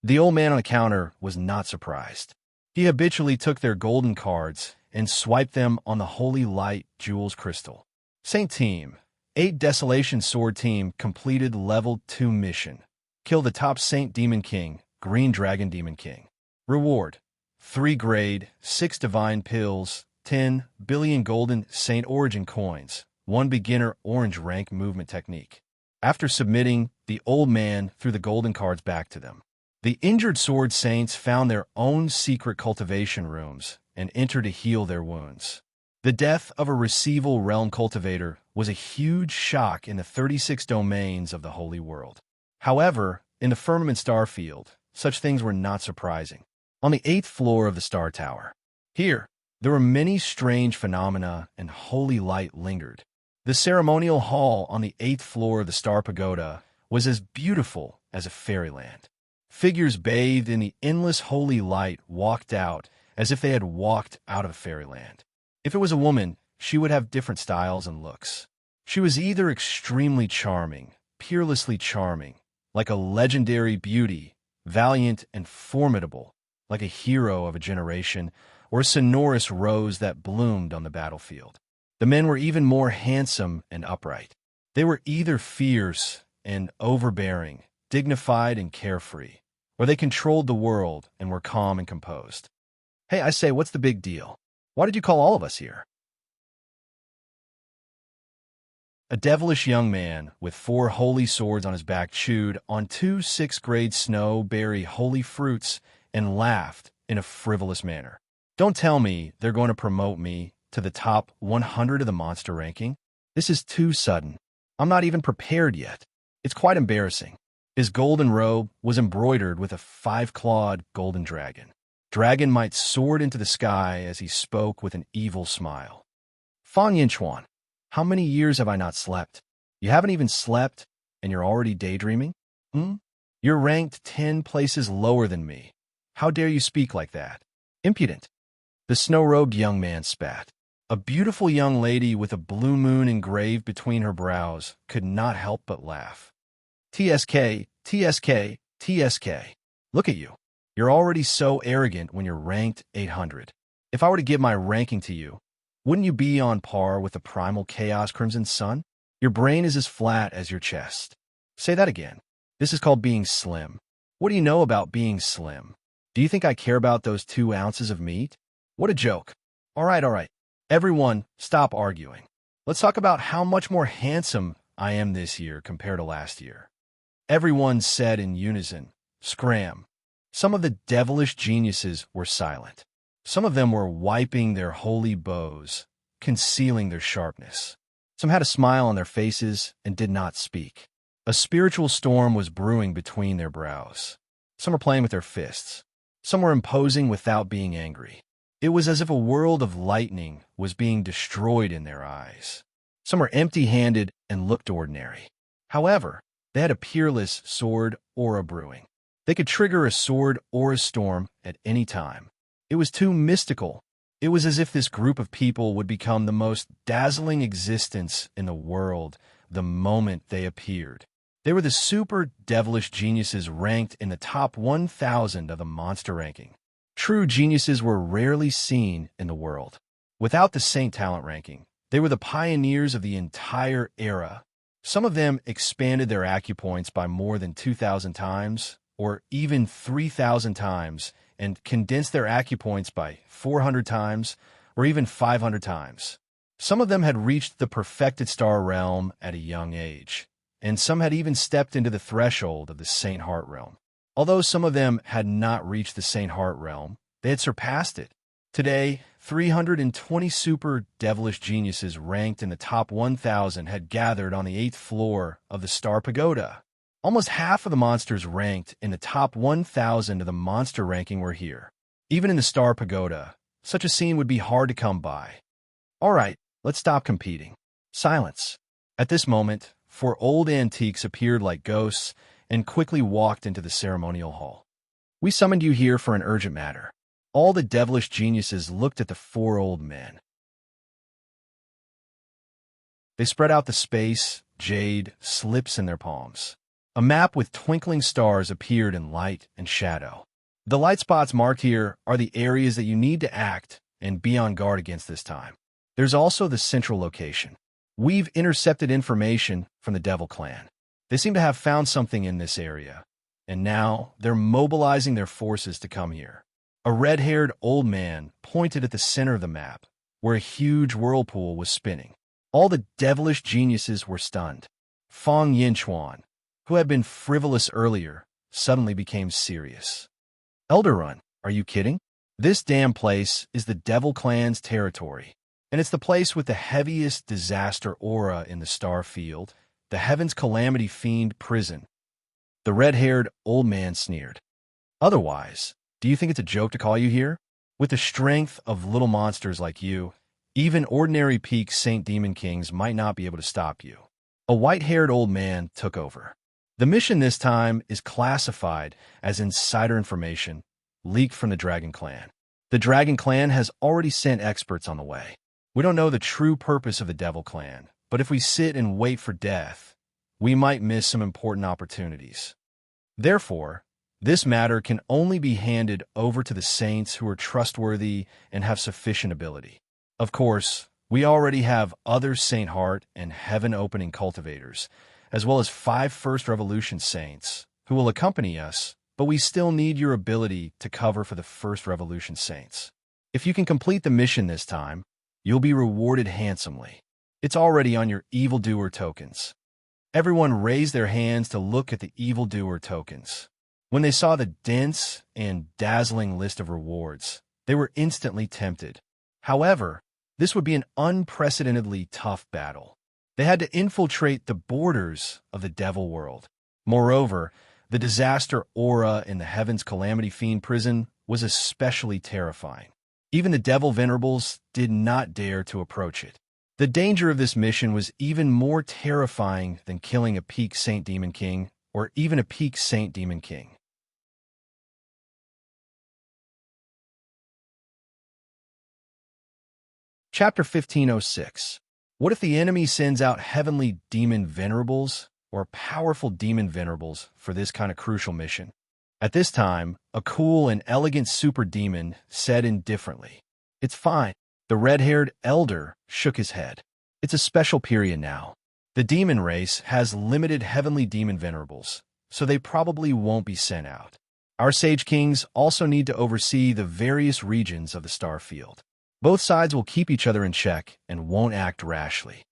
The old man on the counter was not surprised. He habitually took their golden cards and swiped them on the Holy Light Jewels crystal. Saint Team, 8 Desolation Sword Team completed Level 2 mission. Kill the top Saint Demon King, Green Dragon Demon King. Reward: 3 grade, 6 divine pills, 10 billion golden Saint Origin coins, 1 beginner orange rank movement technique. After submitting, the old man threw the golden cards back to them. The injured sword saints found their own secret cultivation rooms and entered to heal their wounds. The death of a receival realm cultivator was a huge shock in the 36 domains of the Holy World. However, in the firmament star field, such things were not surprising. On the 8th floor of the Star Tower, here, there were many strange phenomena and holy light lingered. The ceremonial hall on the 8th floor of the Star Pagoda was as beautiful as a fairyland. Figures bathed in the endless holy light walked out as if they had walked out of fairyland. If it was a woman, she would have different styles and looks. She was either extremely charming, peerlessly charming, like a legendary beauty, valiant and formidable, like a hero of a generation, or a sonorous rose that bloomed on the battlefield. The men were even more handsome and upright. They were either fierce and overbearing, dignified and carefree, or they controlled the world and were calm and composed. Hey, I say, what's the big deal? Why did you call all of us here? A devilish young man with 4 holy swords on his back chewed on 2 6th-grade snow-berry holy fruits and laughed in a frivolous manner. Don't tell me they're going to promote me to the top 100 of the monster ranking. This is too sudden. I'm not even prepared yet. It's quite embarrassing. His golden robe was embroidered with a 5-clawed golden dragon. Dragon might soared into the sky as he spoke with an evil smile. Fan Yinchuan, how many years have I not slept? You haven't even slept, and you're already daydreaming? You're ranked 10 places lower than me. How dare you speak like that? Impudent. The snow-robed young man spat. A beautiful young lady with a blue moon engraved between her brows could not help but laugh. TSK, TSK, TSK. Look at you. You're already so arrogant when you're ranked 800. If I were to give my ranking to you, Wouldn't you be on par with the primal chaos crimson sun? Your brain is as flat as your chest. Say that again. This is called being slim. What do you know about being slim? Do you think I care about those 2 ounces of meat? What a joke. All right. Everyone, stop arguing. Let's talk about how much more handsome I am this year compared to last year. Everyone said in unison, scram. Some of the devilish geniuses were silent. Some of them were wiping their holy bows, concealing their sharpness. Some had a smile on their faces and did not speak. A spiritual storm was brewing between their brows. Some were playing with their fists. Some were imposing without being angry. It was as if a world of lightning was being destroyed in their eyes. Some were empty-handed and looked ordinary. However, they had a peerless sword aura brewing. They could trigger a sword or a storm at any time. It was too mystical. It was as if this group of people would become the most dazzling existence in the world the moment they appeared. They were the super devilish geniuses ranked in the top 1,000 of the monster ranking. True geniuses were rarely seen in the world. Without the saint talent ranking, they were the pioneers of the entire era. Some of them expanded their acupoints by more than 2,000 times, or even 3,000 times, and condensed their acupoints by 400 times, or even 500 times. Some of them had reached the perfected star realm at a young age, and some had even stepped into the threshold of the Saint Heart realm. Although some of them had not reached the Saint Heart realm, they had surpassed it. Today, 320 super devilish geniuses ranked in the top 1,000 had gathered on the 8th floor of the Star Pagoda. Almost half of the monsters ranked in the top 1,000 of the monster ranking were here. Even in the Star Pagoda, such a scene would be hard to come by. All right, let's stop competing. Silence. At this moment, 4 old antiques appeared like ghosts and quickly walked into the ceremonial hall. We summoned you here for an urgent matter. All the devilish geniuses looked at the 4 old men. They spread out the space, jade, slips in their palms. A map with twinkling stars appeared in light and shadow. The light spots marked here are the areas that you need to act and be on guard against this time. There's also the central location. We've intercepted information from the Devil Clan. They seem to have found something in this area, and now they're mobilizing their forces to come here. A red-haired old man pointed at the center of the map, where a huge whirlpool was spinning. All the devilish geniuses were stunned. Fong Yinchuan, who had been frivolous earlier, suddenly became serious. Elderrun, are you kidding? This damn place is the Devil Clan's territory, and it's the place with the heaviest disaster aura in the star field, the Heaven's Calamity Fiend prison. The red-haired old man sneered. Otherwise, do you think it's a joke to call you here? With the strength of little monsters like you, even ordinary peak Saint Demon Kings might not be able to stop you. A white-haired old man took over. The mission this time is classified as insider information, leaked from the Dragon Clan. The Dragon Clan has already sent experts on the way. We don't know the true purpose of the Devil Clan, but if we sit and wait for death, we might miss some important opportunities. Therefore, this matter can only be handed over to the saints who are trustworthy and have sufficient ability. Of course, we already have other Saint Heart and heaven-opening cultivators, as well as 5 First Revolution saints, who will accompany us, but we still need your ability to cover for the First Revolution saints. If you can complete the mission this time, you'll be rewarded handsomely. It's already on your evildoer tokens. Everyone raised their hands to look at the evildoer tokens. When they saw the dense and dazzling list of rewards, they were instantly tempted. However, this would be an unprecedentedly tough battle. They had to infiltrate the borders of the devil world. Moreover, the disaster aura in the Heaven's Calamity Fiend prison was especially terrifying. Even the devil venerables did not dare to approach it. The danger of this mission was even more terrifying than killing a peak Saint Demon King or even a peak Saint Demon King. Chapter 1506. What if the enemy sends out heavenly demon venerables or powerful demon venerables for this kind of crucial mission? At this time, a cool and elegant super demon said indifferently, "It's fine. The red-haired elder shook his head. It's a special period now. The demon race has limited heavenly demon venerables, so they probably won't be sent out. Our Sage Kings also need to oversee the various regions of the star field. Both sides will keep each other in check and won't act rashly.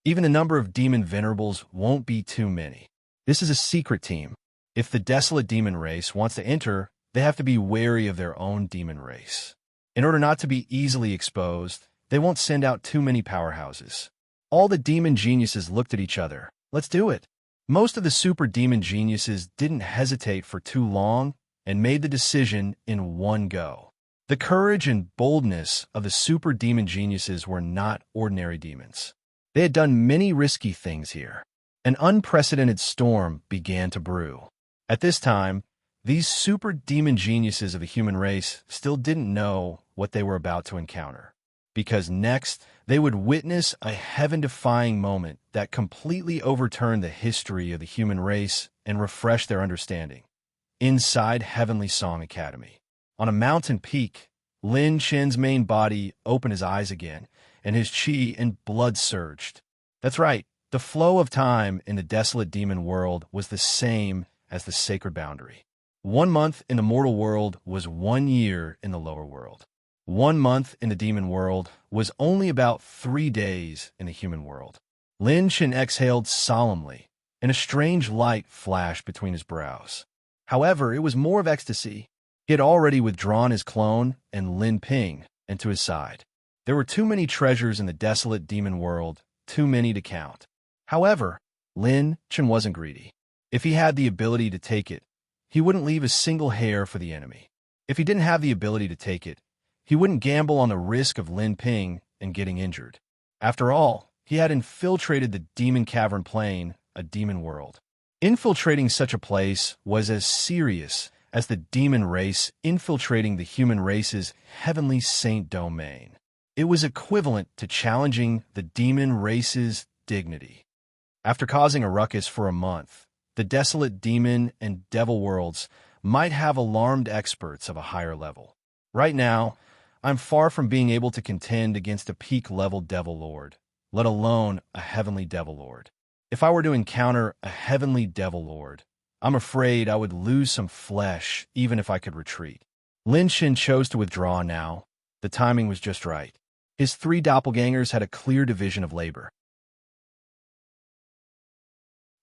Even the number of demon venerables won't be too many. This is a secret team. If the desolate demon race wants to enter, they have to be wary of their own demon race. In order not to be easily exposed, they won't send out too many powerhouses. All the demon geniuses looked at each other. Let's do it. Most of the super demon geniuses didn't hesitate for too long and made the decision in one go. The courage and boldness of the super demon geniuses were not ordinary demons. They had done many risky things here. An unprecedented storm began to brew. At this time, these super demon geniuses of the human race still didn't know what they were about to encounter, because next they would witness a heaven-defying moment that completely overturned the history of the human race and refreshed their understanding. Inside Heavenly Song Academy, on a mountain peak, Lin Chen's main body opened his eyes again, and his chi and blood surged. That's right, the flow of time in the desolate demon world was the same as the sacred boundary. 1 month in the mortal world was 1 year in the lower world. 1 month in the demon world was only about 3 days in the human world. Lin Chen exhaled solemnly, and a strange light flashed between his brows. However, it was more of ecstasy. He had already withdrawn his clone and Lin Ping into his side. There were too many treasures in the desolate demon world, too many to count. However, Lin Chen wasn't greedy. If he had the ability to take it, he wouldn't leave a single hair for the enemy. If he didn't have the ability to take it, he wouldn't gamble on the risk of Lin Ping and getting injured. After all, he had infiltrated the demon cavern plane, a demon world. Infiltrating such a place was as serious as the demon race infiltrating the human race's heavenly saint domain. It was equivalent to challenging the demon race's dignity. After causing a ruckus for a month, the desolate demon and devil worlds might have alarmed experts of a higher level. Right now, I'm far from being able to contend against a peak-level devil lord, let alone a heavenly devil lord. If I were to encounter a heavenly devil lord, I'm afraid I would lose some flesh even if I could retreat. Lin Chen chose to withdraw now. The timing was just right. His 3 doppelgangers had a clear division of labor.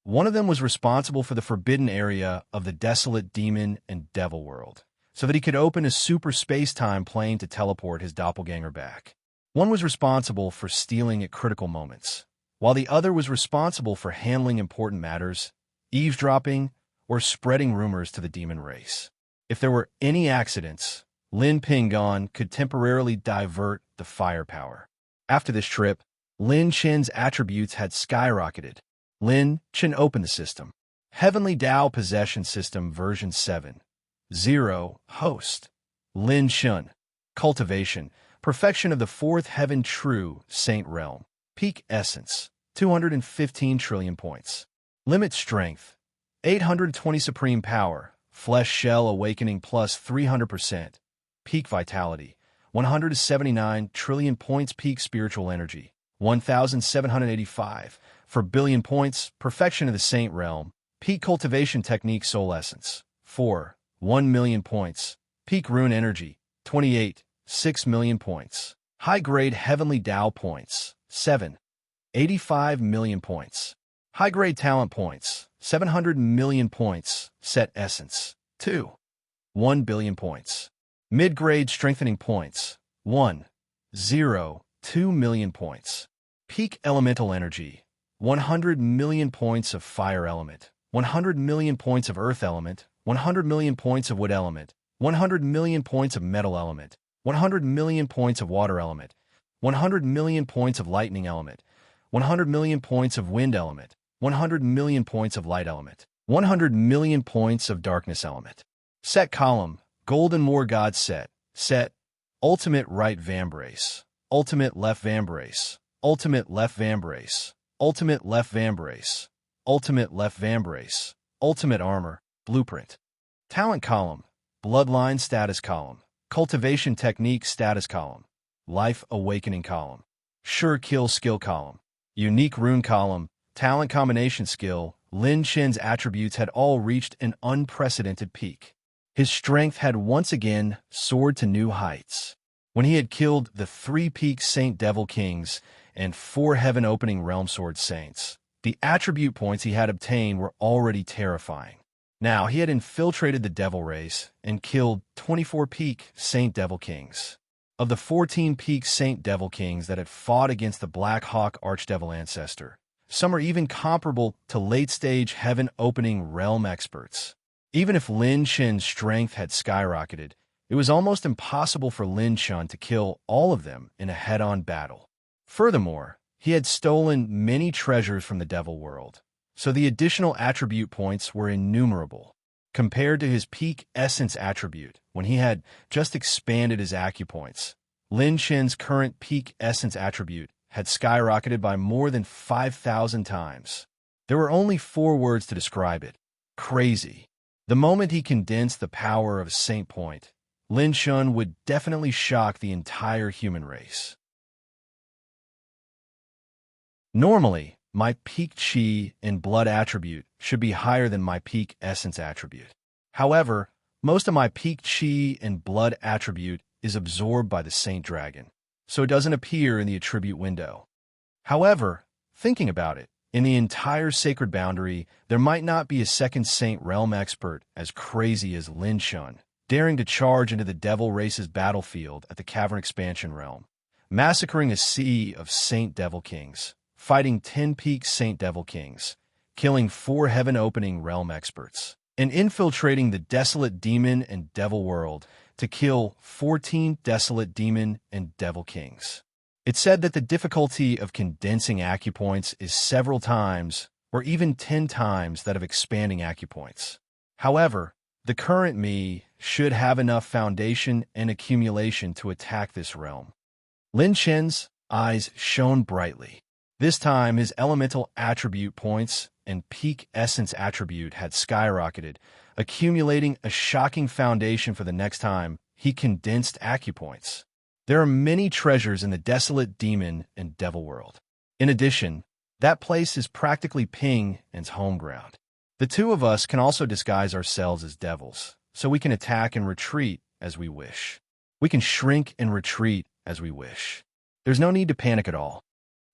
One of them was responsible for the forbidden area of the desolate demon and devil world, so that he could open a super space-time plane to teleport his doppelganger back. One was responsible for stealing at critical moments, while the other was responsible for handling important matters, eavesdropping, or spreading rumors to the demon race. If there were any accidents, Lin Pingon could temporarily divert the firepower. After this trip, Lin Chen's attributes had skyrocketed. Lin Chen opened the system. Heavenly Tao Possession System version 7.0 Host. Lin Chen. Cultivation. Perfection of the 4th Heaven True Saint Realm. Peak Essence. 215 trillion points. Limit Strength. 820 Supreme Power. Flesh Shell Awakening plus 300%. Peak Vitality. 179 trillion points. Peak Spiritual Energy. 1,785. For billion points, Perfection of the Saint Realm. Peak Cultivation Technique Soul Essence. 4. 1 million points. Peak Rune Energy. 28. 6 million points. High-grade Heavenly Tao points. 7. 85 million points. High-grade Talent points. 700 million points. Set Essence. 2. 1 billion points. Mid-grade Strengthening points. 1. 0. 2 million points. Peak Elemental Energy. 100 million points of Fire Element. 100 million points of Earth Element. 100 million points of Wood Element. 100 million points of Metal Element. 100 million points of Water Element. 100 million points of Lightning Element. 100 million points of Wind Element. 100 million points of Light Element. 100 million points of Darkness Element. Set Column. Golden Moor God Set. Set. Ultimate Right Vambrace. Ultimate Left Vambrace. Ultimate Left Vambrace. Ultimate Left Vambrace. Ultimate Left Vambrace. Ultimate Armor. Blueprint. Talent Column. Bloodline Status Column. Cultivation Technique Status Column. life awakening column, sure kill skill column, unique rune column, talent combination skill. Lin Chen's attributes had all reached an unprecedented peak. His strength had once again soared to new heights. When he had killed the 3 peak Saint Devil Kings and 4 heaven-opening Realm Sword Saints, the attribute points he had obtained were already terrifying. Now he had infiltrated the Devil race and killed 24 peak Saint Devil Kings. Of the 14 peak Saint Devil Kings that had fought against the Black Hawk Archdevil Ancestor, some are even comparable to late-stage heaven-opening realm experts. Even if Lin Chen's strength had skyrocketed, it was almost impossible for Lin Chen to kill all of them in a head-on battle. Furthermore, he had stolen many treasures from the Devil world, so the additional attribute points were innumerable. Compared to his peak essence attribute, when he had just expanded his acupoints, Lin Chen's current peak essence attribute had skyrocketed by more than 5,000 times. There were only 4 words to describe it: crazy. The moment he condensed the power of Saint Point, Lin Chen would definitely shock the entire human race. Normally, my peak Qi and blood attribute should be higher than my peak essence attribute. However, most of my peak Qi and blood attribute is absorbed by the Saint Dragon, so it doesn't appear in the attribute window. However, thinking about it, in the entire sacred boundary, there might not be a second Saint Realm expert as crazy as Lin Chen, daring to charge into the Devil race's battlefield at the Cavern Expansion Realm, massacring a sea of Saint Devil Kings, fighting 10 peak Saint Devil Kings, killing 4 heaven-opening realm experts, and infiltrating the desolate demon and devil world to kill 14 desolate demon and devil kings. It's said that the difficulty of condensing acupoints is several times, or even 10 times, that of expanding acupoints. However, the current me should have enough foundation and accumulation to attack this realm. Lin Chen's eyes shone brightly. This time, his elemental attribute points and peak essence attribute had skyrocketed, accumulating a shocking foundation for the next time he condensed acupoints. There are many treasures in the desolate demon and devil world. In addition, that place is practically Ping and's home ground. The 2 of us can also disguise ourselves as devils, so we can attack and retreat as we wish. We can shrink and retreat as we wish. There's no need to panic at all.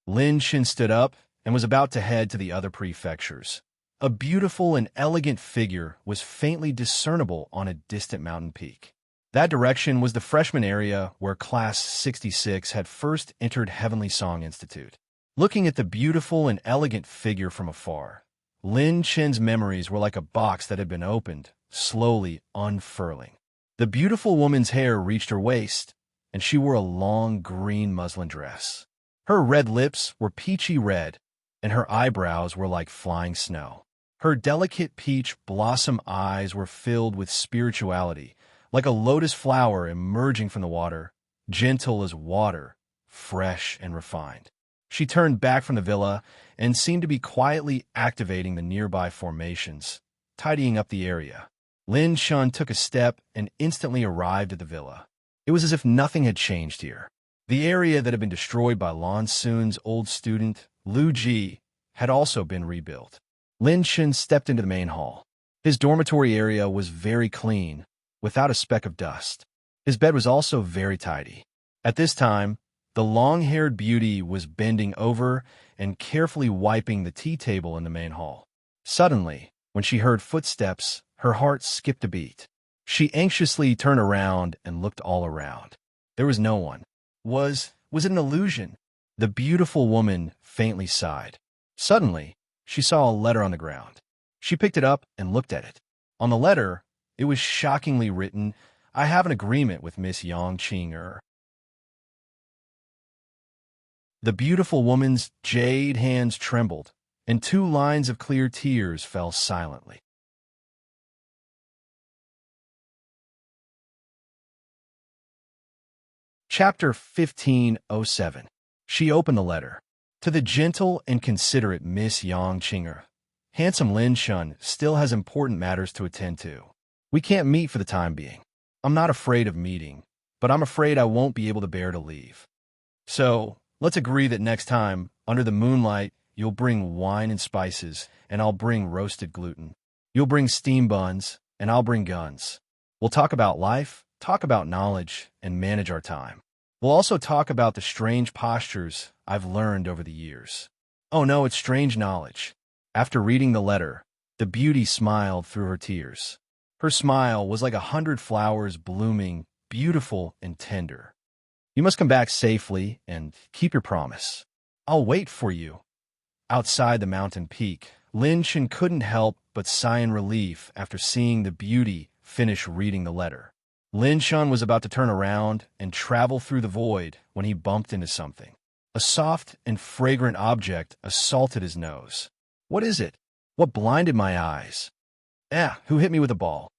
Lin Chen stood up and was about to head to the other prefectures. A beautiful and elegant figure was faintly discernible on a distant mountain peak. That direction was the freshman area where Class 66 had first entered Heavenly Song Institute. Looking at the beautiful and elegant figure from afar, Lin Chen's memories were like a box that had been opened, slowly unfurling. The beautiful woman's hair reached her waist, and she wore a long green muslin dress. Her red lips were peachy red, and her eyebrows were like flying snow. Her delicate peach blossom eyes were filled with spirituality, like a lotus flower emerging from the water, gentle as water, fresh and refined. She turned back from the villa and seemed to be quietly activating the nearby formations, tidying up the area. Lin Chen took a step and instantly arrived at the villa. It was as if nothing had changed here. The area that had been destroyed by Lan Sun's old student, Lu Ji, had also been rebuilt. Lin Chen stepped into the main hall. His dormitory area was very clean, without a speck of dust. His bed was also very tidy. At this time, the long-haired beauty was bending over and carefully wiping the tea table in the main hall. Suddenly, when she heard footsteps, her heart skipped a beat. She anxiously turned around and looked all around. There was no one. Was it an illusion? The beautiful woman faintly sighed. Suddenly, she saw a letter on the ground. She picked it up and looked at it. On the letter, it was shockingly written, "I have an agreement with Miss Yang Qing." The beautiful woman's jade hands trembled, and 2 lines of clear tears fell silently. Chapter 1507. She opened the letter. To the gentle and considerate Miss Yang Qing, handsome Lin Chen still has important matters to attend to. We can't meet for the time being. I'm not afraid of meeting, but I'm afraid I won't be able to bear to leave. So, let's agree that next time, under the moonlight, you'll bring wine and spices, and I'll bring roasted gluten. You'll bring steam buns, and I'll bring guns. We'll talk about life, talk about knowledge, and manage our time. We'll also talk about the strange postures I've learned over the years. Oh no, it's strange knowledge. After reading the letter, the beauty smiled through her tears. Her smile was like 100 flowers blooming, beautiful and tender. You must come back safely and keep your promise. I'll wait for you. Outside the mountain peak, Lin Shen couldn't help but sigh in relief after seeing the beauty finish reading the letter. Lin Shen was about to turn around and travel through the void when he bumped into something. A soft and fragrant object assaulted his nose. What is it? What blinded my eyes? Who hit me with a ball?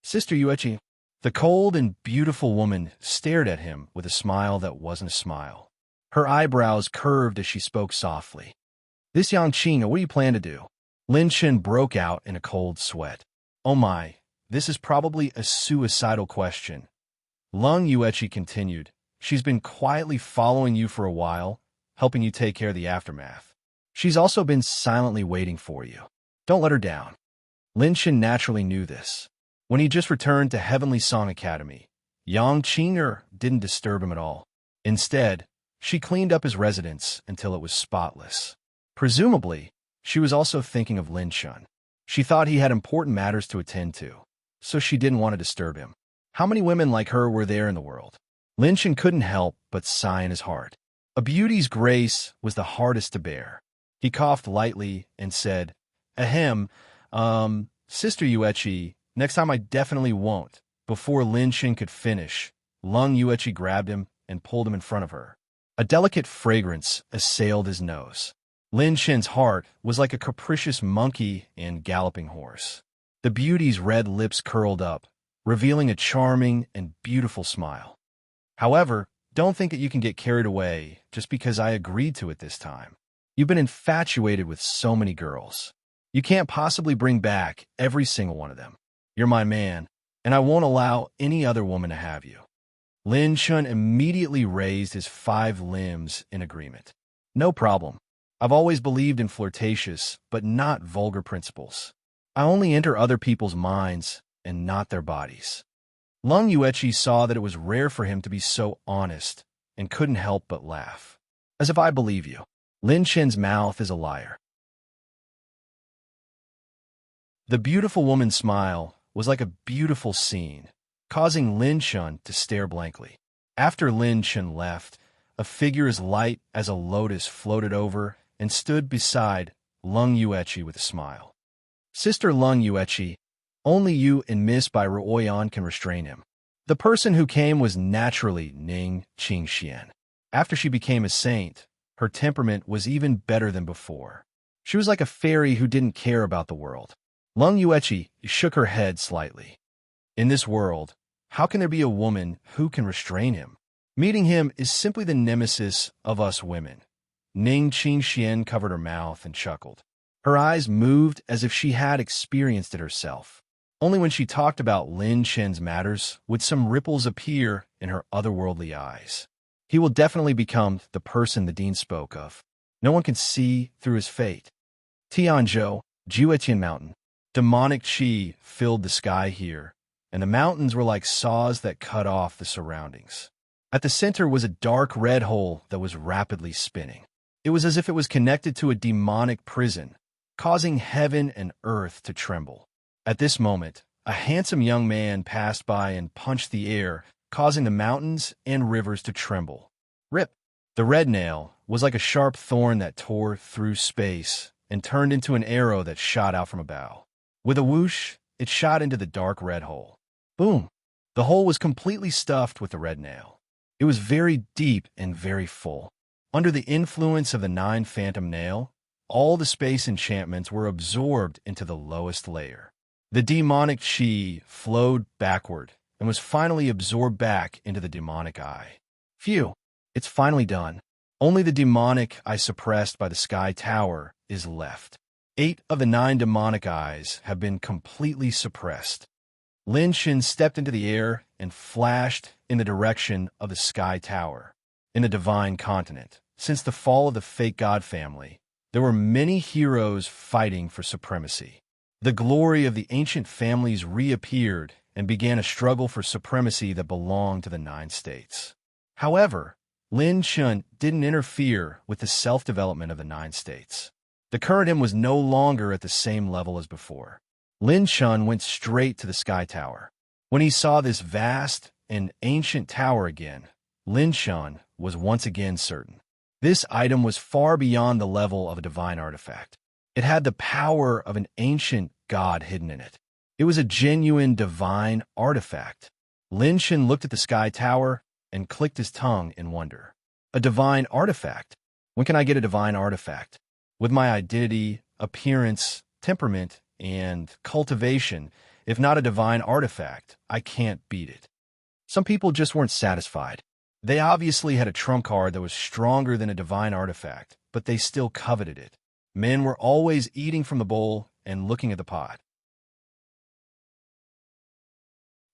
Sister Yuechi. The cold and beautiful woman stared at him with a smile that wasn't a smile. Her eyebrows curved as she spoke softly. This Yangqing, what do you plan to do? Lin Shen broke out in a cold sweat. Oh my, this is probably a suicidal question. Lung Yuechi continued. She's been quietly following you for a while, helping you take care of the aftermath. She's also been silently waiting for you. Don't let her down. Lin Shen naturally knew this. When he just returned to Heavenly Song Academy, Yang Qing'er didn't disturb him at all. Instead, she cleaned up his residence until it was spotless. Presumably, she was also thinking of Lin Shen. She thought he had important matters to attend to, so she didn't want to disturb him. How many women like her were there in the world? Lin Shen couldn't help but sigh in his heart. A beauty's grace was the hardest to bear. He coughed lightly and said, Ahem, Sister Yuechi, next time I definitely won't. Before Lin Shen could finish, Lung Yuechi grabbed him and pulled him in front of her. A delicate fragrance assailed his nose. Lin Shen's heart was like a capricious monkey and galloping horse. The beauty's red lips curled up, revealing a charming and beautiful smile. However, don't think that you can get carried away just because I agreed to it this time. You've been infatuated with so many girls. You can't possibly bring back every single one of them. You're my man, and I won't allow any other woman to have you. Lin Shen immediately raised his 5 limbs in agreement. No problem. I've always believed in flirtatious, but not vulgar principles. I only enter other people's minds and not their bodies. Lung Yuechi saw that it was rare for him to be so honest and couldn't help but laugh. As if I believe you. Lin Shen's mouth is a liar. The beautiful woman's smile was like a beautiful scene, causing Lin Shen to stare blankly. After Lin Shen left, a figure as light as a lotus floated over and stood beside Lung Yuechi with a smile. Sister Lung Yuechi, only you and Miss Bai Ruoyan can restrain him. The person who came was naturally Ning Qingxian. After she became a saint, her temperament was even better than before. She was like a fairy who didn't care about the world. Lung Yuechi shook her head slightly. In this world, how can there be a woman who can restrain him? Meeting him is simply the nemesis of us women. Ning Qingxian covered her mouth and chuckled. Her eyes moved as if she had experienced it herself. Only when she talked about Lin Shen's matters would some ripples appear in her otherworldly eyes. He will definitely become the person the dean spoke of. No one can see through his fate. Tianzhou, Jiutian Mountain. Demonic qi filled the sky here, and the mountains were like saws that cut off the surroundings. At the center was a dark red hole that was rapidly spinning. It was as if it was connected to a demonic prison, causing heaven and earth to tremble. At this moment, a handsome young man passed by and punched the air, causing the mountains and rivers to tremble. Rip! The red nail was like a sharp thorn that tore through space and turned into an arrow that shot out from a bow. With a whoosh, it shot into the dark red hole. Boom! The hole was completely stuffed with the red nail. It was very deep and very full. Under the influence of the 9 phantom nail, all the space enchantments were absorbed into the lowest layer. The demonic qi flowed backward and was finally absorbed back into the demonic eye. Phew, it's finally done. Only the demonic eye suppressed by the sky tower is left. 8 of the 9 demonic eyes have been completely suppressed. Lin Shen stepped into the air and flashed in the direction of the Sky Tower, in the Divine Continent. Since the fall of the fake god family, there were many heroes fighting for supremacy. The glory of the ancient families reappeared and began a struggle for supremacy that belonged to the 9 states. However, Lin Chun didn't interfere with the self-development of the 9 states. The current him was no longer at the same level as before. Lin Chun went straight to the Sky Tower. When he saw this vast and ancient tower again, Lin Chun was once again certain. This item was far beyond the level of a divine artifact. It had the power of an ancient god hidden in it. It was a genuine divine artifact. Lin Chun looked at the Sky Tower and clicked his tongue in wonder. A divine artifact? When can I get a divine artifact? With my identity, appearance, temperament, and cultivation, if not a divine artifact, I can't beat it. Some people just weren't satisfied. They obviously had a trump card that was stronger than a divine artifact, but they still coveted it. Men were always eating from the bowl and looking at the pot.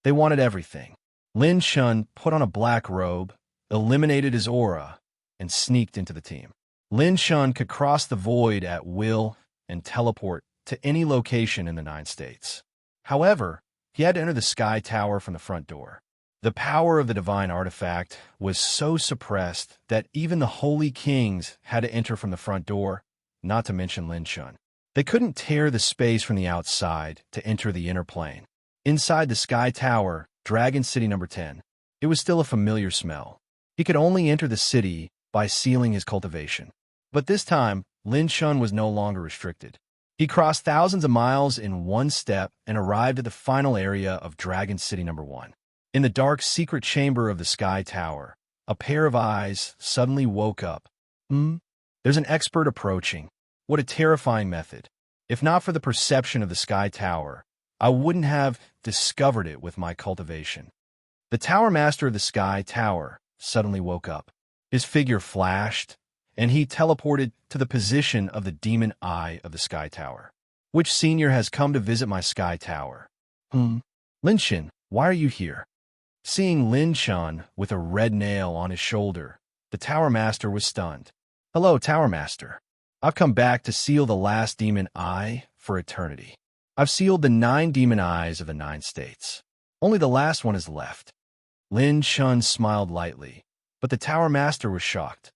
They wanted everything. Lin Chun put on a black robe, eliminated his aura, and sneaked into the team. Lin Chun could cross the void at will and teleport to any location in the 9 states. However, he had to enter the Sky Tower from the front door. The power of the divine artifact was so suppressed that even the holy kings had to enter from the front door, not to mention Lin Chun. They couldn't tear the space from the outside to enter the inner plane. Inside the Sky Tower, Dragon City number 10, it was still a familiar smell. He could only enter the city by sealing his cultivation. But this time, Lin Chun was no longer restricted. He crossed thousands of miles in one step and arrived at the final area of Dragon City number 1. In the dark secret chamber of the Sky Tower, a pair of eyes suddenly woke up. There's an expert approaching. What a terrifying method. If not for the perception of the Sky Tower, I wouldn't have discovered it with my cultivation. The Tower Master of the Sky Tower suddenly woke up. His figure flashed, and he teleported to the position of the demon eye of the Sky Tower. Which senior has come to visit my Sky Tower? Lin Chun, why are you here? Seeing Lin Chun with a red nail on his shoulder, the Tower Master was stunned. Hello, Tower Master. I've come back to seal the last demon eye for eternity. I've sealed the 9 demon eyes of the 9 states. Only the last one is left. Lin Chun smiled lightly, but the Tower Master was shocked.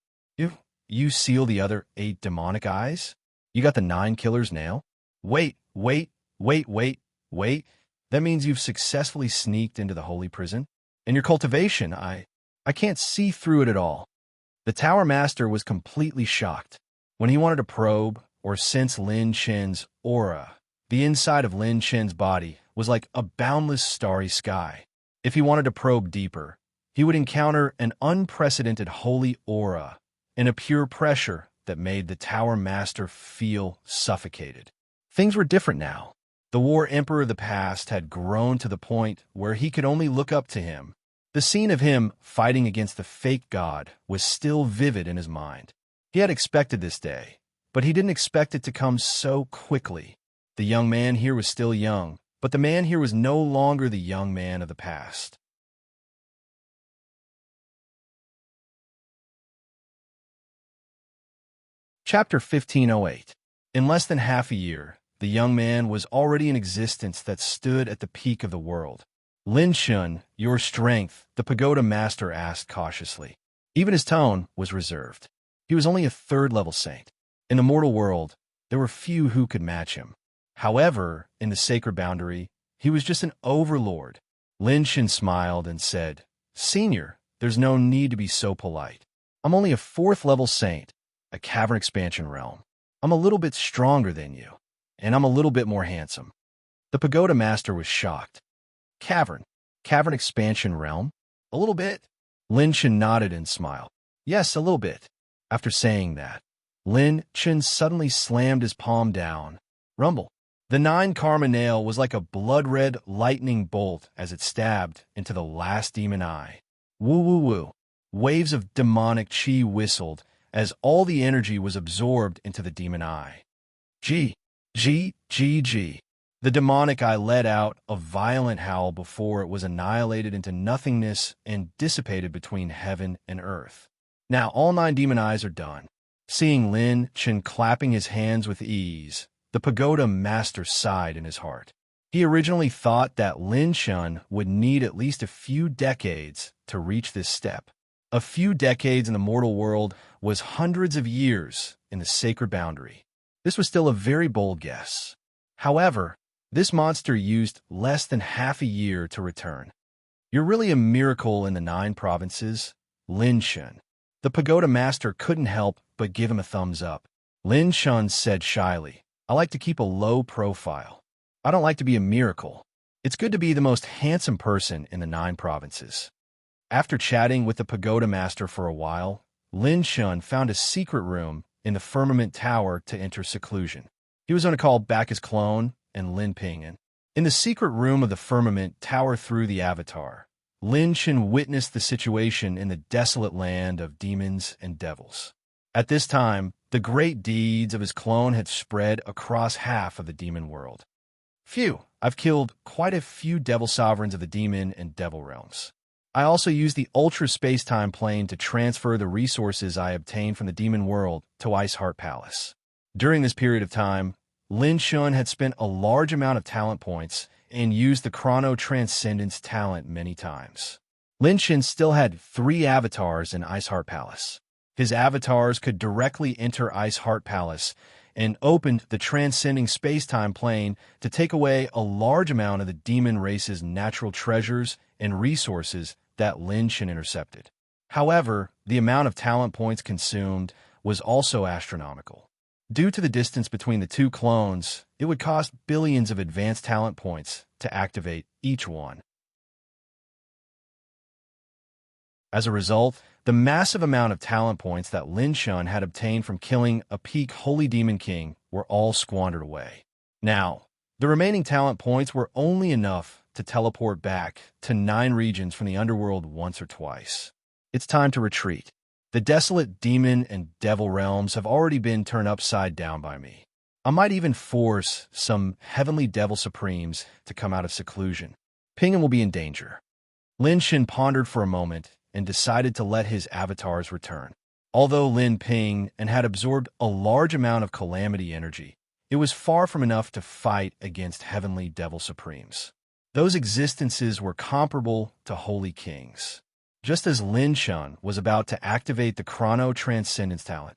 You seal the other 8 demonic eyes? You got the 9 killer's nail? Wait. That means you've successfully sneaked into the holy prison? And your cultivation, I can't see through it at all. The Tower Master was completely shocked. When he wanted to probe or sense Lin Chun's aura, the inside of Lin Chun's body was like a boundless starry sky. If he wanted to probe deeper, he would encounter an unprecedented holy aura and a pure pressure that made the Tower Master feel suffocated. Things were different now. The War Emperor of the past had grown to the point where he could only look up to him. The scene of him fighting against the fake god was still vivid in his mind. He had expected this day, but he didn't expect it to come so quickly. The young man here was still young, but the man here was no longer the young man of the past. Chapter 1508. In less than half a year, the young man was already in existence that stood at the peak of the world. Lin Chun, your strength, the pagoda master asked cautiously. Even his tone was reserved. He was only a 3rd-level saint. In the mortal world, there were few who could match him. However, in the sacred boundary, he was just an overlord. Lin Chun smiled and said, Senior, there's no need to be so polite. I'm only a 4th-level saint, a cavern expansion realm. I'm a little bit stronger than you, and I'm a little bit more handsome. The pagoda master was shocked. Cavern expansion realm? A little bit? Lin Chun nodded and smiled. Yes, a little bit. After saying that, Lin Chun suddenly slammed his palm down. Rumble. The 9 karma nail was like a blood-red lightning bolt as it stabbed into the last demon eye. Woo woo woo. Waves of demonic chi whistled as all the energy was absorbed into the demon eye. G. The The demonic eye let out a violent howl before it was annihilated into nothingness and dissipated between heaven and earth. Now all 9 demon eyes are done. Seeing Lin Chen clapping his hands with ease, the pagoda master sighed in his heart. He originally thought that Lin Chen would need at least a few decades to reach this step. A few decades in the mortal world was hundreds of years in the sacred boundary. This was still a very bold guess. However, this monster used less than half a year to return. You're really a miracle in the 9 provinces, Lin Chen. The pagoda master couldn't help but give him a thumbs up. Lin Chen said shyly, I like to keep a low profile. I don't like to be a miracle. It's good to be the most handsome person in the 9 provinces. After chatting with the pagoda master for a while, Lin Chen found a secret room in the firmament tower to enter seclusion. He was going to call back his clone and Lin Pingyan. In the secret room of the firmament tower through the avatar, Lin Chen witnessed the situation in the desolate land of demons and devils. At this time, the great deeds of his clone had spread across half of the demon world. Phew, I've killed quite a few devil sovereigns of the demon and devil realms. I also used the ultra space-time plane to transfer the resources I obtained from the demon world to Ice Heart Palace. During this period of time, Lin Chen had spent a large amount of talent points and used the Chrono Transcendence talent many times. Lin Chen still had 3 avatars in Ice Heart Palace. His avatars could directly enter Ice Heart Palace and opened the transcending space-time plane to take away a large amount of the demon race's natural treasures and resources that Lin Chen intercepted. However, the amount of talent points consumed was also astronomical. Due to the distance between the 2 clones, it would cost billions of advanced talent points to activate each one. As a result, the massive amount of talent points that Lin Chen had obtained from killing a peak Holy Demon King were all squandered away. Now, the remaining talent points were only enough to teleport back to 9 regions from the underworld once or twice. It's time to retreat. The desolate demon and devil realms have already been turned upside down by me. I might even force some heavenly devil supremes to come out of seclusion. Pingyan will be in danger. Lin Chen pondered for a moment and decided to let his avatars return. Although Lin Ping and had absorbed a large amount of calamity energy, it was far from enough to fight against heavenly devil supremes. Those existences were comparable to holy kings. Just as Lin Chen was about to activate the Chrono Transcendence talent,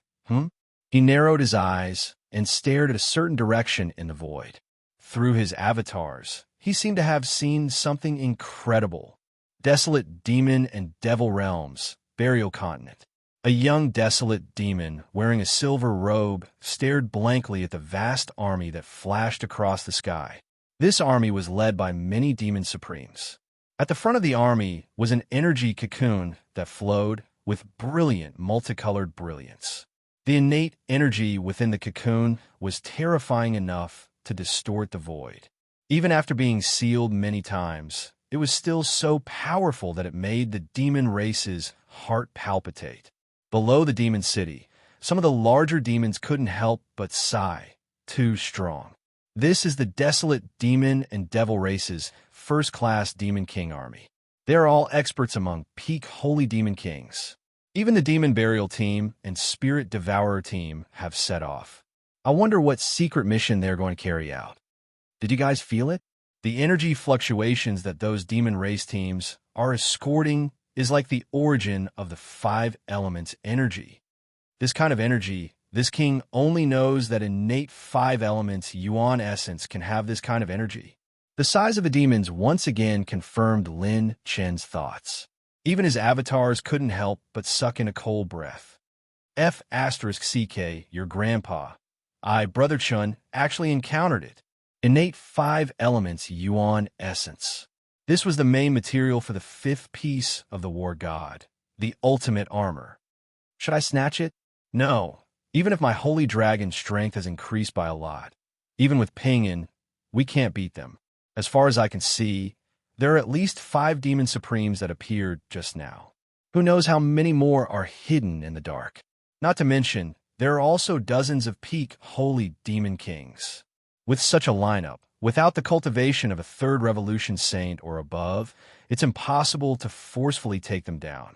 he narrowed his eyes and stared at a certain direction in the void. Through his avatars, he seemed to have seen something incredible. Desolate demon and devil realms, burial continent. A young desolate demon wearing a silver robe stared blankly at the vast army that flashed across the sky. This army was led by many demon supremes. At the front of the army was an energy cocoon that flowed with brilliant, multicolored brilliance. The innate energy within the cocoon was terrifying enough to distort the void. Even after being sealed many times, it was still so powerful that it made the demon race's heart palpitate. Below the demon city, some of the larger demons couldn't help but sigh, too strong. This is the desolate demon and devil race's first-class demon king army. They are all experts among peak holy demon kings. Even the demon burial team and spirit devourer team have set off. I wonder what secret mission they're going to carry out. Did you guys feel it? The energy fluctuations that those demon race teams are escorting is like the origin of the 5 elements energy. This kind of energy, this king only knows that innate 5 elements yuan essence can have this kind of energy. The size of the demons once again confirmed Lin Chen's thoughts. Even his avatars couldn't help but suck in a cold breath. F*CK, your grandpa. Brother Chun, actually encountered it. Innate 5 elements yuan essence. This was the main material for the 5th piece of the war god, the ultimate armor. Should I snatch it? No. Even if my holy dragon strength has increased by a lot, even with Pingyan, we can't beat them. As far as I can see, there are at least 5 demon supremes that appeared just now. Who knows how many more are hidden in the dark? Not to mention, there are also dozens of peak holy demon kings. With such a lineup, Without the cultivation of a third revolution saint or above, it's impossible to forcefully take them down.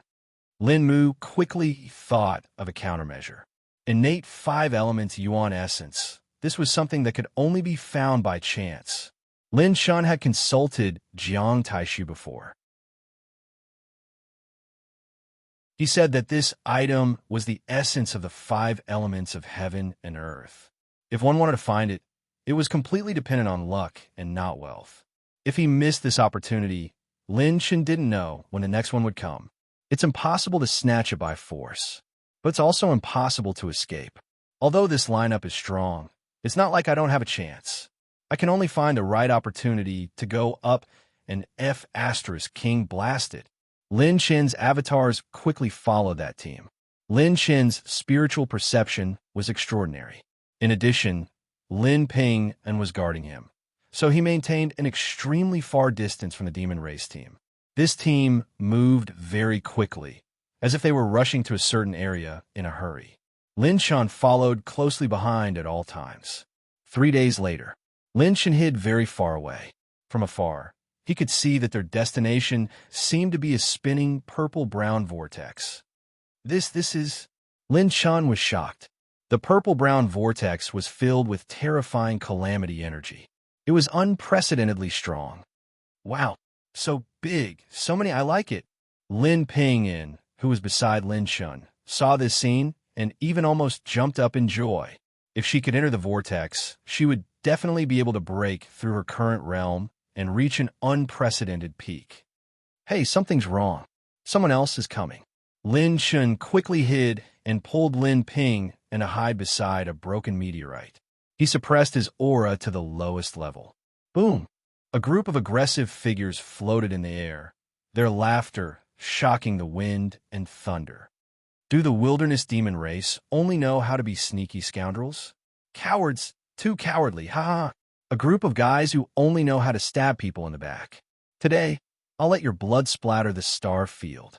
Lin Mu quickly thought of a countermeasure. Innate 5 elements yuan essence. This was something that could only be found by chance. Lin Shan had consulted Jiang Taishu before. He said that this item was the essence of the 5 elements of heaven and earth. If one wanted to find it, it was completely dependent on luck and not wealth. If he missed this opportunity, Lin Shan didn't know when the next one would come. It's impossible to snatch it by force, but it's also impossible to escape. Although this lineup is strong, it's not like I don't have a chance. I can only find the right opportunity to go up and F** King blast it. Lin Shan's avatars quickly followed that team. Lin Shan's spiritual perception was extraordinary. In addition, Lin Ping and was guarding him, so he maintained an extremely far distance from the demon race team. This team moved very quickly, as if they were rushing to a certain area in a hurry. Lin Shan followed closely behind at all times. 3 days later, Lin Shan hid very far away. From afar, he could see that their destination seemed to be a spinning purple-brown vortex. This is... Lin Shan was shocked. The purple-brown vortex was filled with terrifying calamity energy. It was unprecedentedly strong. Wow, so big, so many, I like it. Lin Ping, who was beside Lin Shan, saw this scene and even almost jumped up in joy. If she could enter the vortex, she would definitely be able to break through her current realm and reach an unprecedented peak. Hey, something's wrong. Someone else is coming. Lin Shan quickly hid and pulled Lin Ping in to hide beside a broken meteorite. He suppressed his aura to the lowest level. Boom! A group of aggressive figures floated in the air, their laughter shocking the wind and thunder. Do the wilderness demon race only know how to be sneaky scoundrels? Cowards, too cowardly, ha! A group of guys who only know how to stab people in the back. Today, I'll let your blood splatter the star field.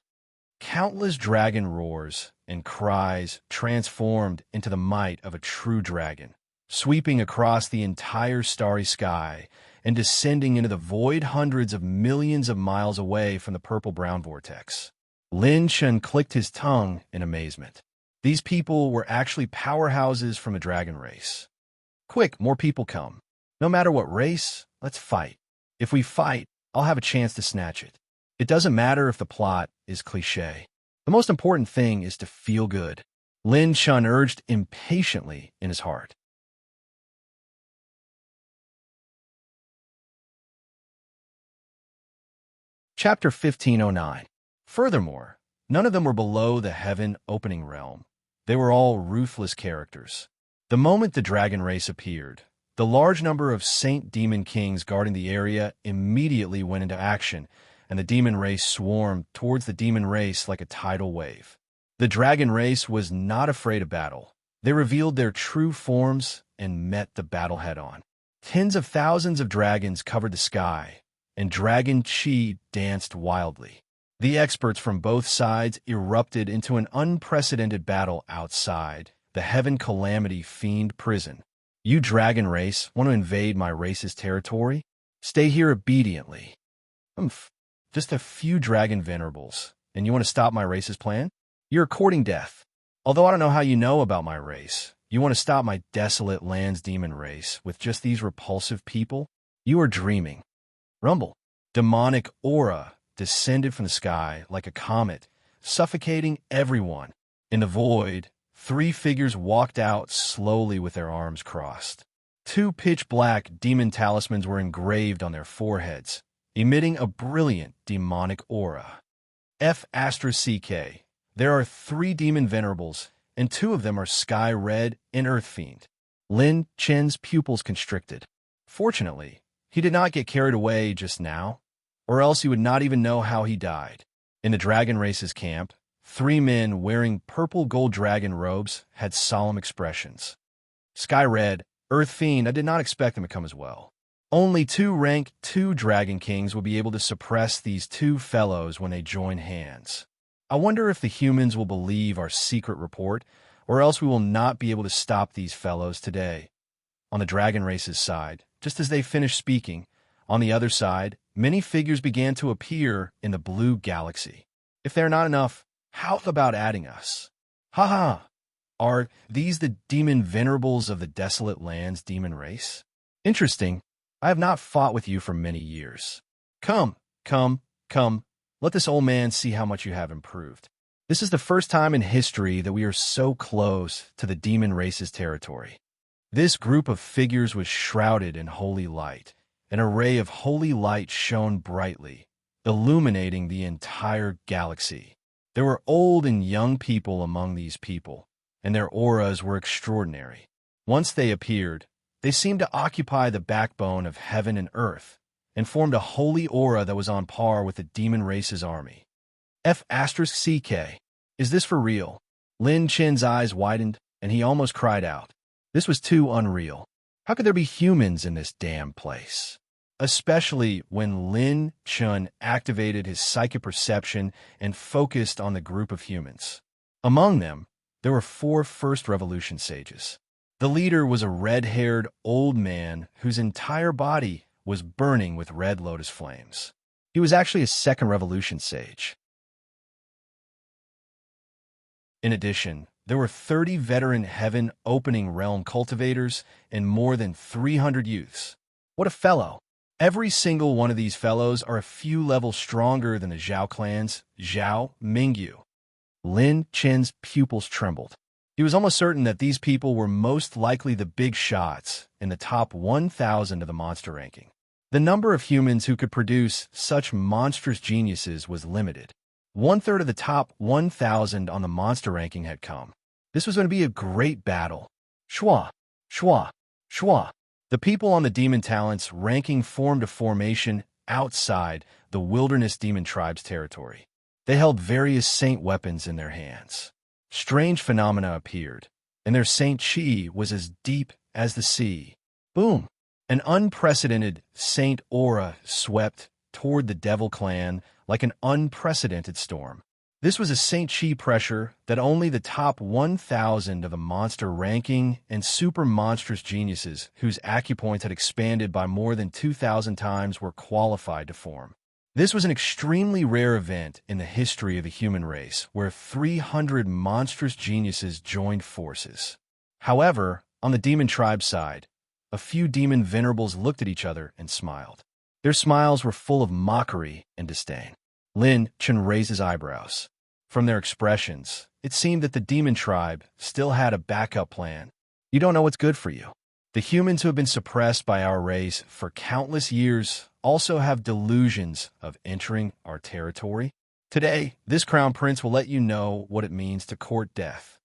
Countless dragon roars and cries transformed into the might of a true dragon, sweeping across the entire starry sky and descending into the void hundreds of millions of miles away from the purple-brown vortex. Lin Shan clicked his tongue in amazement. These people were actually powerhouses from the dragon race. Quick, more people come. No matter what race, let's fight. If we fight, I'll have a chance to snatch it. It doesn't matter if the plot is cliché. The most important thing is to feel good. Lin Shan urged impatiently in his heart. Chapter 1509. Furthermore, none of them were below the heaven-opening realm. They were all ruthless characters. The moment the dragon race appeared, the large number of Saint Demon Kings guarding the area immediately went into action, and the demon race swarmed towards the demon race like a tidal wave. The dragon race was not afraid of battle. They revealed their true forms and met the battle head-on. Tens of thousands of dragons covered the sky, and dragon chi danced wildly. The experts from both sides erupted into an unprecedented battle outside the Heaven Calamity Fiend prison. You dragon race want to invade my race's territory? Stay here obediently. Just a few dragon venerables, and you want to stop my race's plan? You're courting death. Although I don't know how you know about my race, you want to stop my desolate land's demon race with just these repulsive people? You are dreaming. Rumble. Demonic aura descended from the sky like a comet, suffocating everyone. In the void, 3 figures walked out slowly with their arms crossed. 2 pitch-black demon talismans were engraved on their foreheads, emitting a brilliant demonic aura. F***CK. There are 3 demon venerables, and 2 of them are Sky Red and Earth Fiend. Lin Chen's pupils constricted. Fortunately, he did not get carried away just now, or else he would not even know how he died. In the dragon race's camp, 3 men wearing purple gold dragon robes had solemn expressions. Sky Red, Earth Fiend, I did not expect them to come as well. Only 2 rank 2 Dragon Kings will be able to suppress these 2 fellows when they join hands. I wonder if the humans will believe our secret report, or else we will not be able to stop these fellows today. On the dragon race's side, Just as they finished speaking, on the other side, many figures began to appear in the blue galaxy. If they're not enough, how about adding us? Ha ha! Are these the demon venerables of the desolate land's demon race? Interesting. I have not fought with you for many years. Come, come, come. Let this old man see how much you have improved. This is the first time in history that we are so close to the demon race's territory. This group of figures was shrouded in holy light. An array of holy light shone brightly, illuminating the entire galaxy. There were old and young people among these people, and their auras were extraordinary. Once they appeared, they seemed to occupy the backbone of heaven and earth, and formed a holy aura that was on par with the demon race's army. F***CK. Is this for real? Lin Chen's eyes widened, and he almost cried out. This was too unreal. How could there be humans in this damn place? Especially when Lin Chen activated his psychic perception and focused on the group of humans. Among them, there were 4 First Revolution sages. The leader was a red-haired old man whose entire body was burning with red lotus flames. He was actually a Second Revolution sage. In addition, there were 30 veteran Heaven Opening Realm cultivators and more than 300 youths. What a fellow! Every single one of these fellows are a few levels stronger than the Zhao clan's Zhao Mingyu. Lin Chen's pupils trembled. He was almost certain that these people were most likely the big shots in the top 1,000 of the monster ranking. The number of humans who could produce such monstrous geniuses was limited. 1/3 of the top 1,000 on the monster ranking had come. This was going to be a great battle. Shwa, shwa, shwa. The people on the demon talents ranking formed a formation outside the wilderness demon tribe's territory. They held various saint weapons in their hands. Strange phenomena appeared, and their saint chi was as deep as the sea. Boom! An unprecedented saint aura swept toward the devil clan like an unprecedented storm. This was a saint chi pressure that only the top 1,000 of the monster ranking and super monstrous geniuses whose acupoints had expanded by more than 2,000 times were qualified to form. This was an extremely rare event in the history of the human race, where 300 monstrous geniuses joined forces. However, on the demon tribe side, a few demon venerables looked at each other and smiled. Their smiles were full of mockery and disdain. Lin Chen raised his eyebrows. From their expressions, it seemed that the demon tribe still had a backup plan. You don't know what's good for you. The humans who have been suppressed by our race for countless years also have delusions of entering our territory. Today, this crown prince will let you know what it means to court death.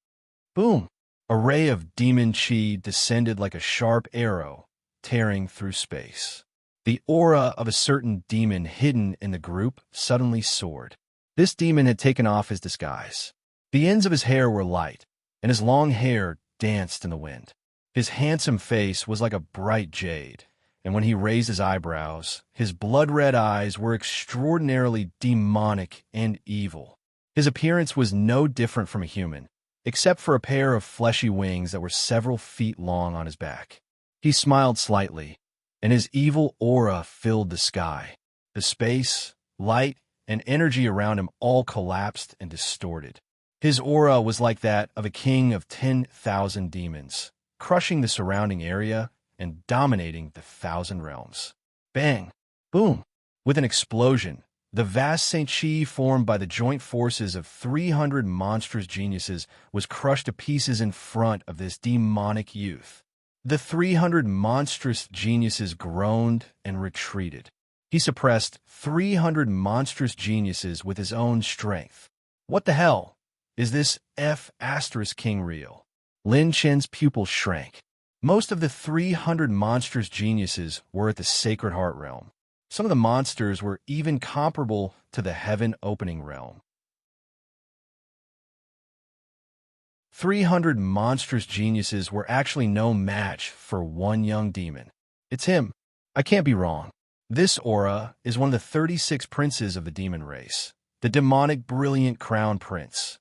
Boom! A ray of demon chi descended like a sharp arrow, tearing through space. The aura of a certain demon hidden in the group suddenly soared. This demon had taken off his disguise. The ends of his hair were light, and his long hair danced in the wind. His handsome face was like a bright jade, and when he raised his eyebrows, his blood-red eyes were extraordinarily demonic and evil. His appearance was no different from a human, except for a pair of fleshy wings that were several feet long on his back. He smiled slightly, and his evil aura filled the sky. The space, light, and energy around him all collapsed and distorted. His aura was like that of a king of 10,000 demons, crushing the surrounding area and dominating the 1,000 realms. Bang! Boom! With an explosion, the vast Saint Chi formed by the joint forces of 300 monstrous geniuses was crushed to pieces in front of this demonic youth. The 300 monstrous geniuses groaned and retreated. He suppressed 300 monstrous geniuses with his own strength. What the hell? Is this F***king real? Lin Chen's pupils shrank. Most of the 300 monstrous geniuses were at the Sacred Heart realm. Some of the monsters were even comparable to the Heaven Opening realm. 300 monstrous geniuses were actually no match for one young demon. It's him. I can't be wrong. This aura is one of the 36 princes of the demon race, the demonic brilliant crown prince.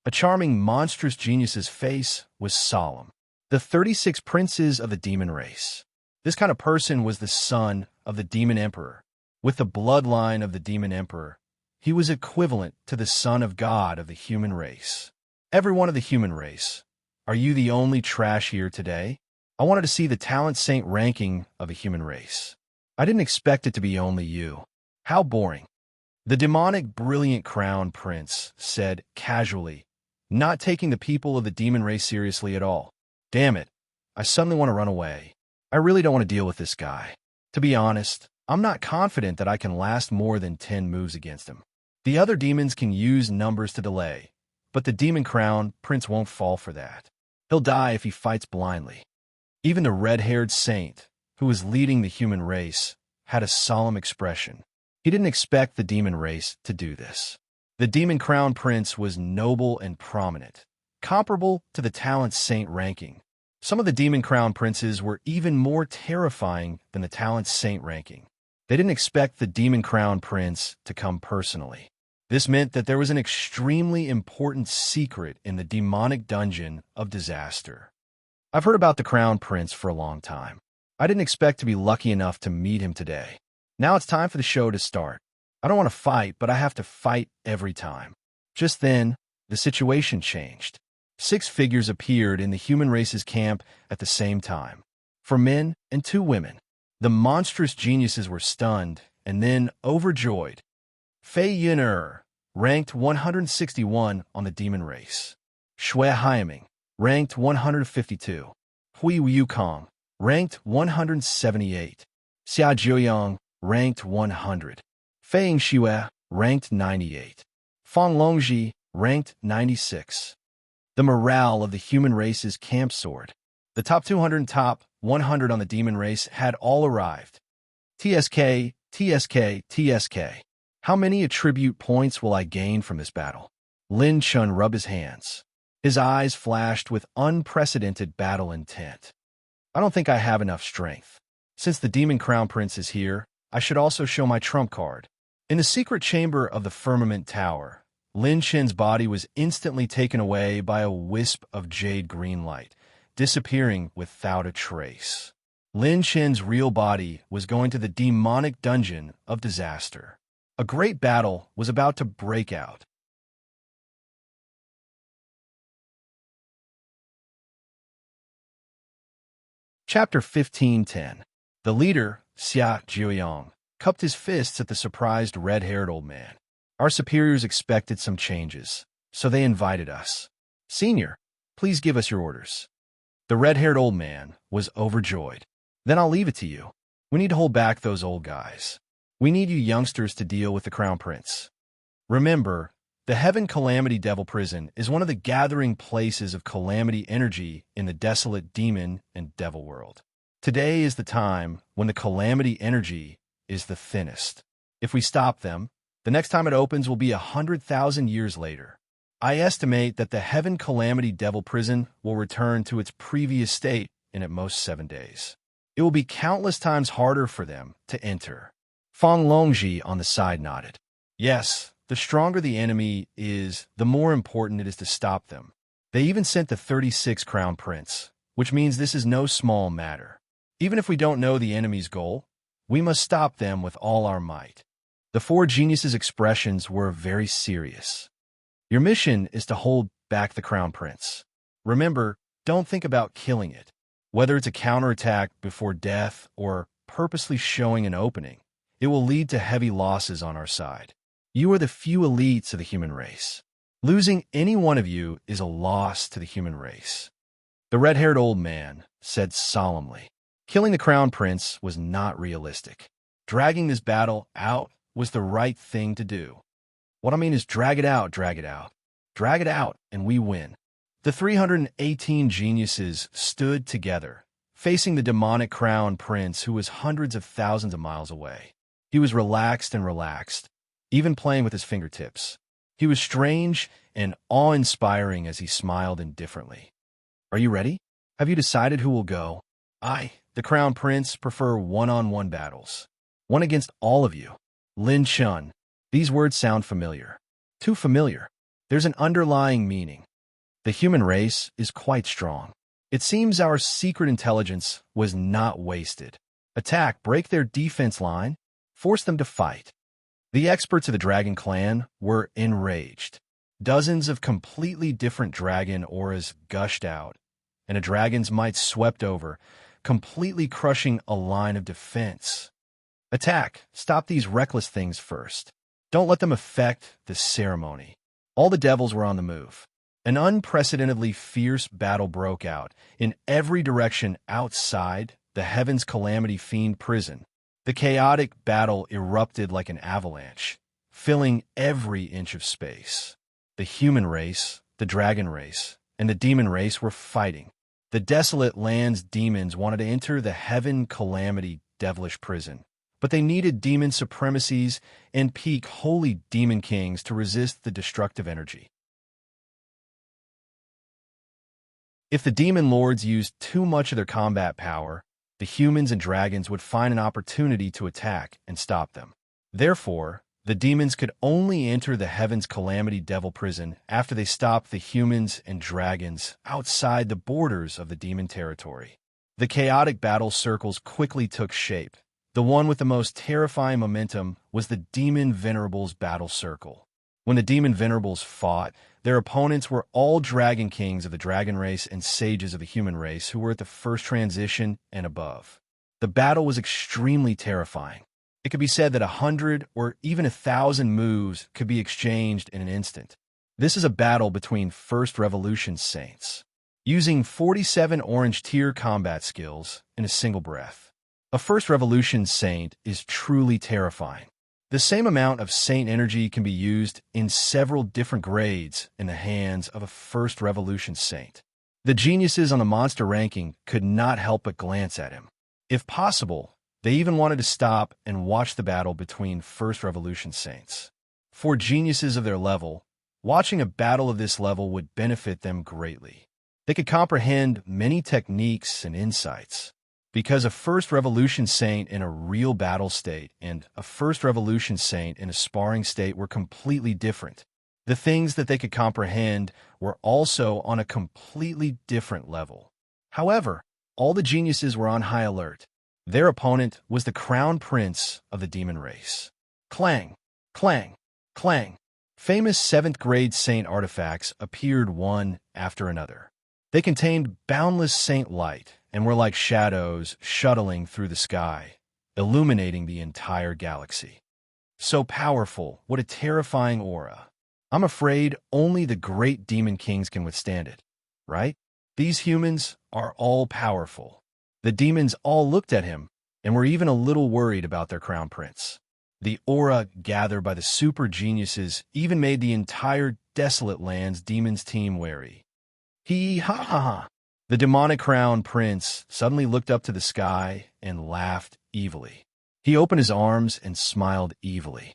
A charming monstrous genius's face was solemn. The 36 princes of the demon race. This kind of person was the son of the demon emperor. With the bloodline of the demon emperor, he was equivalent to the son of God of the human race. Everyone of the human race, are you the only trash here today? I wanted to see the talent saint ranking of a human race. I didn't expect it to be only you. How boring. The demonic brilliant crown prince said casually, not taking the people of the demon race seriously at all. Damn it, I suddenly want to run away. I really don't want to deal with this guy. To be honest, I'm not confident that I can last more than 10 moves against him. The other demons can use numbers to delay, but the demon crown prince won't fall for that. He'll die if he fights blindly. Even the red-haired saint, who was leading the human race, had a solemn expression. He didn't expect the demon race to do this. The demon crown prince was noble and prominent, comparable to the talent saint ranking. Some of the demon crown princes were even more terrifying than the talent saint ranking. They didn't expect the demon crown prince to come personally. This meant that there was an extremely important secret in the demonic dungeon of disaster. I've heard about the crown prince for a long time. I didn't expect to be lucky enough to meet him today. Now it's time for the show to start. I don't want to fight, but I have to fight every time. Just then, the situation changed. 6 figures appeared in the human race's camp at the same time. 4 men and 2 women. The monstrous geniuses were stunned and then overjoyed. Fei Yin'er, ranked 161 on the demon race. Shui Haiming, ranked 152. Hui Yukong, ranked 178. Xia Jiuyang, ranked 100. Fei Yingxue, ranked 98. Fang Longji, ranked 96. The morale of the human race's camp soared. The top 200 and top 100 on the demon race had all arrived. TSK, TSK, TSK. How many attribute points will I gain from this battle? Lin Chun rubbed his hands. His eyes flashed with unprecedented battle intent. I don't think I have enough strength. Since the demon crown prince is here, I should also show my trump card. In the secret chamber of the firmament tower, Lin Chen's body was instantly taken away by a wisp of jade green light, disappearing without a trace. Lin Chen's real body was going to the demonic dungeon of disaster. A great battle was about to break out. Chapter 15:10. The leader, Xia Jiuyang, cupped his fists at the surprised red-haired old man. Our superiors expected some changes, so they invited us. Senior, please give us your orders. The red-haired old man was overjoyed. Then I'll leave it to you. We need to hold back those old guys. We need you youngsters to deal with the crown prince. Remember, the Heaven Calamity Devil Prison is one of the gathering places of calamity energy in the desolate demon and devil world. Today is the time when the calamity energy is the thinnest. If we stop them, the next time it opens will be 100,000 years later. I estimate that the Heaven Calamity Devil Prison will return to its previous state in at most 7 days. It will be countless times harder for them to enter. Fang Longji on the side nodded. Yes, the stronger the enemy is, the more important it is to stop them. They even sent the 36 Crown Prince, which means this is no small matter. Even if we don't know the enemy's goal, we must stop them with all our might. The 4 geniuses' expressions were very serious. Your mission is to hold back the Crown Prince. Remember, don't think about killing it. Whether it's a counterattack before death or purposely showing an opening, it will lead to heavy losses on our side. You are the few elites of the human race. Losing any one of you is a loss to the human race. The red-haired old man said solemnly. Killing the Crown Prince was not realistic. Dragging this battle out was the right thing to do. What I mean is drag it out, drag it out. Drag it out, and we win. The 318 geniuses stood together, facing the demonic Crown Prince who was hundreds of thousands of miles away. He was relaxed and relaxed, even playing with his fingertips. He was strange and awe-inspiring as he smiled indifferently. Are you ready? Have you decided who will go? I, the Crown Prince, prefer one-on-one battles. One against all of you. Lin Chun. These words sound familiar. Too familiar. There's an underlying meaning. The human race is quite strong. It seems our secret intelligence was not wasted. Attack, break their defense line, force them to fight. The experts of the dragon clan were enraged. Dozens of completely different dragon auras gushed out, and a dragon's might swept over, completely crushing a line of defense. Attack, stop these reckless things first. Don't let them affect the ceremony. All the devils were on the move. An unprecedentedly fierce battle broke out in every direction outside the Heaven's Calamity Fiend prison. The chaotic battle erupted like an avalanche, filling every inch of space. The human race, the dragon race, and the demon race were fighting. The desolate land's demons wanted to enter the Heaven Calamity devilish prison, but they needed demon supremacies and peak holy demon kings to resist the destructive energy. If the demon lords used too much of their combat power, the humans and dragons would find an opportunity to attack and stop them. Therefore, the demons could only enter the Heaven's Calamity Devil prison after they stopped the humans and dragons outside the borders of the demon territory. The chaotic battle circles quickly took shape. The one with the most terrifying momentum was the Demon Venerables battle circle. When the Demon Venerables fought, their opponents were all dragon kings of the dragon race and sages of the human race who were at the first transition and above. The battle was extremely terrifying. It could be said that 100 or even 1,000 moves could be exchanged in an instant. This is a battle between First Revolution saints, using 47 orange tier combat skills in a single breath. A First Revolution saint is truly terrifying. The same amount of saint energy can be used in several different grades in the hands of a First Revolution saint. The geniuses on the monster ranking could not help but glance at him. If possible, they even wanted to stop and watch the battle between First Revolution saints. For geniuses of their level, watching a battle of this level would benefit them greatly. They could comprehend many techniques and insights. Because a First Revolution saint in a real battle state and a First Revolution saint in a sparring state were completely different. The things that they could comprehend were also on a completely different level. However, all the geniuses were on high alert. Their opponent was the crown prince of the demon race. Clang, clang, clang. Famous 7th grade saint artifacts appeared one after another. They contained boundless saint light and were like shadows shuttling through the sky, illuminating the entire galaxy. So powerful, what a terrifying aura. I'm afraid only the great demon kings can withstand it, right? These humans are all powerful. The demons all looked at him and were even a little worried about their crown prince. The aura gathered by the super geniuses even made the entire desolate land's demons team wary. Ha. The demonic crown prince suddenly looked up to the sky and laughed evilly. He opened his arms and smiled evilly.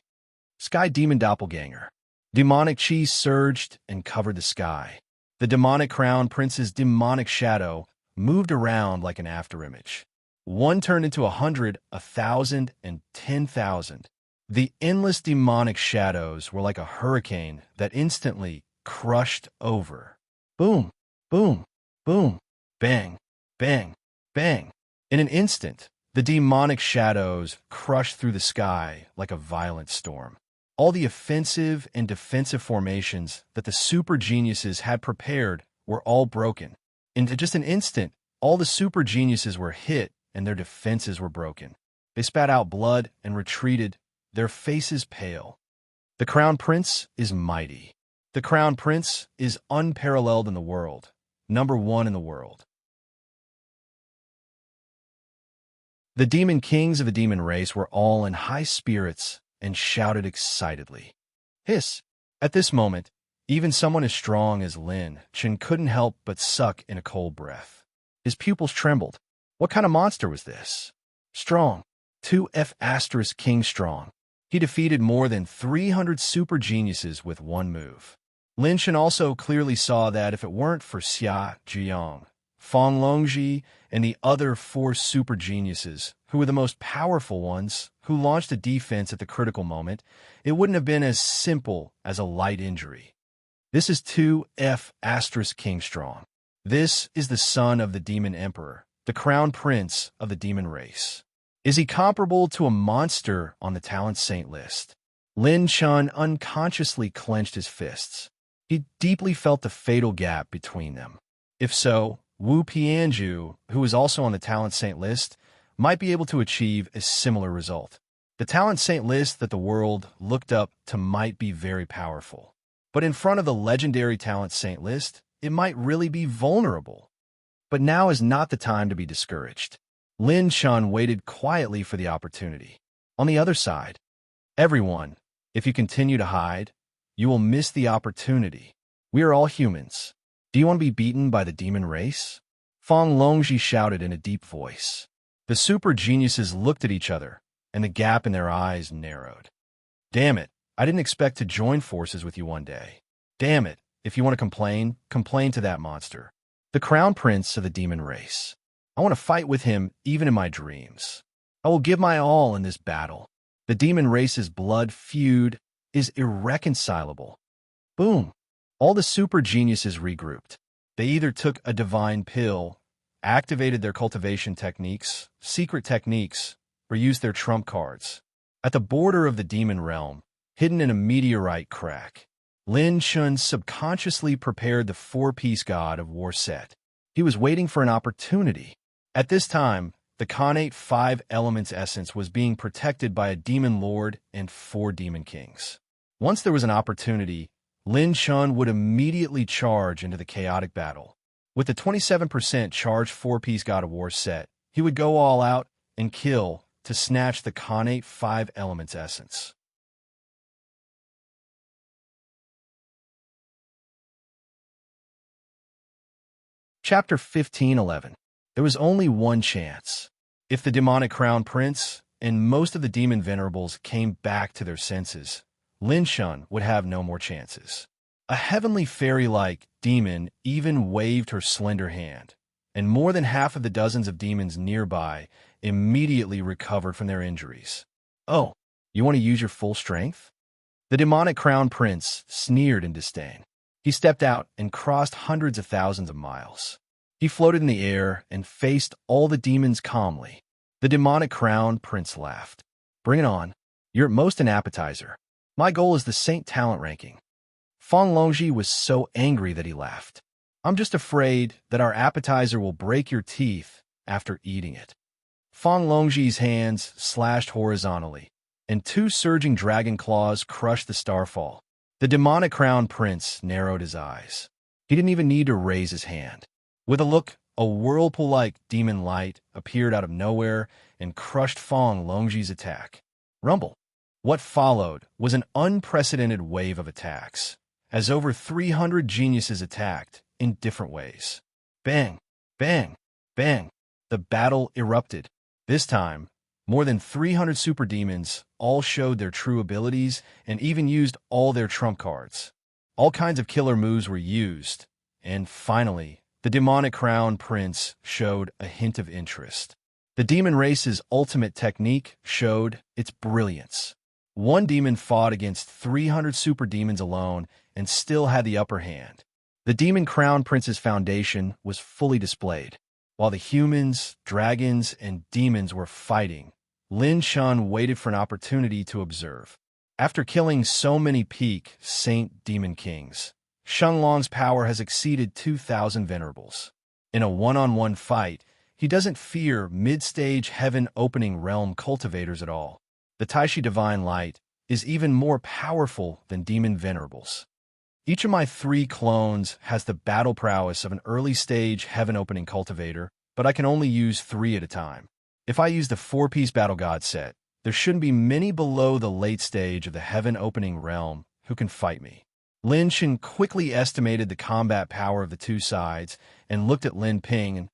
Sky demon doppelganger. Demonic chi surged and covered the sky. The demonic crown prince's demonic shadow moved around like an afterimage. One turned into 100, 1,000, and 10,000. The endless demonic shadows were like a hurricane that instantly crushed over. Boom, boom, boom, bang, bang, bang. In an instant, the demonic shadows crushed through the sky like a violent storm. All the offensive and defensive formations that the super geniuses had prepared were all broken. In just an instant, all the super geniuses were hit and their defenses were broken. They spat out blood and retreated, their faces pale. The Crown Prince is mighty. The Crown Prince is unparalleled in the world, #1 in the world. The demon kings of the demon race were all in high spirits and shouted excitedly. Hiss! At this moment, even someone as strong as Lin Chen couldn't help but suck in a cold breath. His pupils trembled. What kind of monster was this? Strong. 2F** King strong. He defeated more than 300 super geniuses with one move. Lin Chen also clearly saw that if it weren't for Xia Jiang, Fang Longji, and the other 4 super geniuses, who were the most powerful ones, who launched a defense at the critical moment, it wouldn't have been as simple as a light injury. This is 2F** King strong. This is the son of the demon emperor, the crown prince of the demon race. Is he comparable to a monster on the talent saint list? Lin Chun unconsciously clenched his fists. He deeply felt the fatal gap between them. If so, Wu Pianju, who was also on the talent saint list, might be able to achieve a similar result. The talent saint list that the world looked up to might be very powerful. But in front of the legendary talent saint list, it might really be vulnerable. But now is not the time to be discouraged. Lin Chun waited quietly for the opportunity. On the other side, everyone, if you continue to hide, you will miss the opportunity. We are all humans. Do you want to be beaten by the demon race? Fang Longji shouted in a deep voice. The super geniuses looked at each other, and the gap in their eyes narrowed. Damn it, I didn't expect to join forces with you one day. Damn it, if you want to complain, complain to that monster. The crown prince of the demon race. I want to fight with him even in my dreams. I will give my all in this battle. The demon race's blood feud is irreconcilable. Boom. All the super geniuses regrouped. They either took a divine pill, activated their cultivation techniques, secret techniques, or used their trump cards. At the border of the demon realm, hidden in a meteorite crack, Lin Chun subconsciously prepared the four-piece god of war set. He was waiting for an opportunity. At this time, the Khanate 5 elements essence was being protected by a demon lord and 4 demon kings. Once there was an opportunity, Lin Chun would immediately charge into the chaotic battle. With the 27% charged 4-piece god of war set, he would go all out and kill to snatch the Khanate 5 elements essence. Chapter 15:11. There was only one chance. If the demonic crown prince and most of the demon venerables came back to their senses, Lin Chun would have no more chances. A heavenly fairy-like demon even waved her slender hand, and more than half of the dozens of demons nearby immediately recovered from their injuries. Oh, you want to use your full strength? The demonic crown prince sneered in disdain. He stepped out and crossed hundreds of thousands of miles. He floated in the air and faced all the demons calmly. The demonic crown prince laughed. Bring it on. You're at most an appetizer. My goal is the Saint Talent ranking. Fang Longji was so angry that he laughed. I'm just afraid that our appetizer will break your teeth after eating it. Fang Longji's hands slashed horizontally, and 2 surging dragon claws crushed the starfall. The demonic crown prince narrowed his eyes. He didn't even need to raise his hand. With a look, a whirlpool-like demon light appeared out of nowhere and crushed Fang Longji's attack. Rumble. What followed was an unprecedented wave of attacks, as over 300 geniuses attacked in different ways. Bang, bang, bang. The battle erupted. This time, more than 300 super demons all showed their true abilities and even used all their trump cards. All kinds of killer moves were used, and finally, the demonic crown prince showed a hint of interest. The demon race's ultimate technique showed its brilliance. One demon fought against 300 super demons alone and still had the upper hand. The demon crown prince's foundation was fully displayed. While the humans, dragons, and demons were fighting, Lin Chun waited for an opportunity to observe. After killing so many peak Saint Demon Kings, Shenlong's power has exceeded 2,000 venerables. In a one-on-one fight, he doesn't fear mid-stage heaven-opening realm cultivators at all. The Taishi Divine Light is even more powerful than demon venerables. Each of my 3 clones has the battle prowess of an early-stage heaven-opening cultivator, but I can only use 3 at a time. If I use the 4-piece Battle God set, there shouldn't be many below the late stage of the heaven-opening realm who can fight me. Lin Chun quickly estimated the combat power of the 2 sides and looked at Lin Ping and,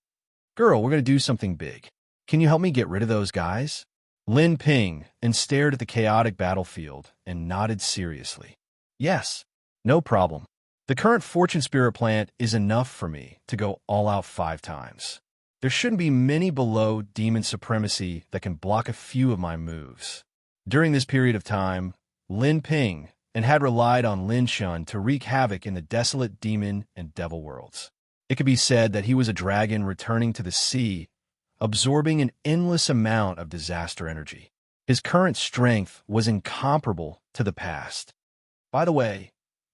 Girl, we're going to do something big. Can you help me get rid of those guys? Lin Ping and stared at the chaotic battlefield and nodded seriously. Yes. No problem. The current Fortune Spirit plant is enough for me to go all out 5 times. There shouldn't be many below demon supremacy that can block a few of my moves. During this period of time, Lin Ping and had relied on Lin Chun to wreak havoc in the desolate demon and devil worlds. It could be said that he was a dragon returning to the sea, absorbing an endless amount of disaster energy. His current strength was incomparable to the past. By the way,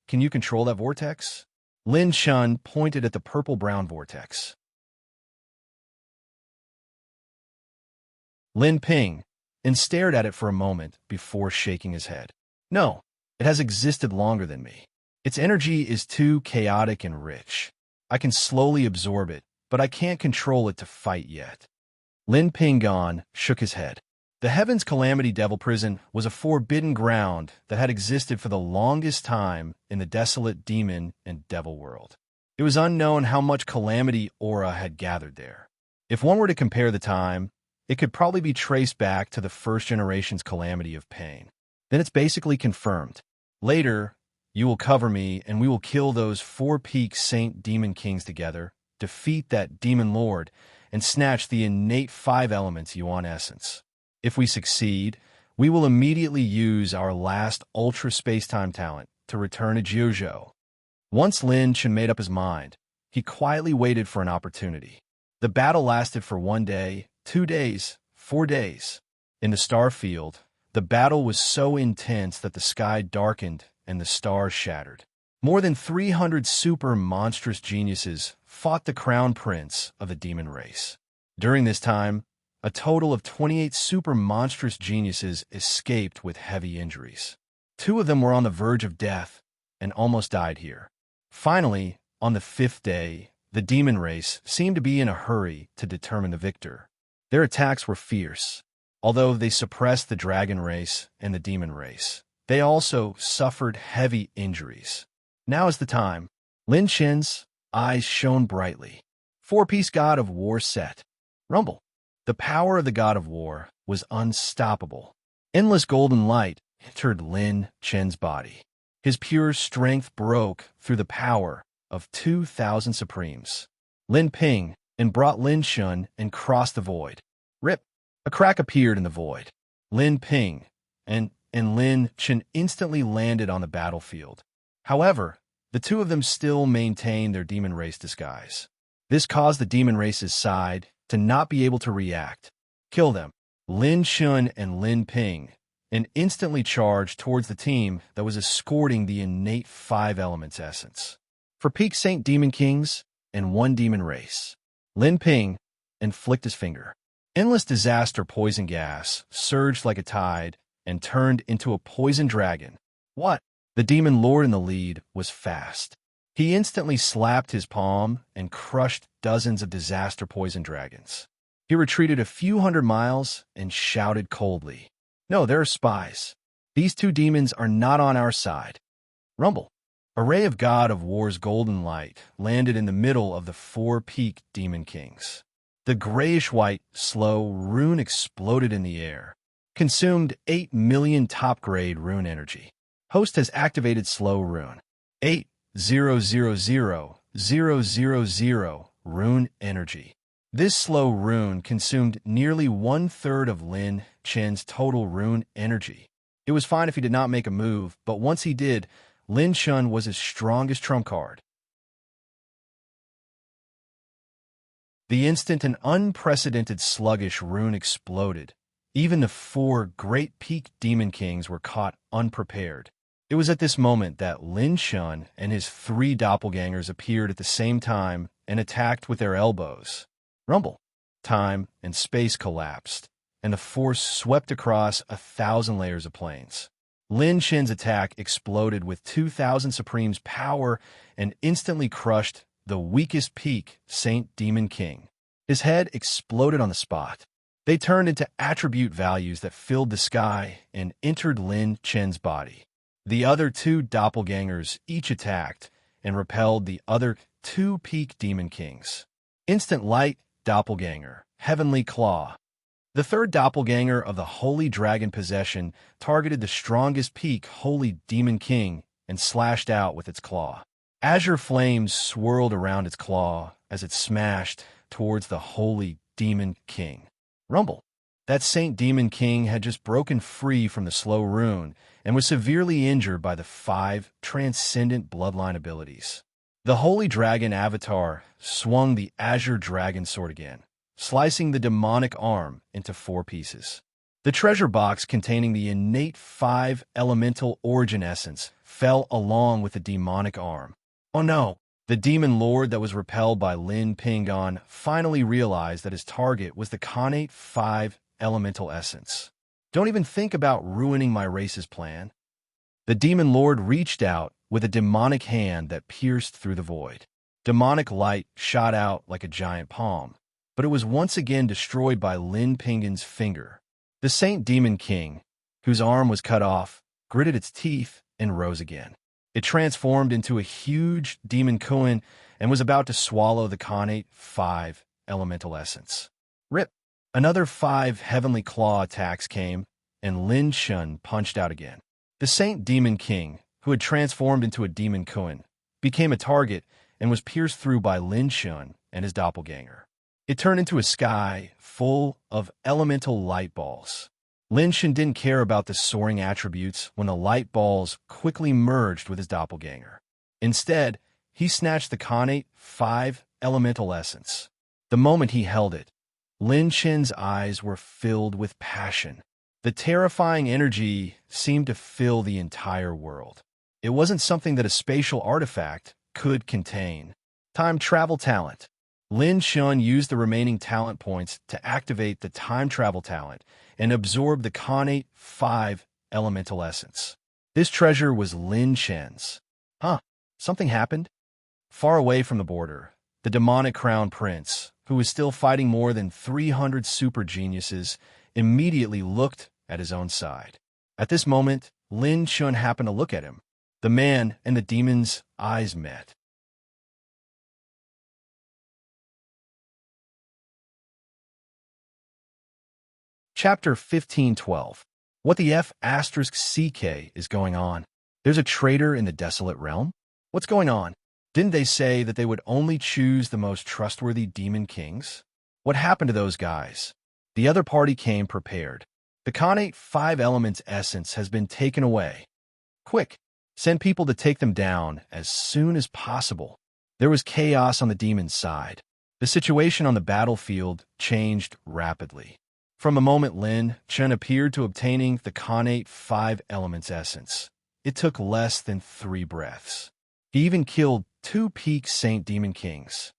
can you control that vortex? Lin Shun pointed at the purple-brown vortex. Lin Ping and stared at it for a moment before shaking his head. No, it has existed longer than me. Its energy is too chaotic and rich. I can slowly absorb it, but I can't control it to fight yet. Lin Pingon shook his head. The Heaven's Calamity Devil Prison was a forbidden ground that had existed for the longest time in the desolate demon and devil world. It was unknown how much calamity aura had gathered there. If one were to compare the time, it could probably be traced back to the first generation's calamity of pain. Then it's basically confirmed. Later, you will cover me, and we will kill those 4-peak Saint Demon Kings together, defeat that Demon Lord, and snatch the innate 5 elements Yuan essence. If we succeed, we will immediately use our last ultra space-time talent to return to Jiuzhou. Once Lin Chen made up his mind, he quietly waited for an opportunity. The battle lasted for 1 day, 2 days, 4 days. In the star field, the battle was so intense that the sky darkened and the stars shattered. More than 300 super monstrous geniuses fought the crown prince of the demon race. During this time, a total of 28 super monstrous geniuses escaped with heavy injuries. 2 of them were on the verge of death and almost died here. Finally, on the 5th day, the demon race seemed to be in a hurry to determine the victor. Their attacks were fierce. Although they suppressed the dragon race and the demon race, they also suffered heavy injuries. Now is the time. Lin Chen's eyes shone brightly. 4-piece God of War set. Rumble. The power of the God of War was unstoppable. Endless golden light entered Lin Chen's body. His pure strength broke through the power of 2,000 Supremes. Lin Ping and brought Lin Shun and crossed the void. Rip! A crack appeared in the void. Lin Ping and Lin Chen instantly landed on the battlefield. However, the 2 of them still maintained their demon race disguise. This caused the demon race's side to not be able to react. Kill them. Lin Shun and Lin Ping and instantly charged towards the team that was escorting the innate 5 elements essence. For peak Saint Demon Kings and 1 demon race, Lin Ping and flicked his finger. Endless disaster poison gas surged like a tide and turned into a poison dragon. What? The demon lord in the lead was fast. He instantly slapped his palm and crushed dozens of disaster poison dragons. He retreated a few hundred miles and shouted coldly, "No, there are spies. These 2 demons are not on our side." Rumble. A ray of God of War's golden light landed in the middle of the 4-peak Demon Kings. The grayish-white, slow rune exploded in the air, consumed 8 million top-grade rune energy. Host has activated slow rune. 8,000,000 rune energy. This slow rune consumed nearly 1/3 of Lin Chen's total rune energy. It was fine if he did not make a move, but once he did, Lin Shun was his strongest trump card. The instant an unprecedented sluggish rune exploded, even the 4 great peak demon kings were caught unprepared. It was at this moment that Lin Shun and his 3 doppelgangers appeared at the same time and attacked with their elbows. Rumble. Time and space collapsed, and the force swept across 1,000 layers of planes. Lin Chen's attack exploded with 2,000 Supreme's power and instantly crushed the weakest peak Saint Demon King. His head exploded on the spot. They turned into attribute values that filled the sky and entered Lin Chen's body. The other 2 doppelgangers each attacked and repelled the other 2 peak Demon Kings. Instant Light Doppelganger, Heavenly Claw. The 3rd doppelganger of the Holy Dragon Possession targeted the strongest peak Holy Demon King and slashed out with its claw. Azure flames swirled around its claw as it smashed towards the Holy Demon King. Rumble. That Saint Demon King had just broken free from the slow rune and was severely injured by the 5 transcendent bloodline abilities. The Holy Dragon avatar swung the azure dragon sword again, slicing the demonic arm into 4 pieces. The treasure box containing the innate 5 elemental origin essence fell along with the demonic arm. Oh no! The demon lord that was repelled by Lin Pingon finally realized that his target was the connate 5 elemental essence. Don't even think about ruining my race's plan. The demon lord reached out with a demonic hand that pierced through the void. Demonic light shot out like a giant palm, but it was once again destroyed by Lin Pingon's finger. The Saint Demon King, whose arm was cut off, gritted its teeth and rose again. It transformed into a huge demon koan and was about to swallow the connate 5 elemental essence. Rip! Another 5 heavenly claw attacks came, and Lin Shun punched out again. The Saint Demon King, who had transformed into a demon koan, became a target and was pierced through by Lin Shun and his doppelganger. It turned into a sky full of elemental light balls. Lin Shun didn't care about the soaring attributes when the light balls quickly merged with his doppelganger. Instead, he snatched the connate 5 elemental essence. The moment he held it, Lin Shun's eyes were filled with passion. The terrifying energy seemed to fill the entire world. It wasn't something that a spatial artifact could contain. Time travel talent. Lin Shun used the remaining talent points to activate the time travel talent and absorb the connate 5 elemental essence. This treasure was Lin Shun's. Something happened? Far away from the border, the demonic crown prince, who was still fighting more than 300 super geniuses, immediately looked at his own side. At this moment, Lin Shun happened to look at him. The man and the demon's eyes met. Chapter 1512. What the F***CK is going on? There's a traitor in the desolate realm? What's going on? Didn't they say that they would only choose the most trustworthy demon kings? What happened to those guys? The other party came prepared. The connate 5 elements essence has been taken away. Quick, send people to take them down as soon as possible. There was chaos on the demon's side. The situation on the battlefield changed rapidly. From a moment Lin Shun appeared to obtaining the connate 5 elements essence, it took less than 3 breaths. He even killed 2 peak Saint Demon Kings.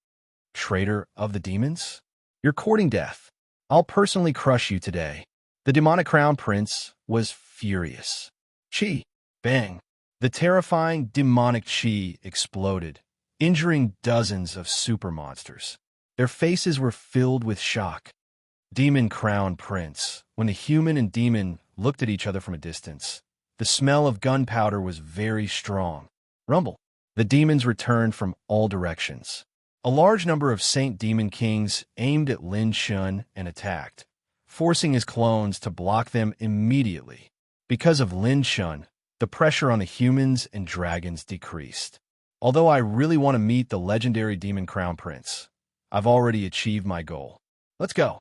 Traitor of the demons? You're courting death. I'll personally crush you today. The demonic crown prince was furious. Chi! Bang! The terrifying demonic chi exploded, injuring dozens of super monsters. Their faces were filled with shock. Demon Crown Prince. When the human and demon looked at each other from a distance, the smell of gunpowder was very strong. Rumble. The demons returned from all directions. A large number of Saint Demon Kings aimed at Lin Shun and attacked, forcing his clones to block them immediately. Because of Lin Shun, the pressure on the humans and dragons decreased. Although I really want to meet the legendary Demon Crown Prince, I've already achieved my goal. Let's go.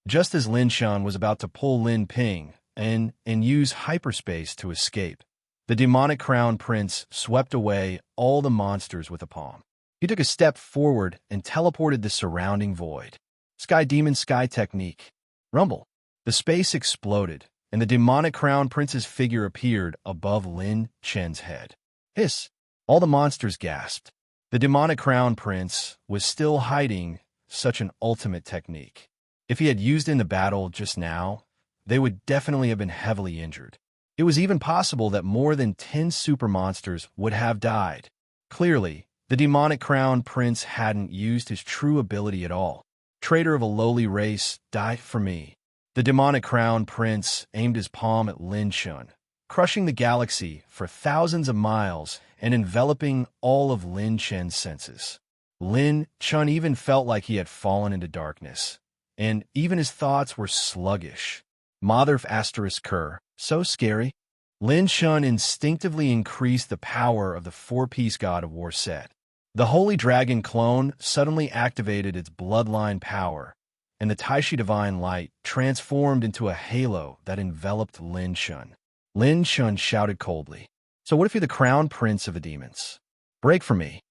Just as Lin Shun was about to pull Lin Ping and use hyperspace to escape, the demonic crown prince swept away all the monsters with a palm. He took a step forward and teleported the surrounding void. Sky Demon Sky Technique. Rumble. The space exploded, and the demonic crown prince's figure appeared above Lin Chen's head. Hiss! All the monsters gasped. The demonic crown prince was still hiding such an ultimate technique. If he had used it in the battle just now, they would definitely have been heavily injured. It was even possible that more than 10 super monsters would have died. Clearly, the demonic crown prince hadn't used his true ability at all. Traitor of a lowly race, die for me. The demonic crown prince aimed his palm at Lin Shun, crushing the galaxy for thousands of miles and enveloping all of Lin Chen's senses. Lin Shun even felt like he had fallen into darkness, and even his thoughts were sluggish. Mother of asterisk Kerr, so scary. Lin Shun instinctively increased the power of the 4-piece God of War set. The Holy Dragon clone suddenly activated its bloodline power, and the Taishi Divine Light transformed into a halo that enveloped Lin Shun. Lin Shun shouted coldly, "So what if you're the crown prince of the demons? Break for me."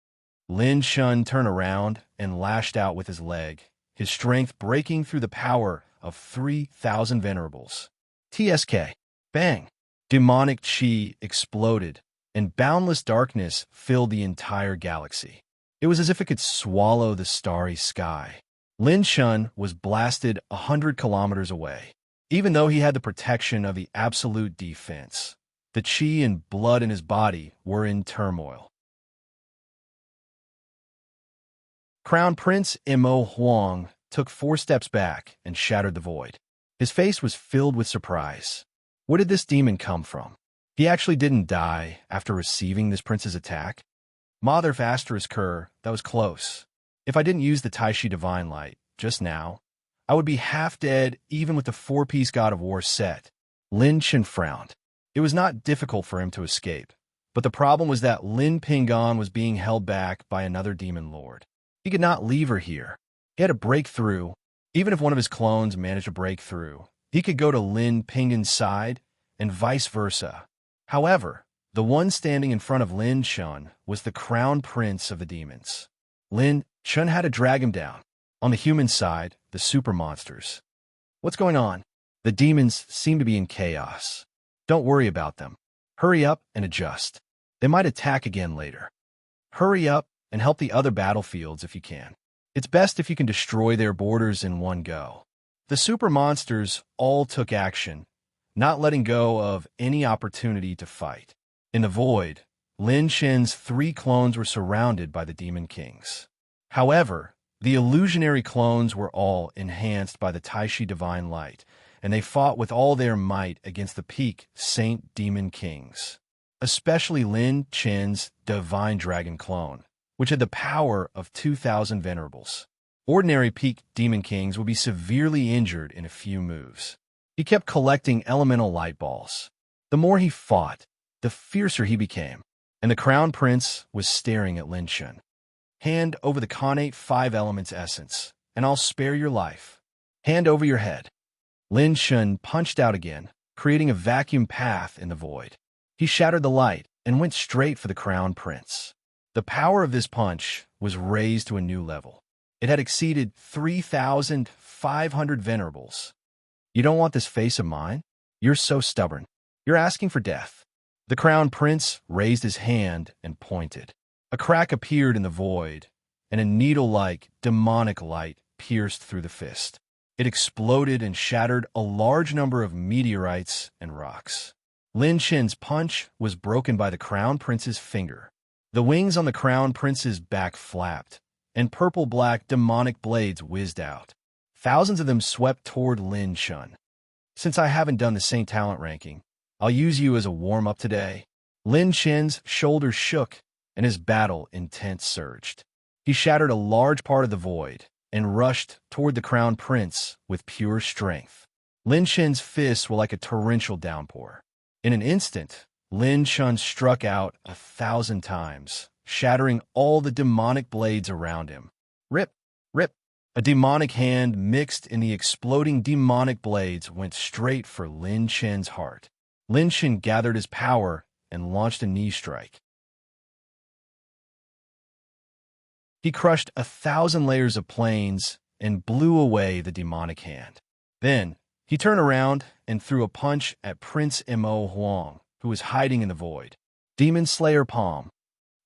Lin Shun turned around and lashed out with his leg, his strength breaking through the power of 3,000 venerables. TSK. Bang! Demonic chi exploded, and boundless darkness filled the entire galaxy. It was as if it could swallow the starry sky. Lin Shun was blasted 100 kilometers away. Even though he had the protection of the absolute defense, the chi and blood in his body were in turmoil. Crown Prince Mo Huang took 4 steps back and shattered the void. His face was filled with surprise. Where did this demon come from? He actually didn't die after receiving this prince's attack. Mother Asterisker, that was close. If I didn't use the Taishi Divine Light just now, I would be half dead even with the 4-piece God of War set. Lin Chen frowned. It was not difficult for him to escape, but the problem was that Lin Pingon was being held back by another demon lord. He could not leave her here. He had to break through. Even if one of his clones managed to break through, he could go to Lin Pingon's side and vice versa. However, the one standing in front of Lin Shun was the crown prince of the demons. Lin Shun had to drag him down. On the human side, the super monsters. What's going on? The demons seem to be in chaos. Don't worry about them. Hurry up and adjust. They might attack again later. Hurry up and help the other battlefields if you can. It's best if you can destroy their borders in one go. The super monsters all took action, not letting go of any opportunity to fight. In the void, Lin Shen's 3 clones were surrounded by the demon kings. However, the illusionary clones were all enhanced by the Taishi Divine Light, and they fought with all their might against the peak Saint Demon Kings, especially Lin Chen's Divine Dragon clone, which had the power of 2,000 venerables. Ordinary peak Demon Kings would be severely injured in a few moves. He kept collecting elemental light balls. The more he fought, the fiercer he became, and the Crown Prince was staring at Lin Chen. Hand over the Connate 5 Elements essence, and I'll spare your life. Hand over your head. Lin Chen punched out again, creating a vacuum path in the void. He shattered the light and went straight for the Crown Prince. The power of this punch was raised to a new level. It had exceeded 3,500 venerables. You don't want this face of mine? You're so stubborn. You're asking for death. The Crown Prince raised his hand and pointed. A crack appeared in the void, and a needle-like, demonic light pierced through the fist. It exploded and shattered a large number of meteorites and rocks. Lin Chen's punch was broken by the Crown Prince's finger. The wings on the Crown Prince's back flapped, and purple-black demonic blades whizzed out. Thousands of them swept toward Lin Chen. Since I haven't done the Saint Talent ranking, I'll use you as a warm-up today. Lin Chen's shoulders shook, and his battle intent surged. He shattered a large part of the void and rushed toward the Crown Prince with pure strength. Lin Chen's fists were like a torrential downpour. In an instant, Lin Chen struck out 1,000 times, shattering all the demonic blades around him. Rip, rip. A demonic hand mixed in the exploding demonic blades went straight for Lin Chen's heart. Lin Chen gathered his power and launched a knee strike. He crushed 1,000 layers of planes and blew away the demonic hand. Then, he turned around and threw a punch at Prince Mo Huang, who was hiding in the void. Demon Slayer Palm.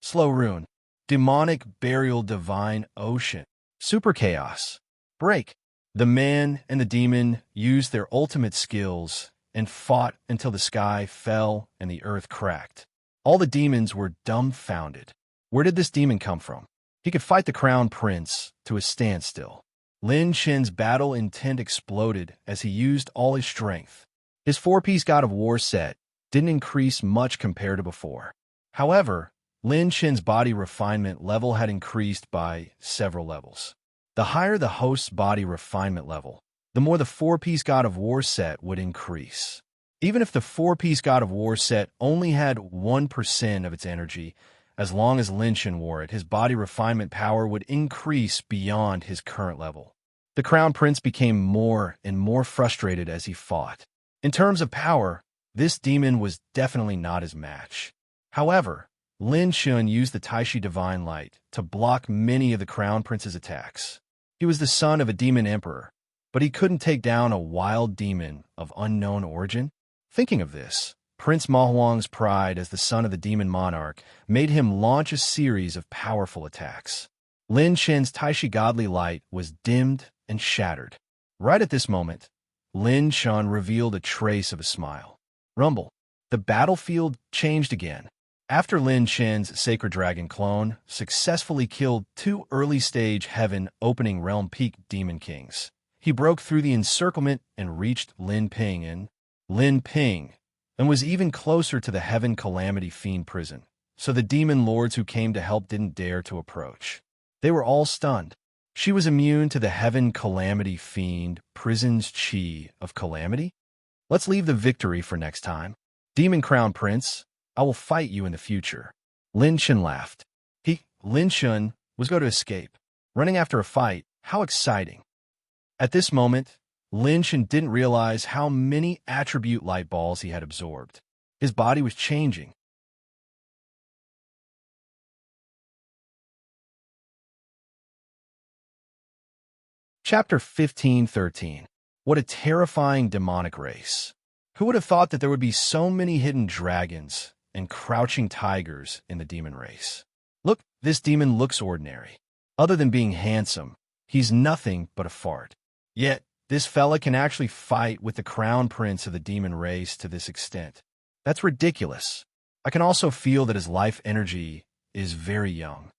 Slow Rune. Demonic Burial Divine Ocean. Super Chaos. Break. The man and the demon used their ultimate skills and fought until the sky fell and the earth cracked. All the demons were dumbfounded. Where did this demon come from? He could fight the Crown Prince to a standstill. Lin Chen's battle intent exploded as he used all his strength. His 4-piece God of War set didn't increase much compared to before. However, Lin Chen's body refinement level had increased by several levels. The higher the host's body refinement level, the more the 4-piece God of War set would increase. Even if the 4-piece God of War set only had 1% of its energy, as long as Lin Chen wore it, his body refinement power would increase beyond his current level. The Crown Prince became more and more frustrated as he fought. In terms of power, this demon was definitely not his match. However, Lin Shun used the Taishi Divine Light to block many of the Crown Prince's attacks. He was the son of a demon emperor, but he couldn't take down a wild demon of unknown origin. Thinking of this, Prince Ma Huang's pride as the son of the demon monarch made him launch a series of powerful attacks. Lin Shen's Taishi godly light was dimmed and shattered. Right at this moment, Lin Shun revealed a trace of a smile. Rumble. The battlefield changed again. After Lin Shen's Sacred Dragon clone successfully killed 2 early-stage Heaven Opening Realm Peak Demon Kings, he broke through the encirclement and reached Lin Ping and was even closer to the Heaven Calamity Fiend prison, so the demon lords who came to help didn't dare to approach. They were all stunned. She was immune to the Heaven Calamity Fiend prison's chi of calamity? Let's leave the victory for next time. Demon Crown Prince, I will fight you in the future. Lin Shun laughed. Lin Shun, was going to escape. Running after a fight, how exciting. At this moment, Lin Shun didn't realize how many attribute light balls he had absorbed. His body was changing. Chapter 15:13. What a terrifying demonic race. Who would have thought that there would be so many hidden dragons and crouching tigers in the demon race? Look, this demon looks ordinary. Other than being handsome, he's nothing but a fart. Yet, this fella can actually fight with the crown prince of the demon race to this extent. That's ridiculous. I can also feel that his life energy is very young.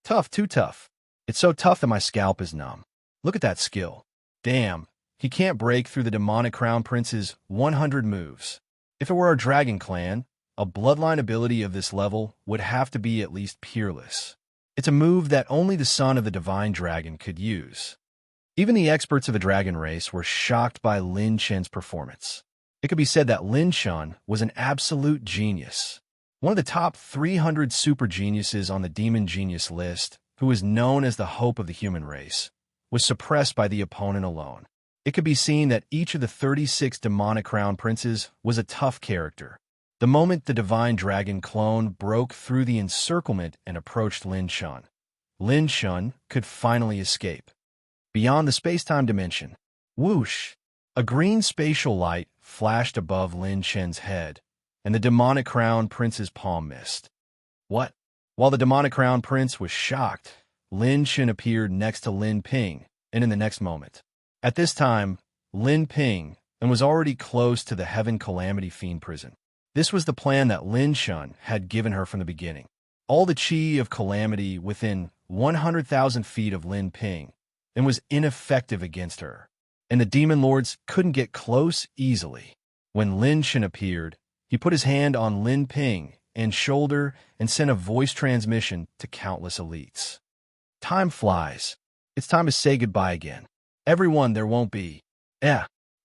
Tough, too tough. It's so tough that my scalp is numb. Look at that skill. Damn, he can't break through the demonic crown prince's 100 moves. If it were our dragon clan, a bloodline ability of this level would have to be at least peerless. It's a move that only the son of the divine dragon could use. Even the experts of the dragon race were shocked by Lin Shen's performance. It could be said that Lin Shun was an absolute genius. One of the top 300 super geniuses on the demon genius list, who is known as the hope of the human race, was suppressed by the opponent alone. It could be seen that each of the 36 demonic crown princes was a tough character. The moment the divine dragon clone broke through the encirclement and approached Lin Shun could finally escape. Beyond the space-time dimension, whoosh, a green spatial light flashed above Lin Shen's head, and the demonic crown prince's palm missed. What? While the demonic crown prince was shocked, Lin Shen appeared next to Lin Ping, and in the next moment. At this time, Lin Ping was already close to the Heaven Calamity Fiend prison. This was the plan that Lin Shun had given her from the beginning. All the chi of calamity within 100,000 feet of Lin Ping and was ineffective against her, and the demon lords couldn't get close easily. When Lin Shun appeared, he put his hand on Lin Ping and shoulder and sent a voice transmission to countless elites. Time flies. It's time to say goodbye again. Everyone, there won't be.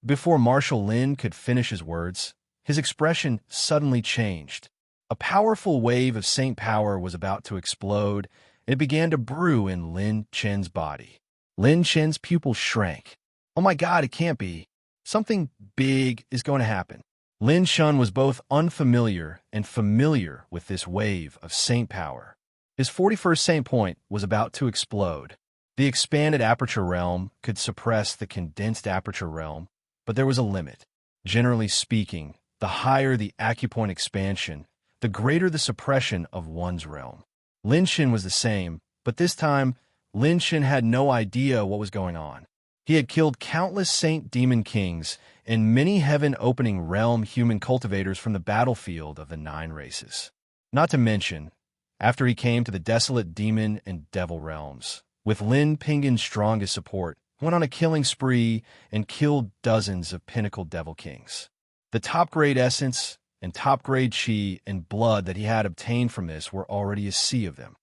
Before Marshal Lin could finish his words, his expression suddenly changed. A powerful wave of saint power was about to explode, and it began to brew in Lin Shen's body. Lin Shen's pupils shrank. Oh my God, it can't be. Something big is going to happen. Lin Shun was both unfamiliar and familiar with this wave of saint power. His 41st saint point was about to explode. The expanded aperture realm could suppress the condensed aperture realm, but there was a limit. Generally speaking, the higher the acupoint expansion, the greater the suppression of one's realm. Lin Shen was the same, but this time, Lin Shen had no idea what was going on. He had killed countless saint demon kings and many heaven-opening realm human cultivators from the battlefield of the 9 races. Not to mention, after he came to the desolate demon and devil realms, with Lin Pingin's strongest support, went on a killing spree and killed dozens of pinnacle devil kings. The top-grade essence and top-grade chi and blood that he had obtained from this were already a sea of them.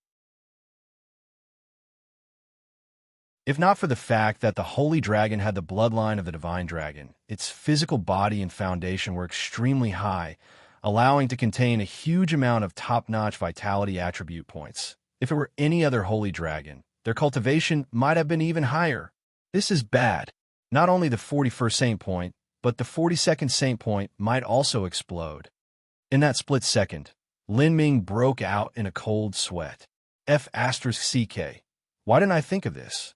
If not for the fact that the Holy Dragon had the bloodline of the Divine Dragon, its physical body and foundation were extremely high, allowing to contain a huge amount of top-notch vitality attribute points. If it were any other Holy Dragon, their cultivation might have been even higher. This is bad. Not only the 41st saint point, but the 42nd saint point might also explode. In that split second, Lin Ming broke out in a cold sweat. F***CK. Why didn't I think of this?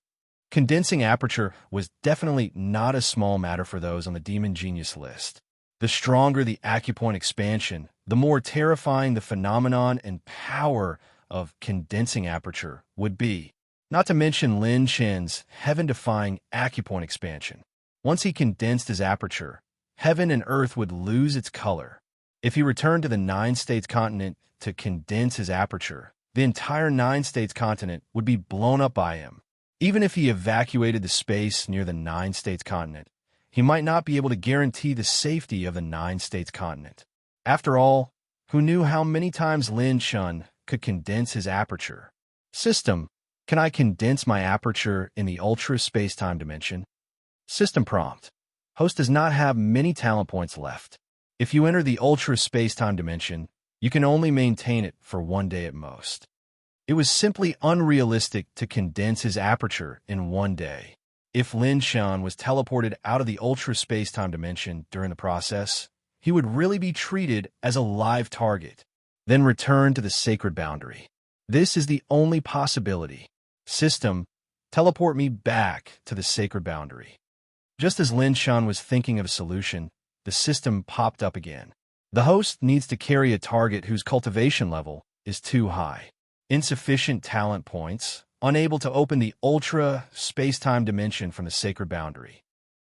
Condensing aperture was definitely not a small matter for those on the Demon Genius list. The stronger the acupoint expansion, the more terrifying the phenomenon and power of condensing aperture would be. Not to mention Lin Chen's heaven-defying acupoint expansion. Once he condensed his aperture, heaven and earth would lose its color. If he returned to the Nine-States continent to condense his aperture, the entire Nine-States continent would be blown up by him. Even if he evacuated the space near the Nine-States continent, he might not be able to guarantee the safety of the Nine-States continent. After all, who knew how many times Lin Chun could condense his aperture? System, can I condense my aperture in the ultra space-time dimension? System prompt. Host does not have many talent points left. If you enter the ultra space-time dimension, you can only maintain it for 1 day at most. It was simply unrealistic to condense his aperture in 1 day. If Lin Chun was teleported out of the ultra space-time dimension during the process, he would really be treated as a live target, then return to the sacred boundary. This is the only possibility. System, teleport me back to the sacred boundary. Just as Lin Chun was thinking of a solution, the system popped up again. The host needs to carry a target whose cultivation level is too high. Insufficient talent points, unable to open the ultra space-time dimension from the sacred boundary.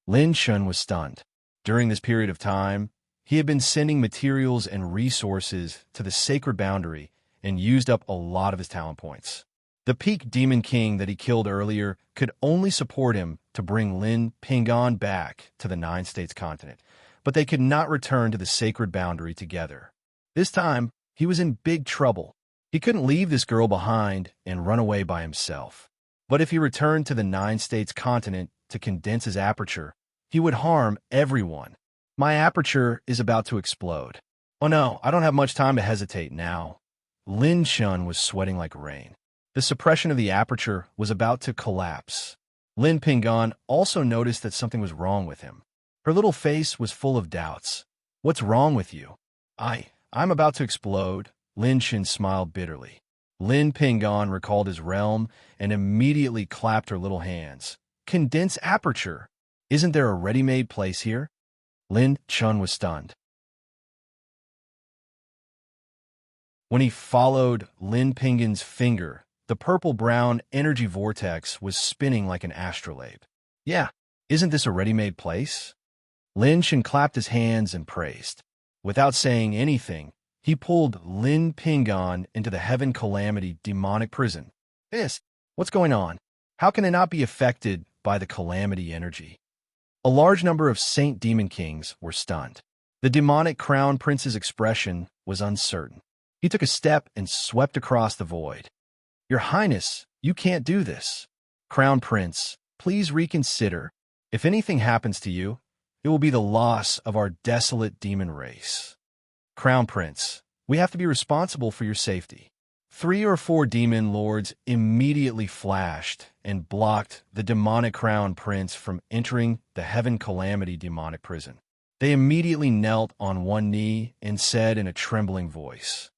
Lin Chun was stunned. During this period of time, he had been sending materials and resources to the sacred boundary and used up a lot of his talent points. The peak demon king that he killed earlier could only support him to bring Lin Pingan back to the Nine-States continent, but they could not return to the sacred boundary together. This time, he was in big trouble. He couldn't leave this girl behind and run away by himself. But if he returned to the Nine-States continent to condense his aperture, he would harm everyone. My aperture is about to explode. Oh no, I don't have much time to hesitate now. Lin Chun was sweating like rain. The suppression of the aperture was about to collapse. Lin Pingan also noticed that something was wrong with him. Her little face was full of doubts. What's wrong with you? I'm about to explode. Lin Chin smiled bitterly. Lin Pingan recalled his realm and immediately clapped her little hands. Condense aperture. Isn't there a ready-made place here? Lin Chun was stunned. When he followed Lin Pingan's finger, the purple-brown energy vortex was spinning like an astrolabe. Yeah, isn't this a ready-made place? Lin Chin clapped his hands and praised. Without saying anything, he pulled Lin Pingan into the Heaven Calamity demonic prison. What's going on? How can it not be affected by the calamity energy? A large number of Saint Demon Kings were stunned. The demonic crown prince's expression was uncertain. He took a step and swept across the void. Your Highness, you can't do this. Crown Prince, please reconsider. If anything happens to you, it will be the loss of our desolate demon race. Crown Prince, we have to be responsible for your safety. 3 or 4 demon lords immediately flashed and blocked the demonic crown prince from entering the Heaven Calamity demonic prison. They immediately knelt on one knee and said in a trembling voice,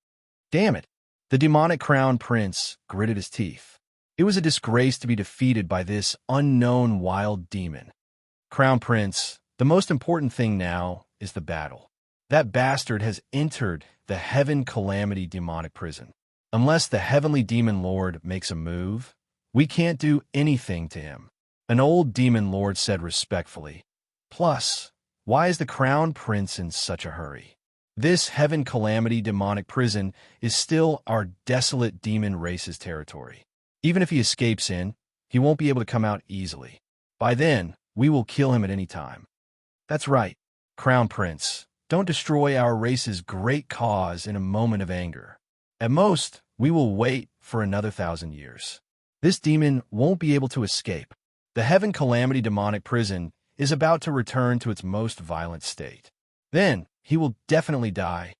"Damn it!" The demonic crown prince gritted his teeth. It was a disgrace to be defeated by this unknown wild demon. Crown Prince, the most important thing now is the battle. That bastard has entered the Heaven Calamity demonic prison. Unless the Heavenly Demon Lord makes a move, we can't do anything to him. An old demon lord said respectfully. Plus, why is the Crown Prince in such a hurry? This Heaven Calamity demonic prison is still our desolate demon race's territory. Even if he escapes in, he won't be able to come out easily. By then, we will kill him at any time. That's right, Crown Prince. Don't destroy our race's great cause in a moment of anger. At most, we will wait for another 1,000 years. This demon won't be able to escape. The Heaven Calamity demonic prison is about to return to its most violent state. Then, he will definitely die.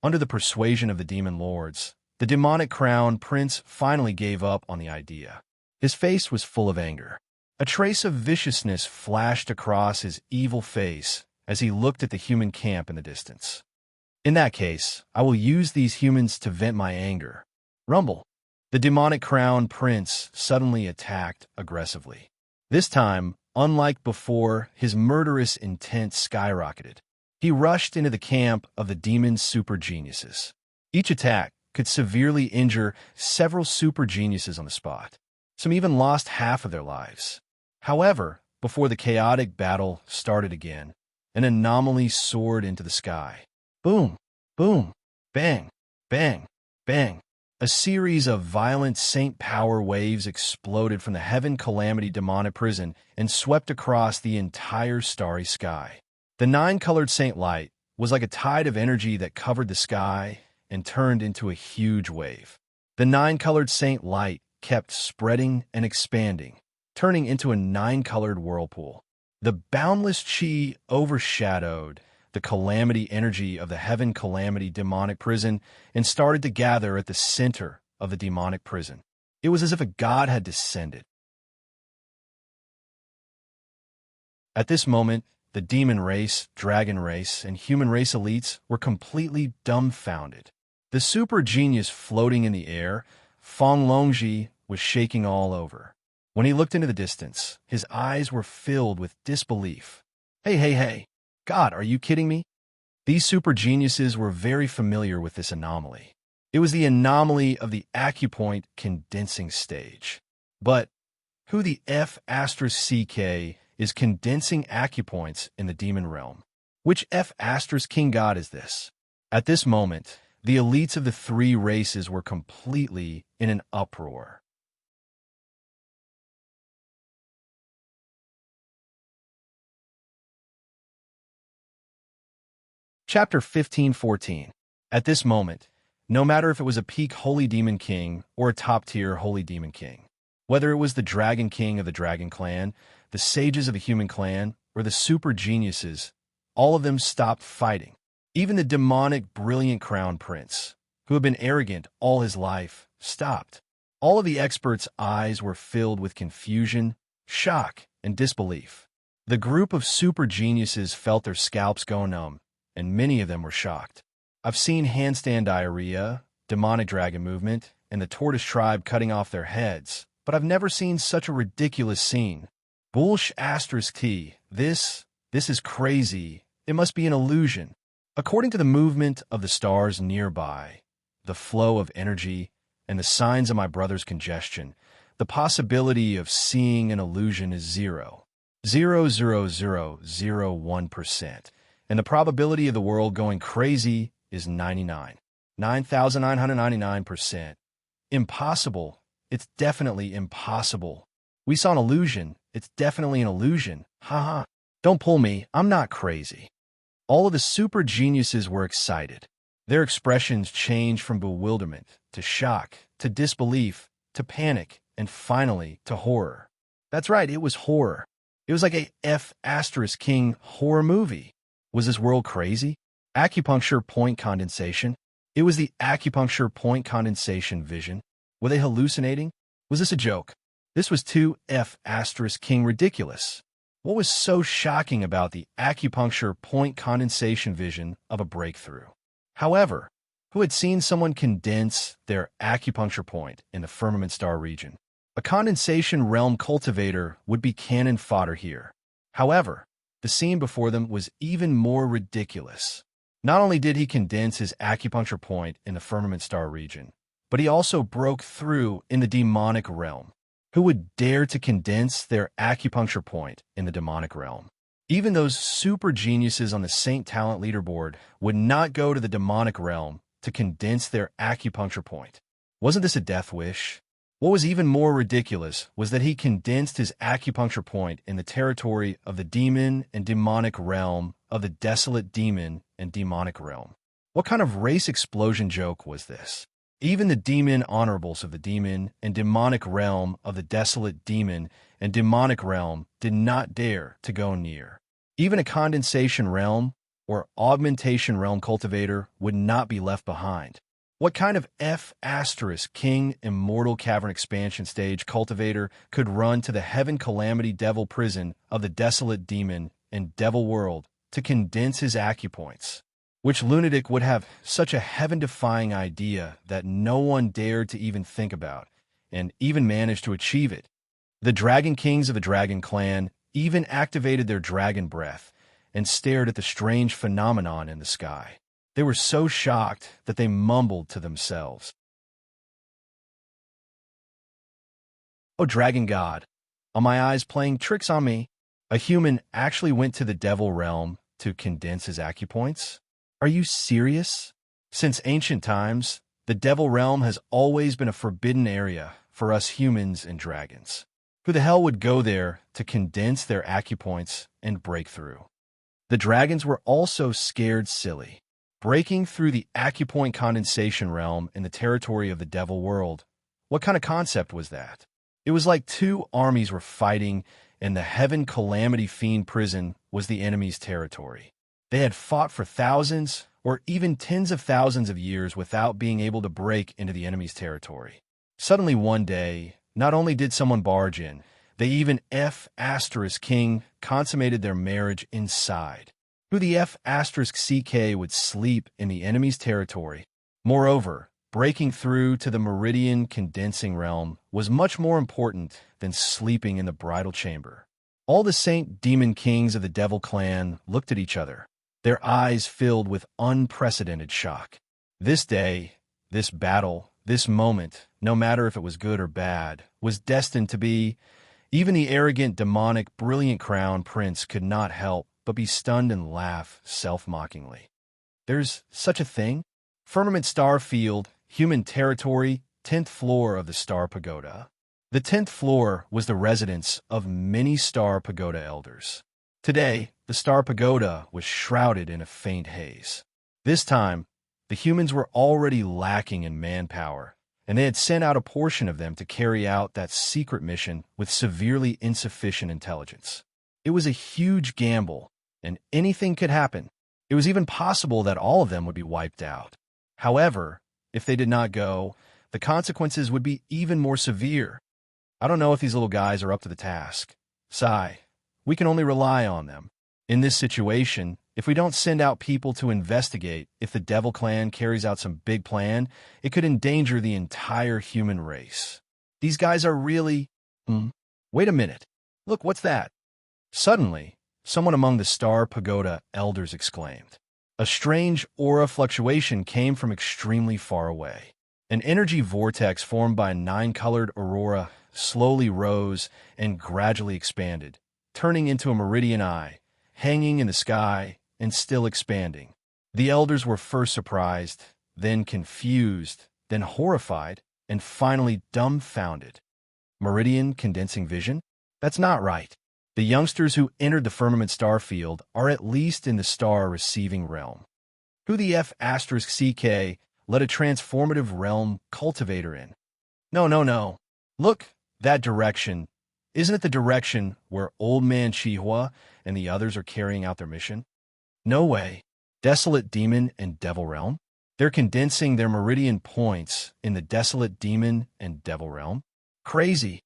Under the persuasion of the demon lords, the demonic crown prince finally gave up on the idea. His face was full of anger. A trace of viciousness flashed across his evil face as he looked at the human camp in the distance. In that case, I will use these humans to vent my anger. Rumble. The demonic crown prince suddenly attacked aggressively. This time, unlike before, his murderous intent skyrocketed. He rushed into the camp of the demon super geniuses. Each attack could severely injure several super geniuses on the spot. Some even lost half of their lives. However, before the chaotic battle started again, an anomaly soared into the sky. Boom, boom, bang, bang, bang. A series of violent Saint Power waves exploded from the Heaven Calamity demonic prison and swept across the entire starry sky. The nine-colored Saint Light was like a tide of energy that covered the sky and turned into a huge wave. The nine-colored Saint Light kept spreading and expanding, turning into a nine-colored whirlpool. The boundless chi overshadowed the calamity energy of the Heaven Calamity demonic prison and started to gather at the center of the demonic prison. It was as if a god had descended. At this moment, the demon race, dragon race, and human race elites were completely dumbfounded. The super genius floating in the air, Feng Longji, was shaking all over. When he looked into the distance, his eyes were filled with disbelief. Hey. God, are you kidding me? These super geniuses were very familiar with this anomaly. It was the anomaly of the acupoint condensing stage. But who the F*CK is condensing acupoints in the demon realm? Which F** king god is this? At this moment, the elites of the three races were completely in an uproar. Chapter 15:14. At this moment, no matter if it was a peak Holy Demon King or a top-tier Holy Demon King, whether it was the Dragon King of the Dragon Clan, the sages of the Human Clan, or the super geniuses, all of them stopped fighting. Even the demonic brilliant Crown Prince, who had been arrogant all his life, stopped. All of the experts' eyes were filled with confusion, shock, and disbelief. The group of super geniuses felt their scalps go numb, and many of them were shocked. I've seen handstand diarrhea, demonic dragon movement, and the tortoise tribe cutting off their heads, but I've never seen such a ridiculous scene. Bullsh****, this is crazy. It must be an illusion. According to the movement of the stars nearby, the flow of energy, and the signs of my brother's congestion, the possibility of seeing an illusion is 0.00001%. And the probability of the world going crazy is 9,999%. Impossible. It's definitely impossible. We saw an illusion. It's definitely an illusion. Haha. Don't pull me. I'm not crazy. All of the super geniuses were excited. Their expressions changed from bewilderment to shock to disbelief to panic and finally to horror. That's right, it was horror. It was like a F** king horror movie. Was this world crazy? Acupuncture point condensation? It was the acupuncture point condensation vision. Were they hallucinating? Was this a joke? This was too F** king ridiculous. What was so shocking about the acupuncture point condensation vision of a breakthrough? However, who had seen someone condense their acupuncture point in the firmament star region? A condensation realm cultivator would be cannon fodder here. However, the scene before them was even more ridiculous. Not only did he condense his acupuncture point in the firmament star region, but he also broke through in the demonic realm. Who would dare to condense their acupuncture point in the demonic realm? Even those super geniuses on the Saint Talent leaderboard would not go to the demonic realm to condense their acupuncture point. Wasn't this a death wish? What was even more ridiculous was that he condensed his acupuncture point in the territory of the demon and demonic realm of the desolate demon and demonic realm. What kind of race explosion joke was this? Even the demon honorables of the demon and demonic realm of the desolate demon and demonic realm did not dare to go near. Even a condensation realm or augmentation realm cultivator would not be left behind. What kind of F** king immortal cavern expansion stage cultivator could run to the Heaven Calamity devil prison of the desolate demon and devil world to condense his acupoints? Which lunatic would have such a heaven-defying idea that no one dared to even think about, and even managed to achieve it? The Dragon Kings of the Dragon Clan even activated their dragon breath and stared at the strange phenomenon in the sky. They were so shocked that they mumbled to themselves, "Oh, dragon god, are my eyes playing tricks on me?" A human actually went to the devil realm to condense his acupoints? Are you serious? Since ancient times, the devil realm has always been a forbidden area for us humans and dragons. Who the hell would go there to condense their acupoints and break through? The dragons were also scared silly. Breaking through the acupoint condensation realm in the territory of the devil world, what kind of concept was that? It was like two armies were fighting, and the Heaven Calamity Fiend prison was the enemy's territory. They had fought for thousands or even tens of thousands of years without being able to break into the enemy's territory. Suddenly one day, not only did someone barge in, they even F*** consummated their marriage inside. Who the F*** would sleep in the enemy's territory? Moreover, breaking through to the meridian condensing realm was much more important than sleeping in the bridal chamber. All the saint demon kings of the devil clan looked at each other, their eyes filled with unprecedented shock. This day, this battle, this moment, no matter if it was good or bad, was destined to be. Even the arrogant, demonic, brilliant crown prince could not help but be stunned and laugh self-mockingly. There's such a thing? Firmament Star Field, human territory, 10th floor of the Star Pagoda. The 10th floor was the residence of many Star Pagoda elders. Today, the Star Pagoda was shrouded in a faint haze. This time, the humans were already lacking in manpower, and they had sent out a portion of them to carry out that secret mission with severely insufficient intelligence. It was a huge gamble, and anything could happen. It was even possible that all of them would be wiped out. However, if they did not go, the consequences would be even more severe. I don't know if these little guys are up to the task. Sigh. We can only rely on them. In this situation, if we don't send out people to investigate if the Devil Clan carries out some big plan, it could endanger the entire human race. These guys are really... Wait a minute. Look, what's that? Suddenly, someone among the Star Pagoda elders exclaimed. A strange aura fluctuation came from extremely far away. An energy vortex formed by a 9-colored aurora slowly rose and gradually expanded, turning into a meridian eye, hanging in the sky and still expanding. The elders were first surprised, then confused, then horrified, and finally dumbfounded. Meridian condensing vision? That's not right. The youngsters who entered the firmament star field are at least in the star-receiving realm. Who the F*** let a transformative realm cultivator in? No. Look, that direction. Isn't it the direction where Old Man Chihua and the others are carrying out their mission? No way. Desolate Demon and Devil Realm? They're condensing their meridian points in the Desolate Demon and Devil Realm? Crazy.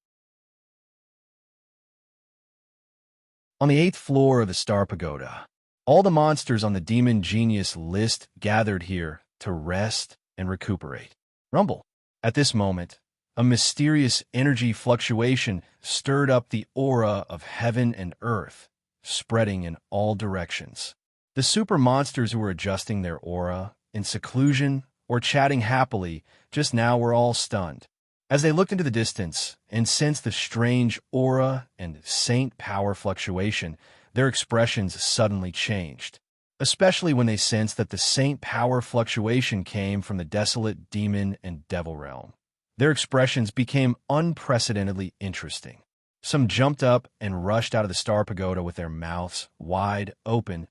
On the 8th floor of the Star Pagoda, all the monsters on the Demon Genius list gathered here to rest and recuperate. Rumble. At this moment, a mysterious energy fluctuation stirred up the aura of heaven and earth, spreading in all directions. The super monsters who were adjusting their aura, in seclusion, or chatting happily just now were all stunned. As they looked into the distance and sensed the strange aura and saint power fluctuation, their expressions suddenly changed, especially when they sensed that the saint power fluctuation came from the desolate demon and devil realm. Their expressions became unprecedentedly interesting. Some jumped up and rushed out of the Star Pagoda with their mouths wide open.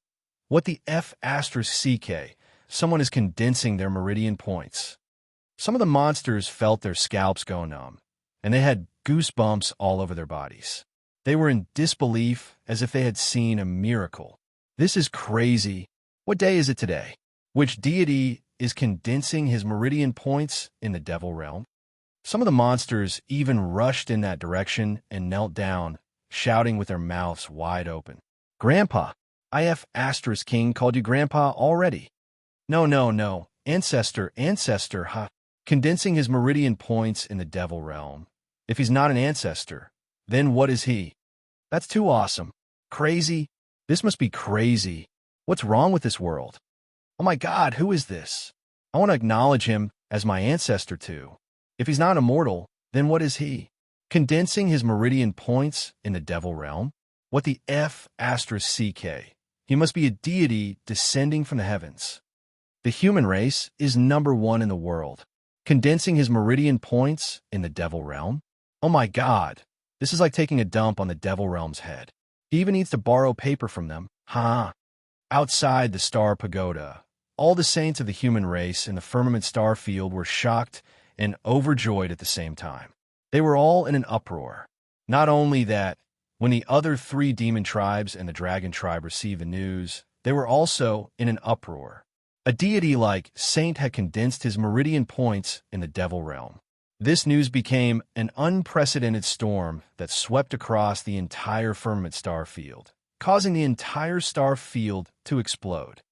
What the F***? Someone is condensing their meridian points. Some of the monsters felt their scalps go numb, and they had goosebumps all over their bodies. They were in disbelief as if they had seen a miracle. This is crazy. What day is it today? Which deity is condensing his meridian points in the devil realm? Some of the monsters even rushed in that direction and knelt down, shouting with their mouths wide open. Grandpa, IF** called you Grandpa already. No, no, no. Ancestor, ancestor, ha. Condensing his meridian points in the devil realm. If he's not an ancestor, then what is he? That's too awesome. Crazy? This must be crazy. What's wrong with this world? Oh my God, who is this? I want to acknowledge him as my ancestor too. If he's not immortal, then what is he? Condensing his meridian points in the devil realm? What the F asterisk CK? He must be a deity descending from the heavens. The human race is #1 in the world. Condensing his meridian points in the devil realm? Oh my God, this is like taking a dump on the devil realm's head. He even needs to borrow paper from them. Huh? Outside the star pagoda, all the saints of the human race in the firmament star field were shocked and overjoyed at the same time. They were all in an uproar. Not only that, when the other 3 demon tribes and the dragon tribe received the news, they were also in an uproar. A deity like Saint had condensed his meridian points in the devil realm. This news became an unprecedented storm that swept across the entire firmament star field, causing the entire star field to explode.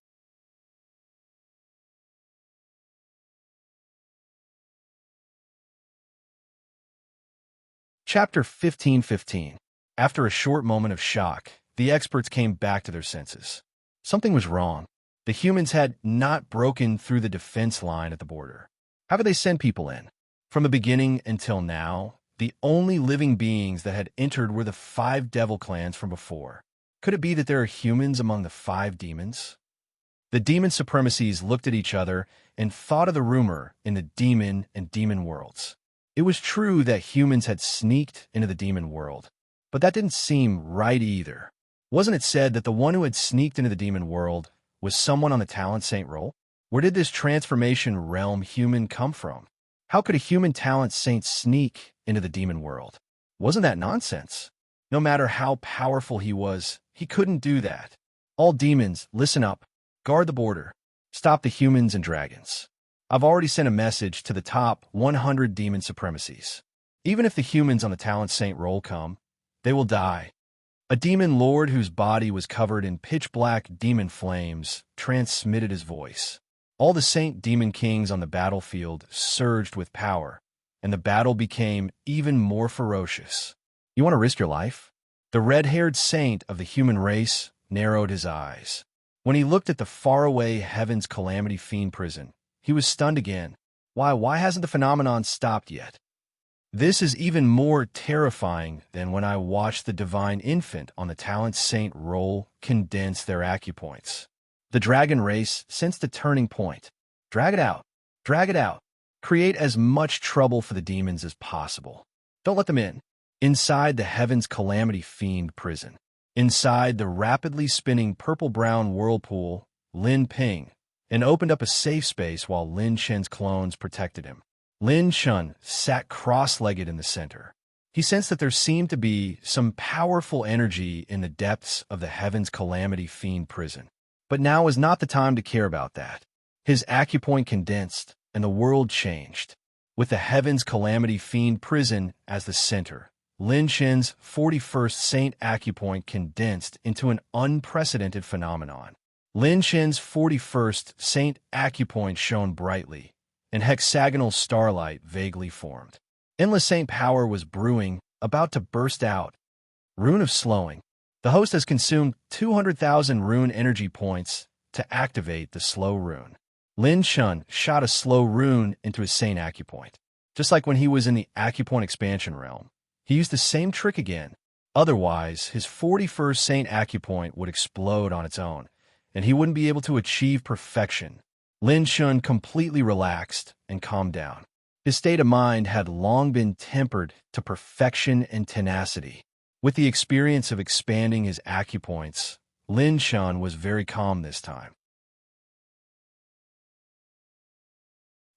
Chapter 15:15. After a short moment of shock, the experts came back to their senses. Something was wrong. The humans had not broken through the defense line at the border. How could they send people in? From the beginning until now, the only living beings that had entered were the 5 devil clans from before. Could it be that there are humans among the 5 demons? The demon supremacies looked at each other and thought of the rumor in the demon and demon worlds. It was true that humans had sneaked into the demon world, but that didn't seem right either. Wasn't it said that the one who had sneaked into the demon world was someone on the talent saint roll? Where did this transformation realm human come from? How could a human talent saint sneak into the demon world? Wasn't that nonsense? No matter how powerful he was, he couldn't do that. All demons, listen up. Guard the border. Stop the humans and dragons. I've already sent a message to the top 100 demon supremacies. Even if the humans on the talent saint roll come, they will die. A demon lord whose body was covered in pitch-black demon flames transmitted his voice. All the saint demon kings on the battlefield surged with power, and the battle became even more ferocious. You want to risk your life? The red-haired saint of the human race narrowed his eyes. When he looked at the faraway heavens calamity fiend prison, he was stunned again. Why hasn't the phenomenon stopped yet? This is even more terrifying than when I watched the divine infant on the talent saint roll condense their acupoints. The dragon race sensed a turning point. Drag it out. Drag it out. Create as much trouble for the demons as possible. Don't let them in. Inside the heavens calamity fiend prison. Inside the rapidly spinning purple-brown whirlpool, Lin Ping, and opened up a safe space while Lin Shen's clones protected him. Lin Shun sat cross-legged in the center. He sensed that there seemed to be some powerful energy in the depths of the Heaven's Calamity Fiend prison. But now was not the time to care about that. His acupoint condensed, and the world changed. With the Heaven's Calamity Fiend prison as the center, Lin Shen's 41st Saint acupoint condensed into an unprecedented phenomenon. Lin Shen's 41st Saint acupoint shone brightly, and hexagonal starlight vaguely formed. Endless Saint power was brewing, about to burst out. Rune of Slowing. The host has consumed 200,000 rune energy points to activate the slow rune. Lin Shun shot a slow rune into his Saint acupoint. Just like when he was in the acupoint expansion realm, he used the same trick again. Otherwise, his 41st Saint acupoint would explode on its own, and he wouldn't be able to achieve perfection. Lin Shun completely relaxed and calmed down. His state of mind had long been tempered to perfection and tenacity. With the experience of expanding his acupoints, Lin Shun was very calm this time.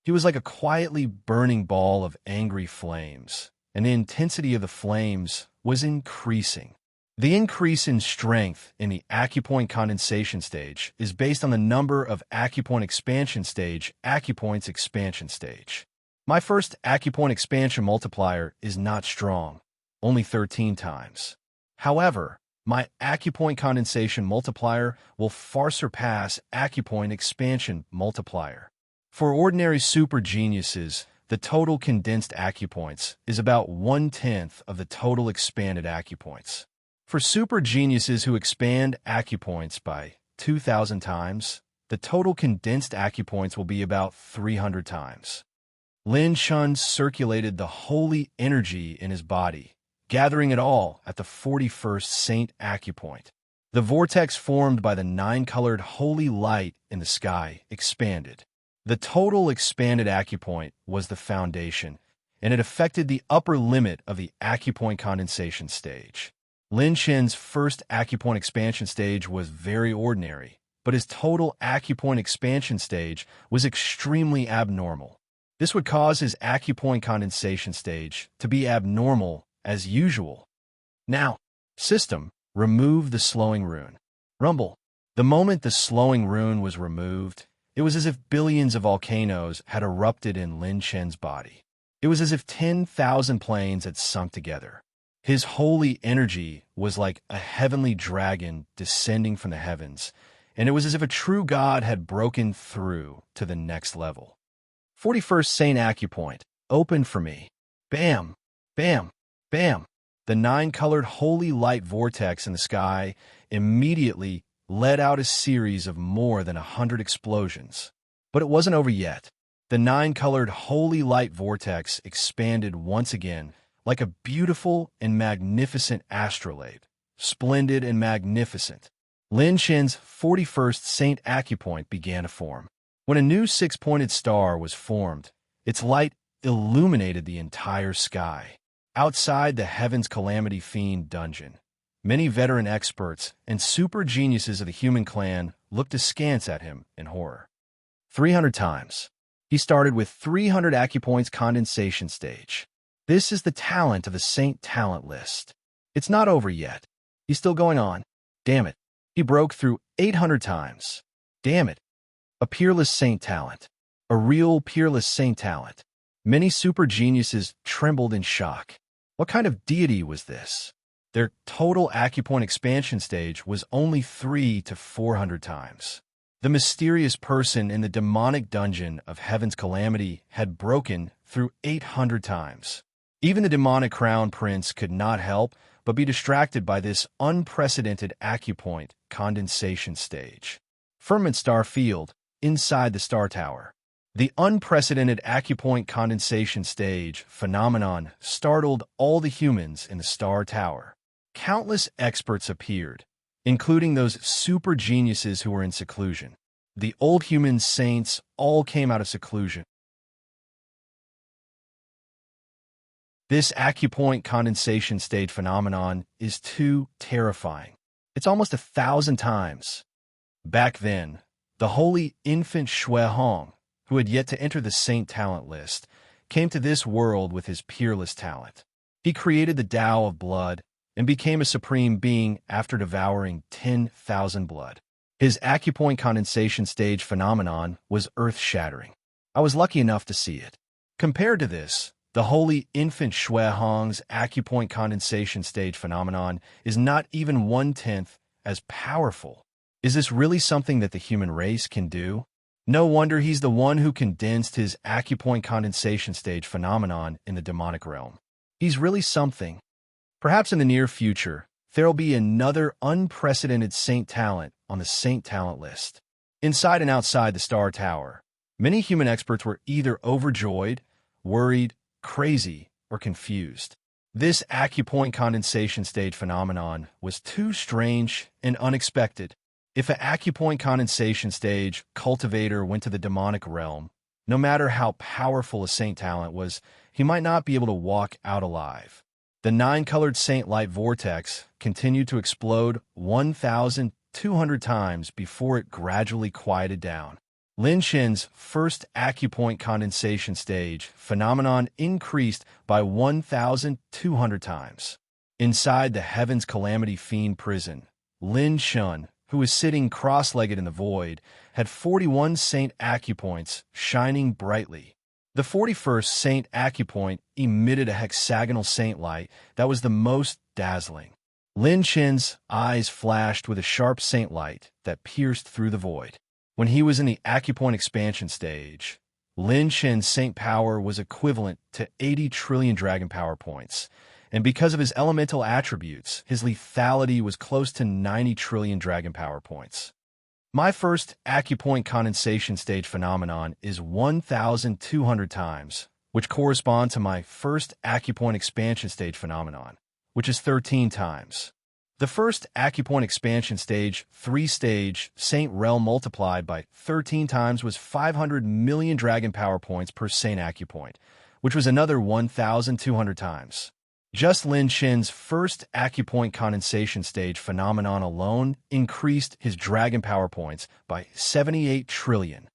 He was like a quietly burning ball of angry flames, and the intensity of the flames was increasing. The increase in strength in the acupoint condensation stage is based on the number of acupoint expansion stage, acupoints expansion stage. My first acupoint expansion multiplier is not strong, only 13 times. However, My acupoint condensation multiplier will far surpass acupoint expansion multiplier. For ordinary super geniuses, the total condensed acupoints is about 1/10 of the total expanded acupoints. For super geniuses who expand acupoints by 2,000 times, the total condensed acupoints will be about 300 times. Lin Shun circulated the holy energy in his body, gathering it all at the 41st Saint Acupoint. The vortex formed by the 9-colored holy light in the sky expanded. The total expanded acupoint was the foundation, and it affected the upper limit of the acupoint condensation stage. Lin Shen's first acupoint expansion stage was very ordinary, but his total acupoint expansion stage was extremely abnormal. This would cause his acupoint condensation stage to be abnormal as usual. Now, system, remove the slowing rune. Rumble. The moment the slowing rune was removed, it was as if billions of volcanoes had erupted in Lin Shen's body. It was as if 10,000 planes had sunk together. His holy energy was like a heavenly dragon descending from the heavens, and it was as if a true god had broken through to the next level. 41st Saint Acupoint, open for me. Bam, bam, bam. The 9-colored holy light vortex in the sky immediately let out a series of more than 100 explosions. But it wasn't over yet. The 9-colored holy light vortex expanded once again like a beautiful and magnificent astrolabe, splendid and magnificent. Lin Shen's 41st Saint Acupoint began to form. When a new 6-pointed star was formed, its light illuminated the entire sky. Outside the Heaven's Calamity Fiend dungeon, many veteran experts and super geniuses of the human clan looked askance at him in horror. 300 times. He started with 300 acupoints condensation stage. This is the talent of the Saint talent list. It's not over yet. He's still going on. Damn it. He broke through 800 times. Damn it. A peerless Saint talent. A real peerless Saint talent. Many super geniuses trembled in shock. What kind of deity was this? Their total acupoint expansion stage was only 300 to 400 times. The mysterious person in the demonic dungeon of Heaven's Calamity had broken through 800 times. Even the demonic crown prince could not help but be distracted by this unprecedented acupoint condensation stage. Firmament star field inside the star tower. The unprecedented acupoint condensation stage phenomenon startled all the humans in the star tower. Countless experts appeared, including those super geniuses who were in seclusion. The old human saints all came out of seclusion. This acupoint condensation stage phenomenon is too terrifying. It's almost 1,000 times. Back then, the holy infant Shui Hong, who had yet to enter the saint talent list, came to this world with his peerless talent. He created the Tao of blood and became a supreme being after devouring 10,000 blood. His acupoint condensation stage phenomenon was earth-shattering. I was lucky enough to see it. Compared to this, the holy infant Shui Hong's acupoint condensation stage phenomenon is not even 1/10 as powerful. Is this really something that the human race can do? No wonder he's the one who condensed his acupoint condensation stage phenomenon in the demonic realm. He's really something. Perhaps in the near future, there'll be another unprecedented saint talent on the saint talent list. Inside and outside the Star Tower, many human experts were either overjoyed, worried, crazy, or confused. This acupoint condensation stage phenomenon was too strange and unexpected. If an acupoint condensation stage cultivator went to the demonic realm, no matter how powerful a saint talent was, he might not be able to walk out alive. The 9-colored saint light vortex continued to explode 1,200 times before it gradually quieted down. Lin Shen's first acupoint condensation stage phenomenon increased by 1,200 times. Inside the Heaven's Calamity Fiend prison, Lin Shen, who was sitting cross-legged in the void, had 41 saint acupoints shining brightly. The 41st saint acupoint emitted a hexagonal saint light that was the most dazzling. Lin Chen's eyes flashed with a sharp saint light that pierced through the void. When he was in the acupoint expansion stage, Lin Chen's saint power was equivalent to 80 trillion dragon power points, and because of his elemental attributes, his lethality was close to 90 trillion dragon power points. My first acupoint condensation stage phenomenon is 1,200 times, which correspond to my first acupoint expansion stage phenomenon, which is 13 times. The first acupoint expansion stage, 3-stage, Saint Realm multiplied by 13 times was 500 million dragon power points per Saint acupoint, which was another 1,200 times. Just Lin Chen's first acupoint condensation stage phenomenon alone increased his dragon power points by 78 trillion.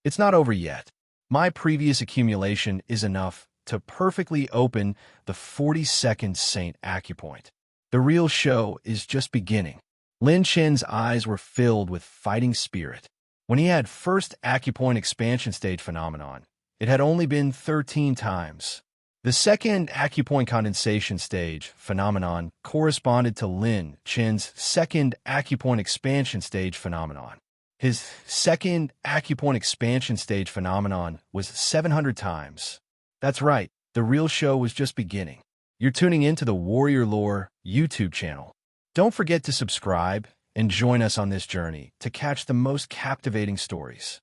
It's not over yet. My previous accumulation is enough to perfectly open the 42nd Saint acupoint. The real show is just beginning. Lin Chen's eyes were filled with fighting spirit. When he had first acupoint expansion stage phenomenon, it had only been 13 times. The second acupoint condensation stage phenomenon corresponded to Lin Chen's second acupoint expansion stage phenomenon. His second acupoint expansion stage phenomenon was 700 times. That's right, the real show was just beginning. You're tuning into the Warrior Lore YouTube channel. Don't forget to subscribe and join us on this journey to catch the most captivating stories.